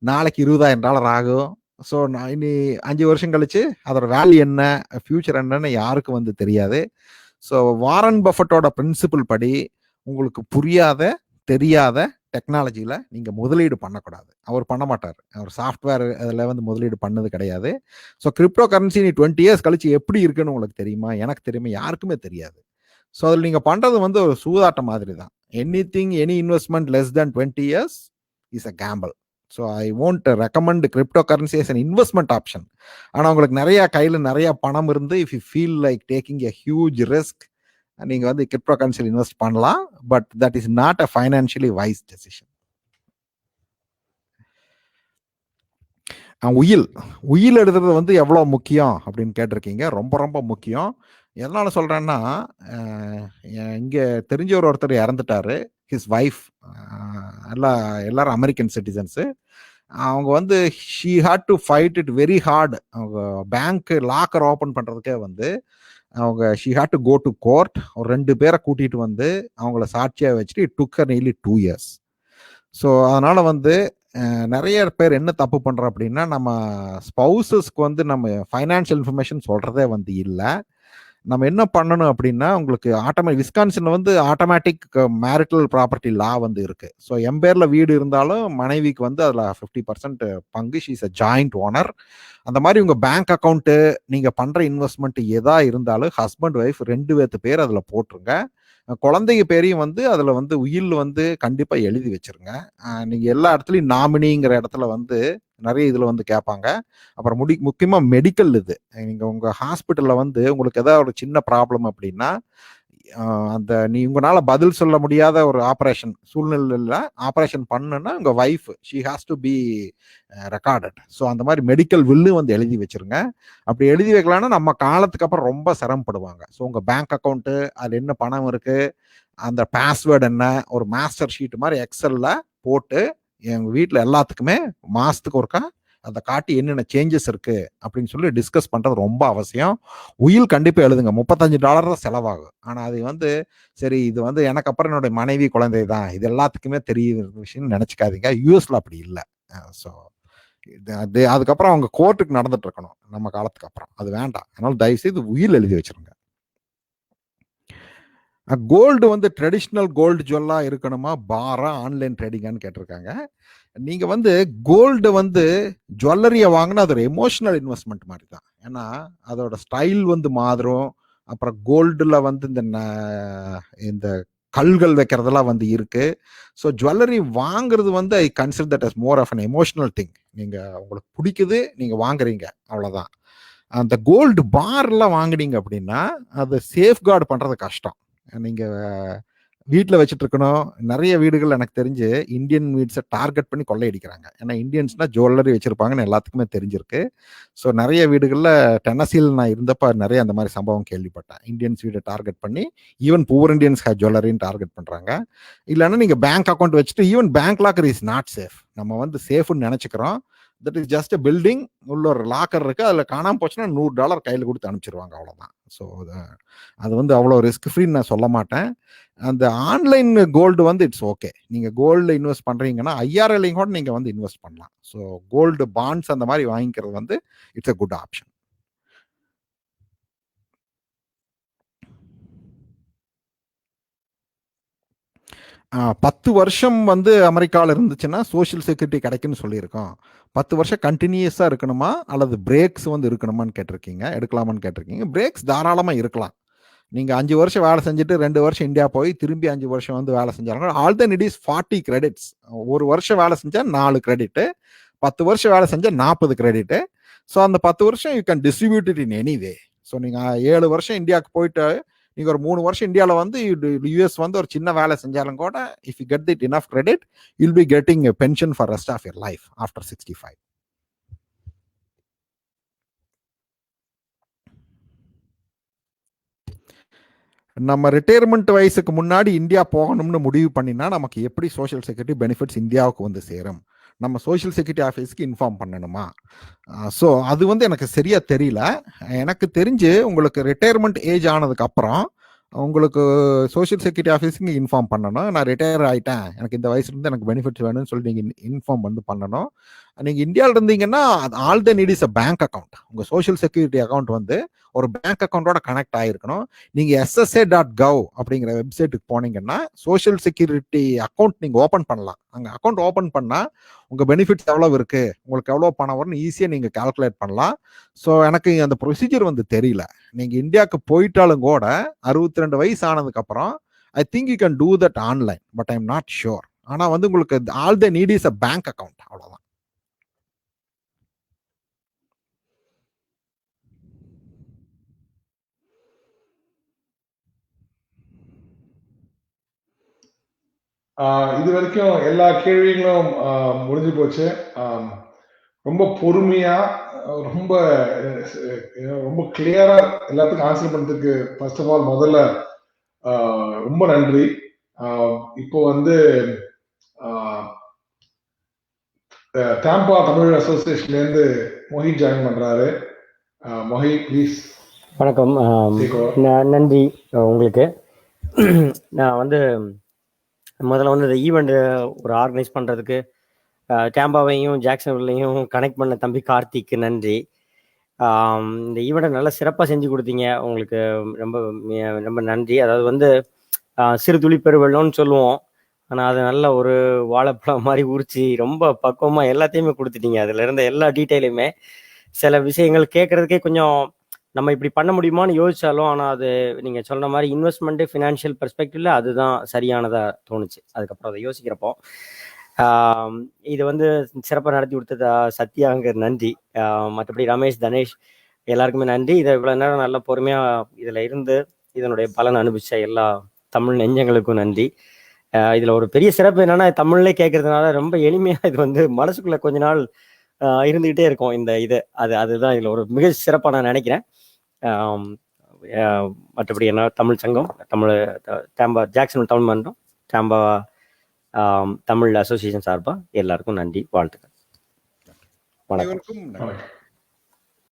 நாளைக்கு $20,000 ஆகும். ஸோ இனி 5 வருஷம் கழிச்சு அதோட வேல்யூ என்ன, ஃபியூச்சர் என்னன்னு யாருக்கும் வந்து தெரியாது. ஸோ வாரன் பஃபட்டோட பிரின்சிபிள் படி உங்களுக்கு புரியாத தெரியாத டெக்னாலஜியில் நீங்கள் முதலீடு பண்ணக்கூடாது. அவர் பண்ண மாட்டார். அவர் சாஃப்ட்வேர் அதில் வந்து முதலீடு பண்ணது கிடையாது. ஸோ கிரிப்டோ கரன்சி நீ 20 இயர்ஸ் கழிச்சு எப்படி இருக்குன்னு உங்களுக்கு தெரியுமா? எனக்கு தெரியுமா? யாருக்குமே தெரியாது. ஸோ அதில் நீங்கள் பண்ணுறது வந்து ஒரு சூதாட்டம் மாதிரி தான். Any investment less than 20 years is a gamble. So I won't recommend crypto currency as an investment option. ஆனால் உங்களுக்கு கையில் நிறைய பணம் இருந்து if you feel like taking a huge risk, நீங்கள் வந்து கிரிப்டோ கரன்சியில் இன்வெஸ்ட் பண்ணலாம். But that is not a financially wise decision. உயில் எழுதுறது வந்து எவ்வளோ முக்கியம் அப்படின்னு கேட்டிருக்கீங்க. ரொம்ப ரொம்ப முக்கியம். எதனால சொல்கிறேன்னா, இங்கே தெரிஞ்சவர் ஒருத்தர் இறந்துட்டாரு. ஹிஸ் ஒய்ஃப் எல்லாரும் அமெரிக்கன் சிட்டிசன்ஸு. அவங்க வந்து she had to fight it very hard. அவங்க பேங்க் லாக்கர் ஓப்பன் பண்ணுறதுக்கே வந்து அவங்க she had to go to court. ஒரு 2 பேரை கூட்டிகிட்டு வந்து அவங்கள சாட்சியாக வச்சுட்டு it took nearly 2 years. So அதனால் வந்து நிறைய பேர் என்ன தப்பு பண்ணுறோம் அப்படின்னா, நம்ம ஸ்பௌசஸ்க்கு வந்து நம்ம ஃபைனான்ஷியல் இன்ஃபர்மேஷன் சொல்கிறதே வந்து இல்லை. நம்ம என்ன பண்ணணும் அப்படின்னா, உங்களுக்கு விஸ்கான்சின்ல வந்து ஆட்டோமேட்டிக் மேரிட்டல் ப்ராப்பர்ட்டி லா வந்து இருக்கு. ஸோ எம்பேர்ல வீடு இருந்தாலும் மனைவிக்கு வந்து அதில் 50% பங்கு. She is a joint owner. அந்த மாதிரி உங்கள் பேங்க் அக்கௌண்ட்டு, நீங்கள் பண்ணுற இன்வெஸ்ட்மெண்ட் எதா இருந்தாலும் ஹஸ்பண்ட் ஒய்ஃப் 2 பேர்த்து பேர் அதில் போட்டுருங்க. குழந்தைங்க பேரையும் வந்து அதில் வந்து உயில் வந்து கண்டிப்பாக எழுதி வச்சிருங்க. நீங்கள் எல்லா இடத்துலையும் நாமினிங்கிற இடத்துல வந்து நிறைய இதில் வந்து கேட்பாங்க. அப்புறம் முக்கியமாக மெடிக்கல் இது, நீங்கள் உங்கள் ஹாஸ்பிட்டலில் வந்து உங்களுக்கு ஏதாவது ஒரு சின்ன ப்ராப்ளம் அப்படின்னா, அந்த உங்களால் பதில் சொல்ல முடியாத ஒரு ஆப்ரேஷன் சூழ்நிலையில் ஆப்ரேஷன் பண்ணுன்னா உங்கள் wife she has to be recorded. So அந்த மாதிரி மெடிக்கல் வில்லு வந்து எழுதி வச்சிருங்க. அப்படி எழுதி வைக்கலான்னா நம்ம காலத்துக்கு அப்புறம் ரொம்ப சிரமப்படுவாங்க. ஸோ உங்கள் பேங்க் அக்கௌண்ட்டு, அதில் என்ன பணம் இருக்குது, அந்த பாஸ்வேர்டு என்ன, ஒரு மாஸ்டர் ஷீட் மாதிரி எக்ஸலில் போட்டு எங்கள் வீட்டில் எல்லாத்துக்குமே மாதத்துக்கு ஒருக்கா அதை காட்டி என்னென்ன சேஞ்சஸ் இருக்குது அப்படின்னு சொல்லி டிஸ்கஸ் பண்ணுறது ரொம்ப அவசியம். உயில் கண்டிப்பாக எழுதுங்க. $35 தான் செலவாகும். ஆனால் அது வந்து சரி, இது வந்து எனக்கு அப்புறம் என்னுடைய மனைவி குழந்தை தான், இது எல்லாத்துக்குமே தெரியுற விஷயம் நினச்சிக்காதீங்க. யூஎஸில் அப்படி இல்லை. ஸோ அதுக்கப்புறம் அவங்க கோர்ட்டுக்கு நடந்துட்டு இருக்கணும் நம்ம காலத்துக்கு அப்புறம். அது வேண்டாம். அதனால தயவுசெய்து உயில் எழுதி வச்சிருங்க. கோல்டு வந்து ட்ரெடிஷ்னல் கோல்டு ஜுவல்லா இருக்கணுமா, பாரா, ஆன்லைன் ட்ரேடிங்கான்னு கேட்டிருக்காங்க. நீங்கள் வந்து கோல்டு வந்து ஜுவல்லரியை வாங்கினா அது ஒரு எமோஷனல் இன்வெஸ்ட்மெண்ட் மாதிரி தான். ஏன்னா அதோட ஸ்டைல் வந்து மாறும். அப்புறம் கோல்டில் வந்து இந்த கல்கள் வைக்கிறதெல்லாம் வந்து இருக்கு. ஸோ ஜுவல்லரி வாங்குறது வந்து I consider that as more of an emotional thing. நீங்கள் உங்களுக்கு பிடிக்குது, நீங்கள் வாங்குறீங்க, அவ்வளோதான். அந்த கோல்டு பார்லாம் வாங்குனீங்க அப்படின்னா அதை சேஃப்கார்டு பண்ணுறது கஷ்டம். நீங்கள் வீட்டில் வச்சுட்டு இருக்கணும். நிறைய வீடுகள் எனக்கு தெரிஞ்சு இந்தியன் வீட்ஸை டார்கெட் பண்ணி கொள்ளையடிக்கிறாங்க. ஏன்னா இந்தியன்ஸ்னால் ஜுவல்லரி வச்சுருப்பாங்கன்னு எல்லாத்துக்குமே தெரிஞ்சிருக்கு. ஸோ நிறைய வீடுகளில் டென்னசியில் நான் இருந்தப்போ நிறைய அந்த மாதிரி சம்பவம் கேள்விப்பட்டேன். இந்தியன்ஸ் வீடை டார்கெட் பண்ணி ஈவன் புவர் இந்தியன்ஸ் ஜுவல்லரின்னு டார்கெட் பண்ணுறாங்க. இல்லைன்னா நீங்கள் பேங்க் அக்கௌண்ட் வச்சுட்டு even bank locker is not safe. நம்ம வந்து சேஃப்னு நினச்சிக்கிறோம். That is just a building. உள்ள ஒரு லாக்கர் இருக்குது, அதில் காணாமல் போச்சுன்னா $100 கையில் கொடுத்து அனுப்பிச்சிருவாங்க, அவ்வளோதான். ஸோ அது வந்து அவ்வளோ ரிஸ்க் ஃப்ரீன்னு நான் சொல்ல மாட்டேன். அந்த ஆன்லைன் கோல்டு வந்து இட்ஸ் ஓகே. நீங்கள் கோல்டு இன்வெஸ்ட் பண்ணுறீங்கன்னா IRLையும் கூட நீங்கள் வந்து இன்வெஸ்ட் பண்ணலாம். ஸோ கோல்டு பாண்ட்ஸ் அந்த மாதிரி வாங்கிக்கிறது வந்து இட்ஸ் அ குட் ஆப்ஷன். பத்து வருஷம் வந்து அமெரிக்காவில் இருந்துச்சுன்னா சோஷியல் செக்யூரிட்டி கிடைக்குன்னு சொல்லியிருக்கோம். 10 வருஷம் கண்டினியூஸாக இருக்கணுமா அல்லது பிரேக்ஸ் வந்து இருக்கணுமான்னு கேட்டிருக்கீங்க, எடுக்கலாமான்னு கேட்டிருக்கீங்க. பிரேக்ஸ் தாராளமாக இருக்கலாம். நீங்கள் 5 வருஷம் வேலை செஞ்சுட்டு 2 வருஷம் இந்தியா போய் திரும்பி 5 வருஷம் வந்து வேலை செஞ்சாங்க. All then it is 40 credits. ஒரு வருஷம் வேலை செஞ்சால் 4 கிரெடிட்டு, 10 வருஷம் வேலை செஞ்சால் 40 கிரெடிட்டு. ஸோ அந்த 10 வருஷம் you can distribute it in any way. So நீங்கள் 7 வருஷம் இந்தியாவுக்கு போயிட்டு நீங்கள் ஒரு 3 வருஷம் இந்தியாவில் வந்து யூஎஸ் வந்து ஒரு சின்ன வேலை செஞ்சாலும் கூட if you get it enough credit you'll be getting pension for rest of your life after 65. நம்ம ரிட்டையர்மெண்ட் வயசுக்கு முன்னாடி இந்தியா போகணும்னு முடிவு பண்ணினா நமக்கு எப்படி சோஷியல் செக்யூரிட்டி பெனிஃபிட்ஸ் இந்தியாவுக்கு வந்து சேரும்? நம்ம சோஷியல் செக்யூரிட்டி ஆஃபீஸ்க்கு இன்ஃபார்ம் பண்ணணுமா? ஸோ அது வந்து எனக்கு சரியா தெரியல. எனக்கு தெரிஞ்சு உங்களுக்கு ரிட்டையர்மெண்ட் ஏஜ் ஆனதுக்கு அப்புறம் உங்களுக்கு சோஷியல் செக்யூரிட்டி ஆஃபீஸுக்கு இன்ஃபார்ம் பண்ணணும். நான் ரிட்டையர் ஆகிட்டேன், எனக்கு இந்த வயசுலேருந்து எனக்கு பெனிஃபிட்ஸ் வேணும்னு சொல்லி நீங்கள் இன்ஃபார்ம் வந்து பண்ணணும். நீங்க இந்தியாவில் இருந்தீங்கன்னா all the need is a bank account. உங்க சோஷியல் செக்யூரிட்டி அக்கௌண்ட் வந்து ஒரு பேங்க் அக்கௌண்டோட கனெக்ட் ஆகிருக்கணும். நீங்க SSA.gov அப்படிங்கிற வெப்சைட்டுக்கு போனீங்கன்னா சோஷியல் செக்யூரிட்டி அக்கௌண்ட் நீங்க ஓப்பன் பண்ணலாம். அங்கே அக்கௌண்ட் ஓப்பன் பண்ணா உங்க பெனிஃபிட்ஸ் எவ்வளவு இருக்கு, உங்களுக்கு எவ்வளவு பணம் வரும்னு ஈஸியாக நீங்க கால்குலேட் பண்ணலாம். ஸோ எனக்கு அந்த ப்ரொசீஜர் வந்து தெரியல. நீங்க இந்தியாவுக்கு போயிட்டாலும் கூட 62 வயசு ஆனதுக்கு அப்புறம் I think you can do that online, but I am not sure. ஆனா வந்து உங்களுக்கு all the need is a bank account, அவ்வளவுதான். இது வரைக்கும் எல்லா கேள்விகளும் முடிஞ்சு போச்சு. ரொம்ப பொறுமையா ரொம்ப ரொம்ப கிளியரா எல்லாத்துக்கும் ஆன்சர் பண்றதுக்கு ஃபர்ஸ்ட் ஆஃப் ஆல் முதல்ல ரொம்ப நன்றி. இப்போ வந்து தாம்பா தமிழ் அசோசியேஷன்ல இருந்து மொஹித் ஜாயின் பண்றாரு. மொஹித் ப்ளீஸ். வணக்கம். நன்றி உங்களுக்கு. நான் வந்து முதல்ல வந்து இந்த ஈவெண்ட் ஒரு ஆர்கனைஸ் பண்ணுறதுக்கு டேம்பாவையும் ஜாக்சன்வில்லையும் கனெக்ட் பண்ண தம்பி கார்த்திக்கு நன்றி. இந்த ஈவெண்ட்டை நல்லா சிறப்பாக செஞ்சு கொடுத்தீங்க, உங்களுக்கு ரொம்ப ரொம்ப நன்றி. அதாவது வந்து சிறு துளி பெருவெள்ளம்னு சொல்லுவோம், ஆனால் அது நல்ல ஒரு வாழைப்பழம் மாதிரி உரிச்சு ரொம்ப பக்குவமாக எல்லாத்தையுமே கொடுத்துட்டீங்க. அதில் இருந்த எல்லா டீட்டெயிலுமே சில விஷயங்கள் கேட்குறதுக்கே கொஞ்சம் நம்ம இப்படி பண்ண முடியுமான்னு யோசிச்சாலும், ஆனால் அது நீங்கள் சொன்ன மாதிரி இன்வெஸ்ட்மெண்ட்டு ஃபினான்ஷியல் பெர்ஸ்பெக்டிவ்ல அதுதான் சரியானதாக தோணுச்சு. அதுக்கப்புறம் அதை யோசிக்கிறப்போ இது வந்து சிறப்பாக நடத்தி கொடுத்தது சத்யாங்க நன்றி. மற்றபடி ரமேஷ், தனேஷ் எல்லாருக்குமே நன்றி. இதை இவ்வளோ நேரம் நல்ல பொறுமையாக இதில் இருந்து இதனுடைய பலன் அனுபவிச்ச எல்லா தமிழ் நெஞ்சங்களுக்கும் நன்றி. இதில் ஒரு பெரிய சிறப்பு என்னன்னா, தமிழ்லே கேட்கறதுனால ரொம்ப எளிமையாக இது வந்து மனசுக்குள்ள கொஞ்ச நாள் இருந்துகிட்டே இருக்கும் இந்த இது. அதுதான் இதில் ஒரு மிக சிறப்பாக நான் நினைக்கிறேன். மற்றபடி என்ன தமிழ் சங்கம், டேம்பா ஜாக்சன் தமிழ் மன்றம், டேம்பா தமிழ் அசோசியேஷன் சார்பாக எல்லாருக்கும் நன்றி, வாழ்த்துக்கள். வணக்கம்.